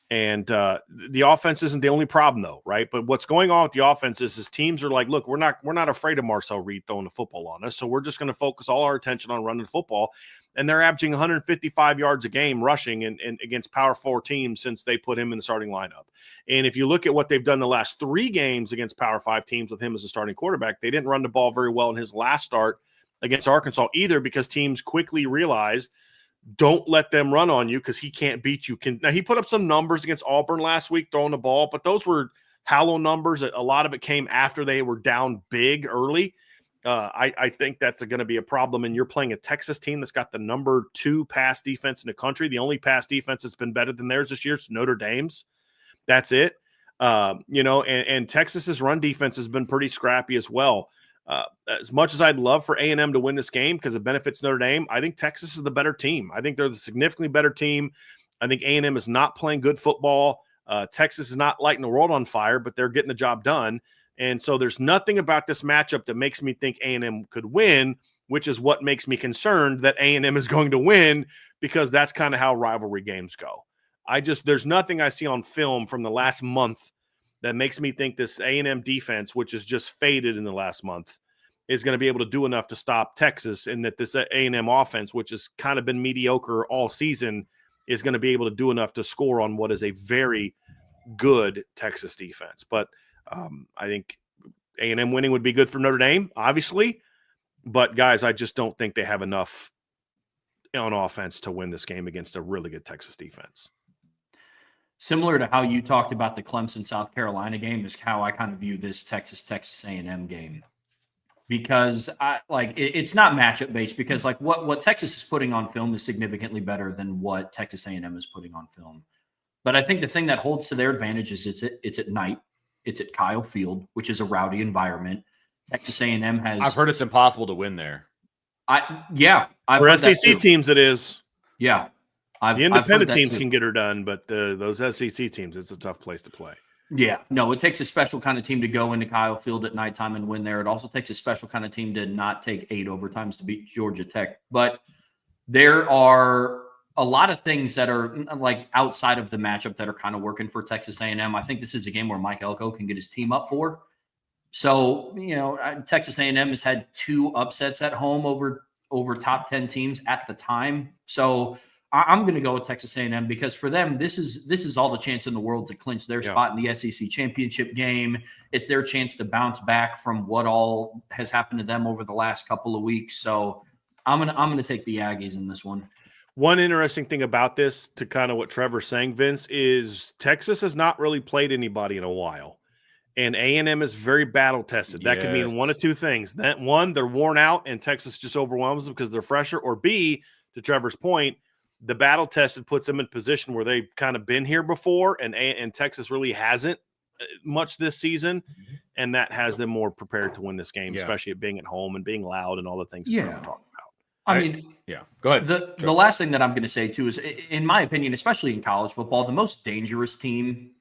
And the offense isn't the only problem, though, right? But what's going on with the offense is teams are like, look, we're not afraid of Marcel Reed throwing the football on us, so we're just going to focus all our attention on running the football. And they're averaging 155 yards a game rushing and against Power 4 teams since they put him in the starting lineup. And if you look at what they've done the last 3 games against Power 5 teams with him as a starting quarterback, they didn't run the ball very well in his last start against Arkansas either, because teams quickly realized, don't let them run on you because he can't beat you. Now, he put up some numbers against Auburn last week throwing the ball, but those were hollow numbers. A lot of it came after they were down big early. I think that's going to be a problem, and you're playing a Texas team that's got the number 2 pass defense in the country. The only pass defense that's been better than theirs this year is Notre Dame's. That's it. And Texas's run defense has been pretty scrappy as well. As much as I'd love for A&M to win this game because it benefits Notre Dame, I think Texas is the better team. I think they're the significantly better team. I think A&M is not playing good football. Texas is not lighting the world on fire, but they're getting the job done. And so there's nothing about this matchup that makes me think A&M could win, which is what makes me concerned that A&M is going to win, because that's kind of how rivalry games go. There's nothing I see on film from the last month that makes me think this A&M defense, which is just faded in the last month, is going to be able to do enough to stop Texas, and that this A&M offense, which has kind of been mediocre all season, is going to be able to do enough to score on what is a very good Texas defense. But I think A&M winning would be good for Notre Dame, obviously. But, guys, I just don't think they have enough on offense to win this game against a really good Texas defense. Similar to how you talked about the Clemson-South Carolina game is how I kind of view this Texas A&M game. because it's not matchup based, because like what Texas is putting on film is significantly better than what Texas A&M is putting on film. But I think the thing that holds to their advantage is it's at night. It's at Kyle Field, which is a rowdy environment. Texas A&M has. I've heard it's impossible to win there. For SEC teams, it is. Yeah, the independent teams can get her done, but those SEC teams, it's a tough place to play. Yeah, no, it takes a special kind of team to go into Kyle Field at nighttime and win there. It also takes a special kind of team to not take 8 overtimes to beat Georgia Tech. But there are a lot of things that are like outside of the matchup that are kind of working for Texas A&M. I think this is a game where Mike Elko can get his team up for. So, Texas A&M has had 2 upsets at home over top 10 teams at the time. So I'm going to go with Texas A&M because for them, this is all the chance in the world to clinch their spot in the SEC championship game. It's their chance to bounce back from what all has happened to them over the last couple of weeks. So I'm gonna take the Aggies in this one. One interesting thing about this, to kind of what Trevor's saying, Vince, is Texas has not really played anybody in a while. And A&M is very battle-tested. That could mean one of 2 things. That one, they're worn out and Texas just overwhelms them because they're fresher. Or B, to Trevor's point, the battle-tested puts them in position where they've kind of been here before, and Texas really hasn't much this season. And that has them more prepared to win this game, especially it being at home and being loud and all the things that Trevor talked about. I mean, go ahead. The last thing that I'm going to say, too, is, in my opinion, especially in college football, the most dangerous team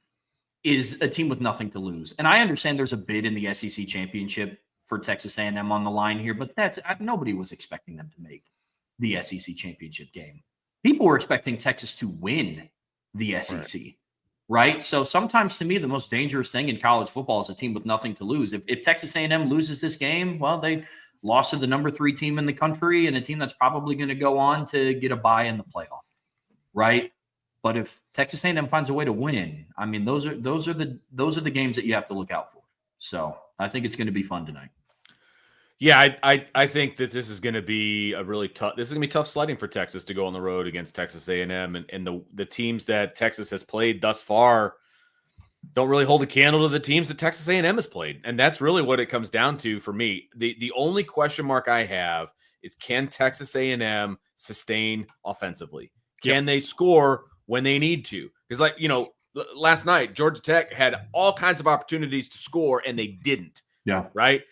is a team with nothing to lose. And I understand there's a bid in the SEC championship for Texas A&M on the line here, but nobody was expecting them to make the SEC championship game. People were expecting Texas to win the SEC, right? So sometimes, to me, the most dangerous thing in college football is a team with nothing to lose. If Texas A&M loses this game, well, they lost to the number 3 team in the country and a team that's probably going to go on to get a bye in the playoff, right? But if Texas A&M finds a way to win, I mean, those are the games that you have to look out for. So I think it's going to be fun tonight. Yeah, I think that this is going to be tough sledding for Texas to go on the road against Texas A&M, and the teams that Texas has played thus far don't really hold a candle to the teams that Texas A&M has played, and that's really what it comes down to for me. The only question mark I have is, can Texas A&M sustain offensively? Can they score when they need to? Because, last night, Georgia Tech had all kinds of opportunities to score, and they didn't. Yeah. Right?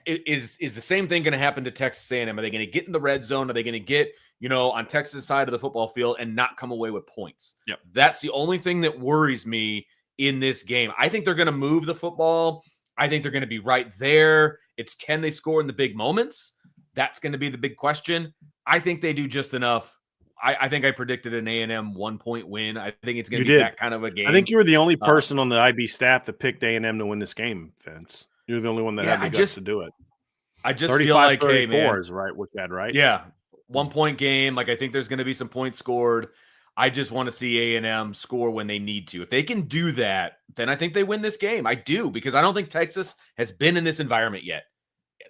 Is the same thing going to happen to Texas A&M? Are they going to get in the red zone? Are they going to get, on Texas' side of the football field and not come away with points? Yep. That's the only thing that worries me in this game. I think they're going to move the football. I think they're going to be right there. It's, can they score in the big moments? That's going to be the big question. I think they do just enough. I think I predicted an A&M 1-point win. I think it's going to be that kind of a game. I think you were the only person on the IB staff that picked A&M to win this game, Vince. You're the only one that had the guts to do it. I just feel like, hey, man, is right. What you had, right? Yeah, 1-point game. I think there's going to be some points scored. I just want to see A&M score when they need to. If they can do that, then I think they win this game. I do, because I don't think Texas has been in this environment yet.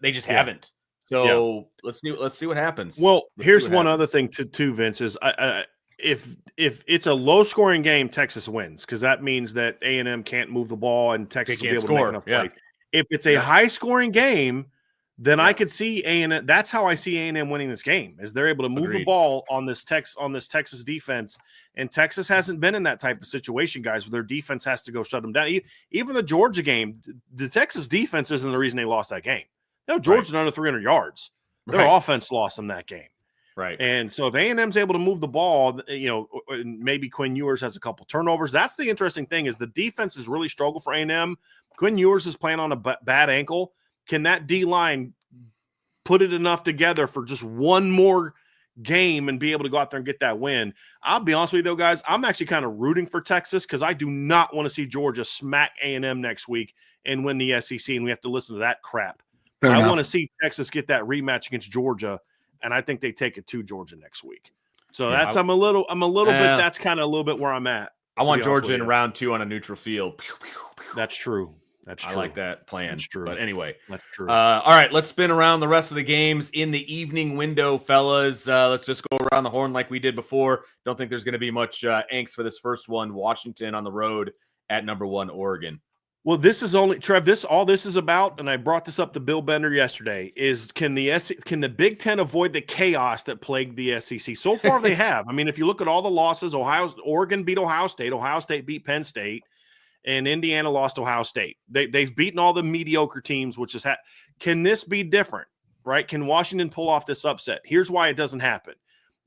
They just haven't. So let's see what happens. Well, here's one other thing too, Vince, is if it's a low scoring game, Texas wins, because that means that A&M can't move the ball and Texas will be able to make enough plays. If it's a high scoring game, then I could see A&M. That's how I see A&M winning this game, is they're able to move the ball on this Texas defense. And Texas hasn't been in that type of situation, guys, where their defense has to go shut them down. Even the Georgia game, the Texas defense isn't the reason they lost that game. No, Georgia's under 300 yards. Their offense lost them that game. Right. And so if A&M's able to move the ball, maybe Quinn Ewers has a couple turnovers. That's the interesting thing, is the defense has really struggled for A&M. Quinn Ewers is playing on a bad ankle. Can that D-line put it enough together for just one more game and be able to go out there and get that win? I'll be honest with you, though, guys, I'm actually kind of rooting for Texas, because I do not want to see Georgia smack A&M next week and win the SEC, and we have to listen to that crap. I want to see Texas get that rematch against Georgia, and I think they take it to Georgia next week. So I'm a little bit. That's kind of a little bit where I'm at. I want Georgia in round 2 on a neutral field. That's true. I like that plan. That's true. But anyway, that's true. All right, let's spin around the rest of the games in the evening window, fellas. Let's just go around the horn like we did before. Don't think there's going to be much angst for this first one. Washington on the road at number 1 Oregon. Well, this is only Trev. All this is about, and I brought this up to Bill Bender yesterday. Is can the Big Ten avoid the chaos that plagued the SEC? So far, they have. I mean, if you look at all the losses, Oregon beat Ohio State beat Penn State, and Indiana lost Ohio State. They've beaten all the mediocre teams, which is can this be different? Right? Can Washington pull off this upset? Here's why it doesn't happen.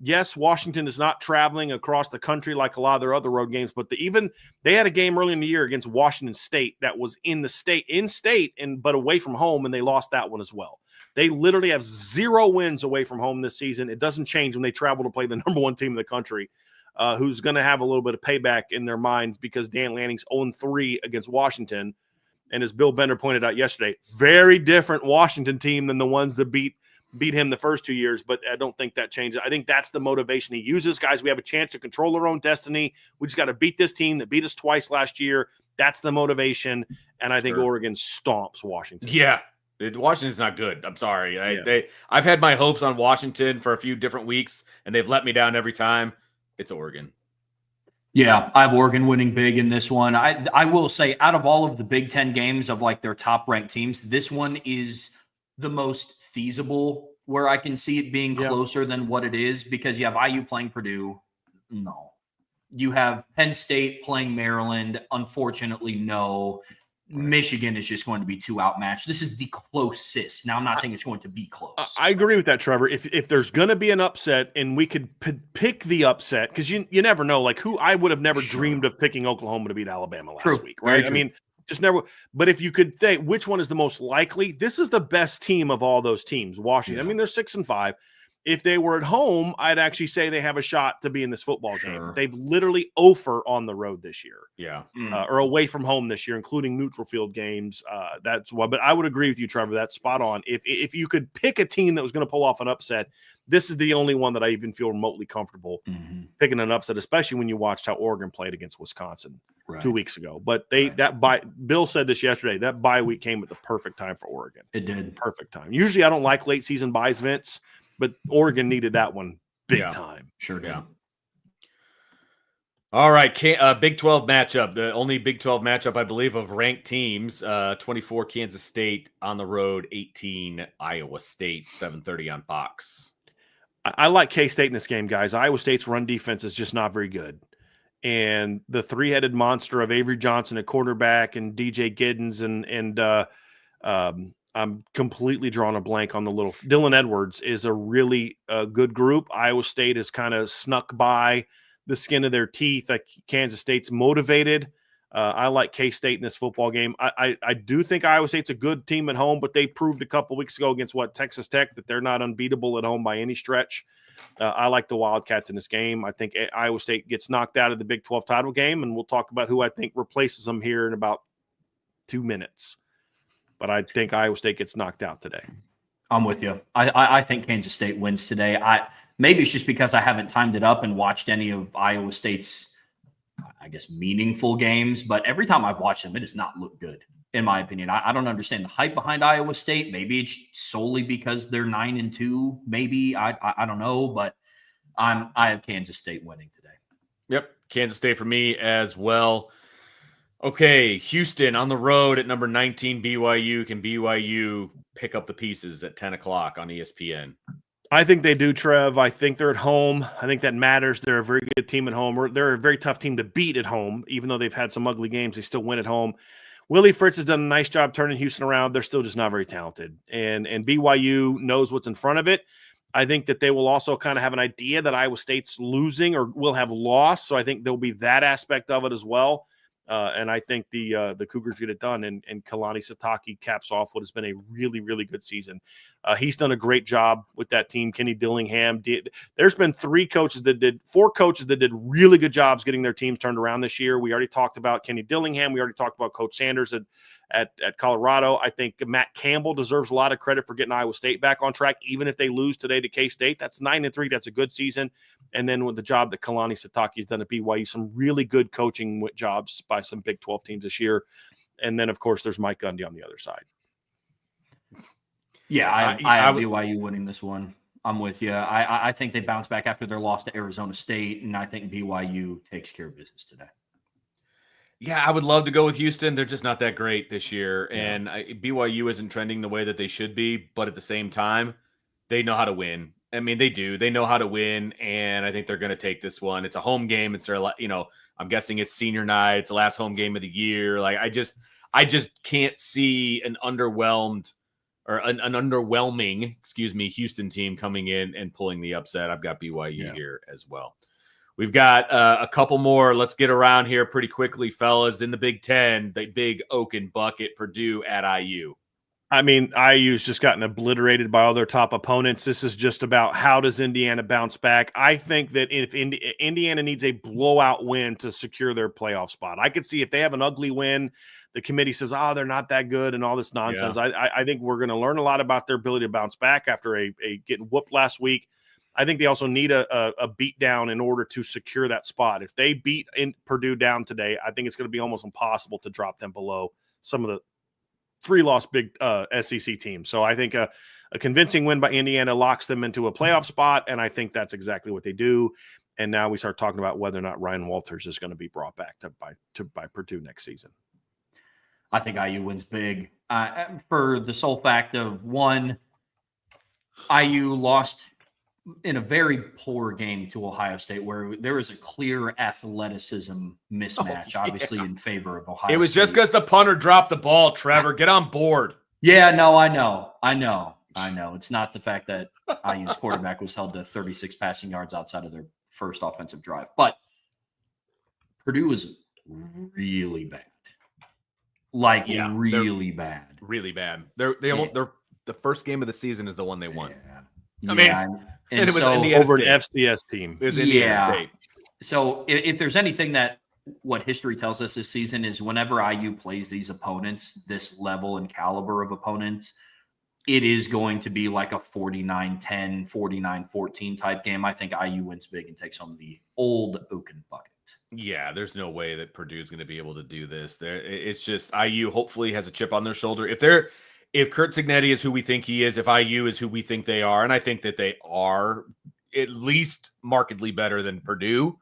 Yes, Washington is not traveling across the country like a lot of their other road games, but they had a game early in the year against Washington State that was in state, but away from home, and they lost that one as well. They literally have 0 wins away from home this season. It doesn't change when they travel to play the number 1 team in the country, who's going to have a little bit of payback in their minds because Dan Lanning's 0-3 against Washington. And as Bill Bender pointed out yesterday, very different Washington team than the ones that beat him the first 2 years, but I don't think that changes. I think that's the motivation he uses. Guys, we have a chance to control our own destiny. We just got to beat this team that beat us twice last year. That's the motivation, and I think Oregon stomps Washington. Yeah, Washington's not good. I'm sorry. I've had my hopes on Washington for a few different weeks, and they've let me down every time. It's Oregon. Yeah, I have Oregon winning big in this one. I will say, out of all of the Big Ten games of like their top-ranked teams, this one is the most feasible where I can see it being closer than what it is, because you have IU playing Purdue. No. You have Penn State playing Maryland. Unfortunately, no. Michigan is just going to be too outmatched. This is the closest. Now, I'm not saying it's going to be close. I agree with that, Trevor. If there's going to be an upset and we could pick the upset, because you never know, like I would have never dreamed of picking Oklahoma to beat Alabama last week, right? I mean, just never. But if you could think which one is the most likely, this is the best team of all those teams. Washington. Yeah. I mean, they're 6-5. If they were at home, I'd actually say they have a shot to be in this football game. They've literally over on the road this year. Yeah. Or away from home this year, including neutral field games. That's why. But I would agree with you, Trevor. That's spot on. If you could pick a team that was going to pull off an upset, this is the only one that I even feel remotely comfortable picking an upset, especially when you watched how Oregon played against Wisconsin 2 weeks ago. But Bill said this yesterday, that bye week came at the perfect time for Oregon. It did. Perfect time. Usually I don't like late season buys, Vince, but Oregon needed that one big time. Sure did. Yeah. All right, Big 12 matchup. The only Big 12 matchup, I believe, of ranked teams. 24 Kansas State on the road, 18 Iowa State, 7:30 on Fox. I like K-State in this game, guys. Iowa State's run defense is just not very good. And the three-headed monster of Avery Johnson at quarterback and DJ Giddens and I'm completely drawing a blank on the little Dylan Edwards is a really good group. Iowa State has kind of snuck by the skin of their teeth. Like Kansas State's motivated. I like K-State in this football game. I do think Iowa State's a good team at home, but they proved a couple weeks ago against Texas Tech that they're not unbeatable at home by any stretch. I like the Wildcats in this game. I think Iowa State gets knocked out of the Big 12 title game, and we'll talk about who I think replaces them here in about 2 minutes. But I think Iowa State gets knocked out today. I'm with you. I think Kansas State wins today. Maybe it's just because I haven't timed it up and watched any of Iowa State's, I guess, meaningful games. But every time I've watched them, it does not look good, in my opinion. I don't understand the hype behind Iowa State. Maybe it's solely because they're 9-2. Maybe I don't know, but I have Kansas State winning today. Yep, Kansas State for me as well. Okay, Houston on the road at number 19, BYU. Can BYU pick up the pieces at 10 o'clock on ESPN? I think they do, Trev. I think they're at home. I think that matters. They're a very good team at home. They're a very tough team to beat at home. Even though they've had some ugly games, they still win at home. Willie Fritz has done a nice job turning Houston around. They're still just not very talented. And BYU knows what's in front of it. I think that they will also kind of have an idea that Iowa State's losing or will have lost. So I think there'll be that aspect of it as well. And I think the Cougars get it done, and Kalani Sitake caps off what has been a really, really good season. He's done a great job with that team. Kenny Dillingham did. There's been four coaches that did really good jobs getting their teams turned around this year. We already talked about Kenny Dillingham. We already talked about Coach Sanders at Colorado. I think Matt Campbell deserves a lot of credit for getting Iowa State back on track, even if they lose today to K-State. That's 9-3. That's a good season. And then with the job that Kalani Sitake has done at BYU, some really good coaching jobs by some Big 12 teams this year. And then, of course, there's Mike Gundy on the other side. Yeah, I have BYU winning this one. I'm with you. I think they bounce back after their loss to Arizona State, and I think BYU takes care of business today. Yeah, I would love to go with Houston. They're just not that great this year. Yeah. And BYU isn't trending the way that they should be. But at the same time, they know how to win. I mean, they do. They know how to win. And I think they're going to take this one. It's a home game. It's their, I'm guessing it's senior night. It's the last home game of the year. Like, I just can't see an underwhelming, Houston team coming in and pulling the upset. I've got BYU here as well. We've got a couple more. Let's get around here pretty quickly, fellas. In the Big Ten, the big Oaken bucket, Purdue at IU. I mean, IU's just gotten obliterated by all their top opponents. This is just about how does Indiana bounce back. I think that if Indiana needs a blowout win to secure their playoff spot, I could see if they have an ugly win, the committee says, they're not that good and all this nonsense. Yeah. I think we're going to learn a lot about their ability to bounce back after a getting whooped last week. I think they also need a beat down in order to secure that spot. If they beat Purdue down today, I think it's going to be almost impossible to drop them below some of the 3-loss big SEC teams. So I think a convincing win by Indiana locks them into a playoff spot, and I think that's exactly what they do. And now we start talking about whether or not Ryan Walters is going to be brought back by Purdue next season. I think IU wins big for the sole fact of, one, IU lost in a very poor game to Ohio State, where there was a clear athleticism mismatch, obviously in favor of Ohio State. It was just because the punter dropped the ball, Trevor. Get on board. Yeah, no, I know. It's not the fact that IU's quarterback was held to 36 passing yards outside of their first offensive drive. But Purdue was really bad. Really bad. Really bad. They're the first game of the season is the one they won. Yeah. I mean, and it was Indiana over an FCS team. It was Indiana State. So if there's anything that what history tells us this season is whenever IU plays these opponents, this level and caliber of opponents, it is going to be like a 49-10, 49-14 type game. I think IU wins big and takes home the old Oaken bucket. Yeah, there's no way that Purdue is going to be able to do this. It's just IU hopefully has a chip on their shoulder. If Kurt Cignetti is who we think he is, if IU is who we think they are, and I think that they are at least markedly better than Purdue,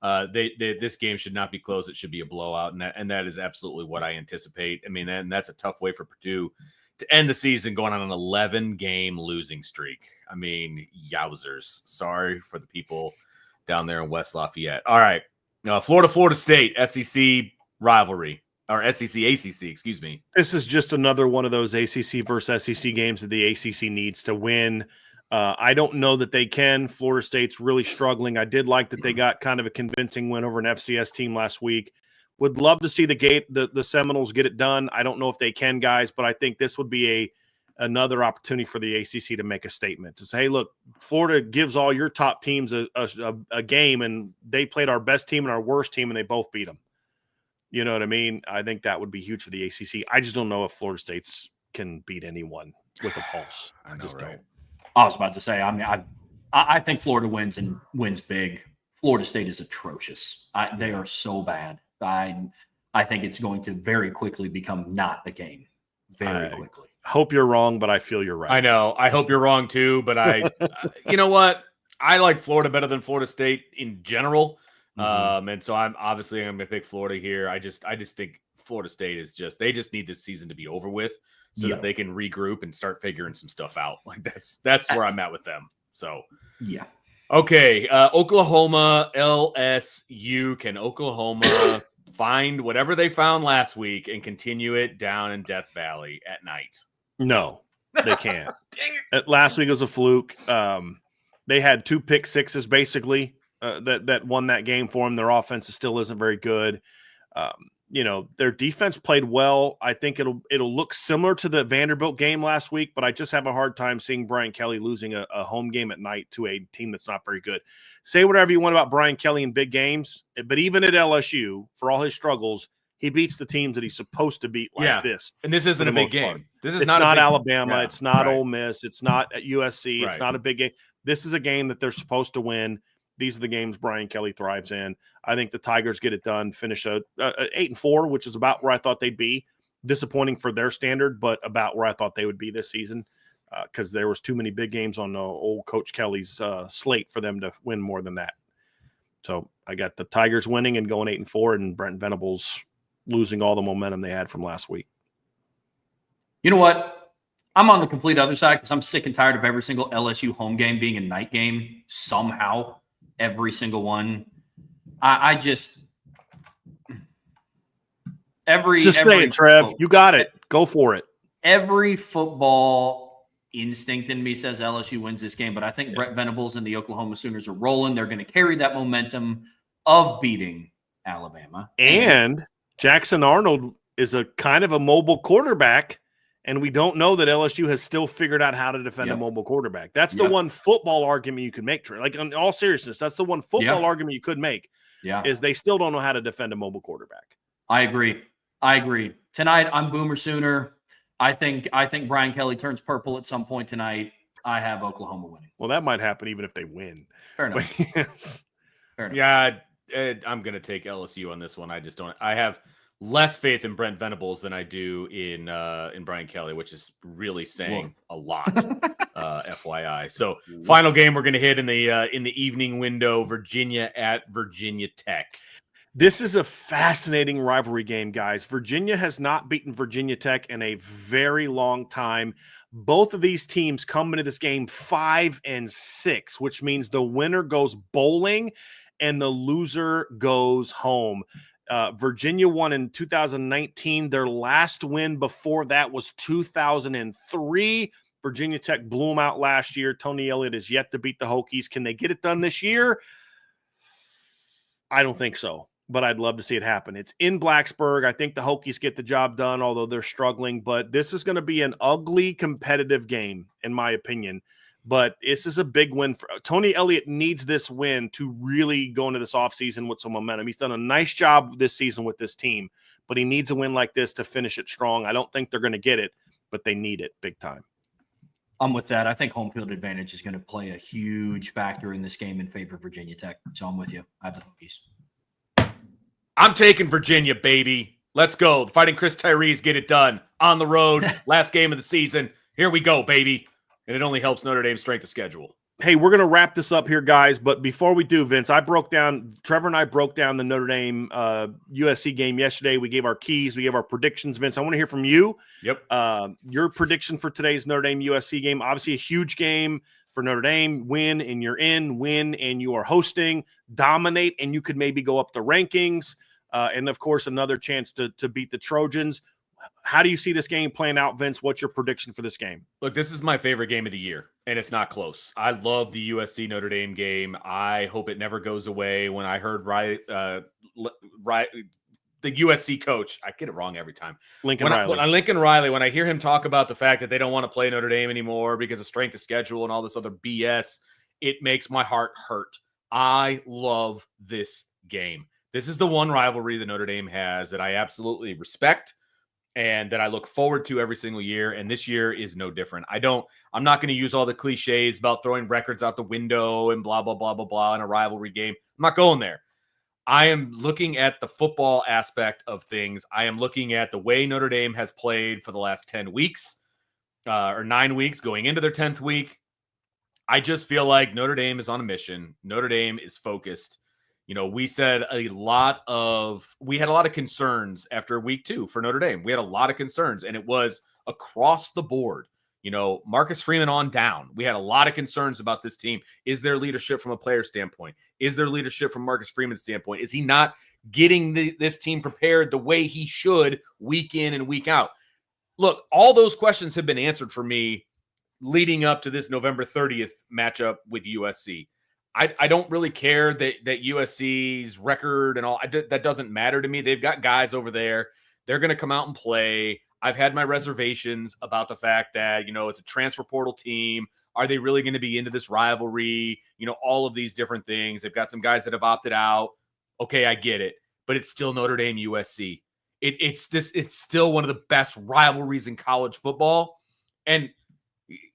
this game should not be close. It should be a blowout, and that is absolutely what I anticipate. I mean, and that's a tough way for Purdue to end the season going on an 11-game losing streak. I mean, yowzers. Sorry for the people down there in West Lafayette. All right, Florida State, SEC rivalry. Or SEC, ACC, excuse me. This is just another one of those ACC versus SEC games that the ACC needs to win. I don't know that they can. Florida State's really struggling. I did like that they got kind of a convincing win over an FCS team last week. Would love to see the Seminoles get it done. I don't know if they can, guys, but I think this would be another opportunity for the ACC to make a statement to say, hey, look, Florida gives all your top teams a game, and they played our best team and our worst team, and they both beat them. You know what I mean? I think that would be huge for the ACC. I just don't know if Florida State can beat anyone with a pulse. I just don't. I was about to say, I mean, I think Florida wins and wins big. Florida State is atrocious. They are so bad. I think it's going to very quickly become not the game. Very quickly. Hope you're wrong, but I feel you're right. I know. I hope you're wrong too, but you know what? I like Florida better than Florida State in general. And so I'm going to pick Florida here. I just think Florida State is they just need this season to be over with so that they can regroup and start figuring some stuff out. Like that's where I'm at with them. So, yeah. Okay. Oklahoma, LSU. Can Oklahoma find whatever they found last week and continue it down in Death Valley at night? No, they can't. Dang it. Last week was a fluke. They had 2 pick sixes basically. That won that game for them. Their offense still isn't very good. Their defense played well. I think it'll look similar to the Vanderbilt game last week, but I just have a hard time seeing Brian Kelly losing a home game at night to a team that's not very good. Say whatever you want about Brian Kelly in big games, but even at LSU, for all his struggles, he beats the teams that he's supposed to beat this. And this isn't a big game. This is it's not Alabama. It's not Ole Miss. It's not at USC. Right. It's not a big game. This is a game that they're supposed to win. These are the games Brian Kelly thrives in. I think the Tigers get it done, finish a 8-4, which is about where I thought they'd be. Disappointing for their standard, but about where I thought they would be this season because there was too many big games on old Coach Kelly's slate for them to win more than that. So I got the Tigers winning and going 8-4, and Brent Venables losing all the momentum they had from last week. You know what? I'm on the complete other side because I'm sick and tired of every single LSU home game being a night game somehow. Every single one. I just say it, Trev. You got it. Go for it. Every football instinct in me says LSU wins this game, but I think Brent Venables and the Oklahoma Sooners are rolling. They're going to carry that momentum of beating Alabama. And Jackson Arnold is a kind of a mobile quarterback, and we don't know that LSU has still figured out how to defend a mobile quarterback. That's the one football argument you could make, Trey. Like, in all seriousness, that's the one football argument you could make, is they still don't know how to defend a mobile quarterback. I agree. Tonight, I'm Boomer Sooner. I think Brian Kelly turns purple at some point tonight. I have Oklahoma winning. Well, that might happen even if they win. Fair enough. Fair enough. Yeah, I'm going to take LSU on this one. I just don't. I have less faith in Brent Venables than I do in Brian Kelly, which is really saying a lot. FYI. So, final game we're going to hit in the evening window: Virginia at Virginia Tech. This is a fascinating rivalry game, guys. Virginia has not beaten Virginia Tech in a very long time. Both of these teams come into this game 5-6, which means the winner goes bowling and the loser goes home. Virginia won in 2019. Their last win before that was 2003. Virginia Tech blew them out last year. Tony Elliott is yet to beat the Hokies. Can they get it done this year? I don't think so, but I'd love to see it happen. It's in Blacksburg. I think the Hokies get the job done, although they're struggling. But this is going to be an ugly, competitive game, in my opinion. But this is a big win. Tony Elliott needs this win to really go into this offseason with some momentum. He's done a nice job this season with this team, but he needs a win like this to finish it strong. I don't think they're going to get it, but they need it big time. I'm with that. I think home field advantage is going to play a huge factor in this game in favor of Virginia Tech. So I'm with you. I have the Hokies. I'm taking Virginia, baby. Let's go. The Fighting Chris Tyrese get it done on the road. Last game of the season. Here we go, baby. And it only helps Notre Dame's strength of schedule. Hey, we're going to wrap this up here, guys. But before we do, Vince, Trevor and I broke down the Notre Dame USC game yesterday. We gave our keys. We gave our predictions. Vince, I want to hear from you. Yep. Your prediction for today's Notre Dame USC game. Obviously a huge game for Notre Dame. Win and you're in. Win and you are hosting. Dominate and you could maybe go up the rankings. And, of course, another chance to beat the Trojans. How do you see this game playing out, Vince? What's your prediction for this game? Look, this is my favorite game of the year, and it's not close. I love the USC Notre Dame game. I hope it never goes away. When I heard the USC coach, I get it wrong every time. Lincoln Riley, when I hear him talk about the fact that they don't want to play Notre Dame anymore because of strength of schedule and all this other BS, it makes my heart hurt. I love this game. This is the one rivalry that Notre Dame has that I absolutely respect and that I look forward to every single year. And this year is no different. I'm not going to use all the cliches about throwing records out the window and blah, blah, blah, blah, blah in a rivalry game. I'm not going there. I am looking at the football aspect of things. I am looking at the way Notre Dame has played for the last 10 weeks or 9 weeks going into their 10th week. I just feel like Notre Dame is on a mission. Notre Dame is focused. You know, we had a lot of concerns after week 2 for Notre Dame. We had a lot of concerns, and it was across the board. You know, Marcus Freeman on down. We had a lot of concerns about this team. Is there leadership from a player standpoint? Is there leadership from Marcus Freeman's standpoint? Is he not getting this team prepared the way he should week in and week out? Look, all those questions have been answered for me leading up to this November 30th matchup with USC. I don't really care that USC's record and all that doesn't matter to me. They've got guys over there. They're going to come out and play. I've had my reservations about the fact that, you know, it's a transfer portal team. Are they really going to be into this rivalry? You know, all of these different things. They've got some guys that have opted out. Okay, I get it. But it's still Notre Dame USC. It's still one of the best rivalries in college football. And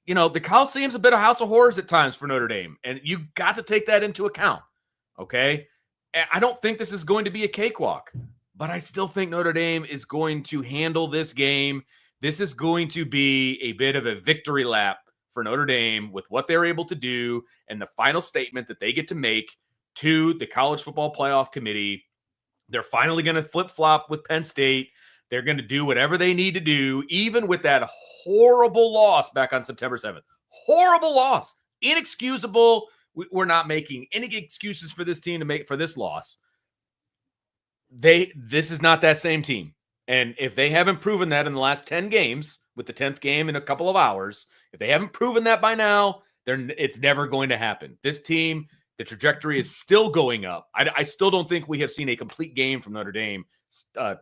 you know, the Coliseum's a bit of house of horrors at times for Notre Dame, and you got to take that into account, okay? And I don't think this is going to be a cakewalk, but I still think Notre Dame is going to handle this game. This is going to be a bit of a victory lap for Notre Dame with what they're able to do and the final statement that they get to make to the College Football Playoff Committee They're finally going to flip-flop with Penn State. They're going to do whatever they need to do, even with that horrible loss back on September 7th. Horrible loss. Inexcusable. We're not making any excuses for this team to make for this loss. This is not that same team. And if they haven't proven that in the last 10 games, with the 10th game in a couple of hours, if they haven't proven that by now, it's never going to happen. This team, the trajectory is still going up. I still don't think we have seen a complete game from Notre Dame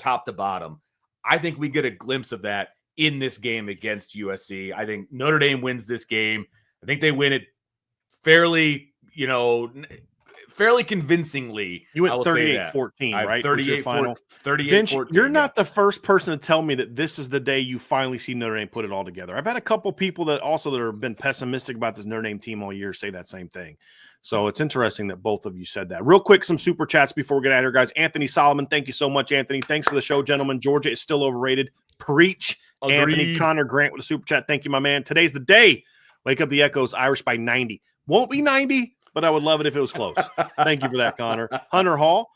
top to bottom. I think we get a glimpse of that in this game against USC. I think Notre Dame wins this game. I think they win it fairly convincingly. You went 38-14, right? 38-14. Vince, you're not the first person to tell me that this is the day you finally see Notre Dame put it all together. I've had a couple people that have been pessimistic about this Notre Dame team all year say that same thing. So it's interesting that both of you said that. Real quick, some super chats before we get out of here, guys. Anthony Solomon, thank you so much, Anthony. Thanks for the show, gentlemen. Georgia is still overrated. Preach. Agreed. Anthony Connor Grant with a super chat. Thank you, my man. Today's the day. Wake up the Echoes, Irish by 90. Won't be 90, but I would love it if it was close. Thank you for that, Connor. Hunter Hall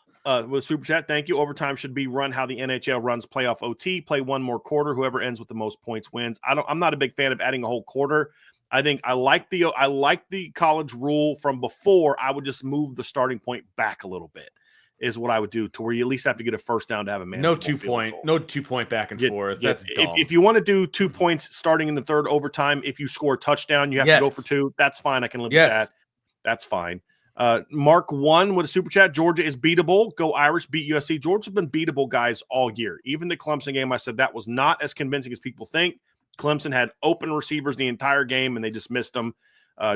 with super chat. Thank you. Overtime should be run how the NHL runs playoff OT. Play one more quarter. Whoever ends with the most points wins. I'm not a big fan of adding a whole quarter. I think I like the college rule from before. I would just move the starting point back a little bit, is what I would do, to where you at least have to get a first down to have a man. No 2 point back and forth. That's dumb. If you want to do 2 points starting in the third overtime, if you score a touchdown, you have to go for 2. That's fine. I can live with that. That's fine. Mark 1 with a super chat. Georgia is beatable. Go Irish. Beat USC. Georgia's been beatable, guys, all year. Even the Clemson game, I said that was not as convincing as people think. Clemson had open receivers the entire game, and they just missed them.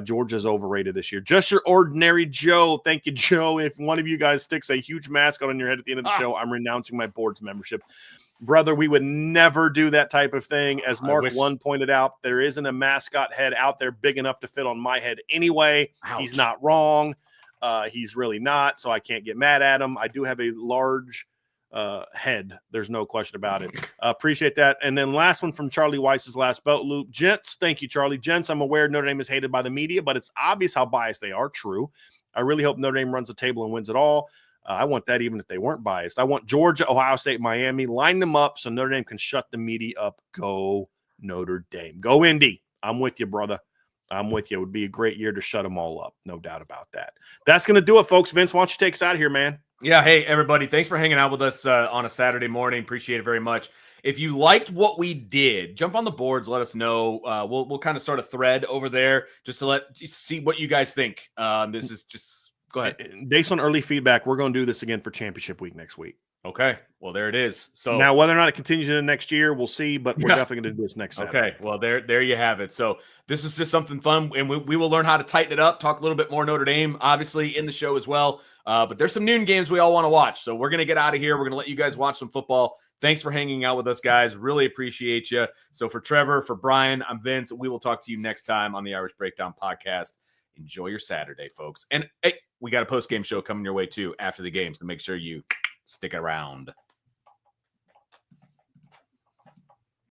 Georgia's overrated this year. Just your ordinary Joe. Thank you, Joe. If one of you guys sticks a huge mascot on your head at the end of the show, I'm renouncing my board's membership. Brother, we would never do that type of thing. As Mark 1 pointed out, there isn't a mascot head out there big enough to fit on my head anyway. Ouch. He's not wrong. He's really not, so I can't get mad at him. I do have a large head. There's no question about it. Appreciate that. And then last one from Charlie Weiss's last boat loop. Gents, thank you, Charlie. Gents, I'm aware Notre Dame is hated by the media, but it's obvious how biased they are. True. I really hope Notre Dame runs the table and wins it all. I want that even if they weren't biased. I want Georgia, Ohio State, Miami. Line them up so Notre Dame can shut the media up. Go Notre Dame. Go Indy. I'm with you, brother. I'm with you. It would be a great year to shut them all up. No doubt about that. That's going to do it, folks. Vince, why don't you take us out of here, man? Yeah. Hey, everybody. Thanks for hanging out with us on a Saturday morning. Appreciate it very much. If you liked what we did, jump on the boards. Let us know. We'll kind of start a thread over there just to see what you guys think. This is just go ahead. Based on early feedback, we're going to do this again for championship week next week. Okay. Well, there it is. So now, whether or not it continues into next year, we'll see. But we're definitely going to do this next Saturday. Okay. Well, there you have it. So this is just something fun, and we will learn how to tighten it up. Talk a little bit more Notre Dame, obviously, in the show as well. But there's some noon games we all want to watch. So we're going to get out of here. We're going to let you guys watch some football. Thanks for hanging out with us, guys. Really appreciate you. So for Trevor, for Bryan, I'm Vince. We will talk to you next time on the Irish Breakdown Podcast. Enjoy your Saturday, folks. And hey, we got a post-game show coming your way too after the game, so make sure you stick around.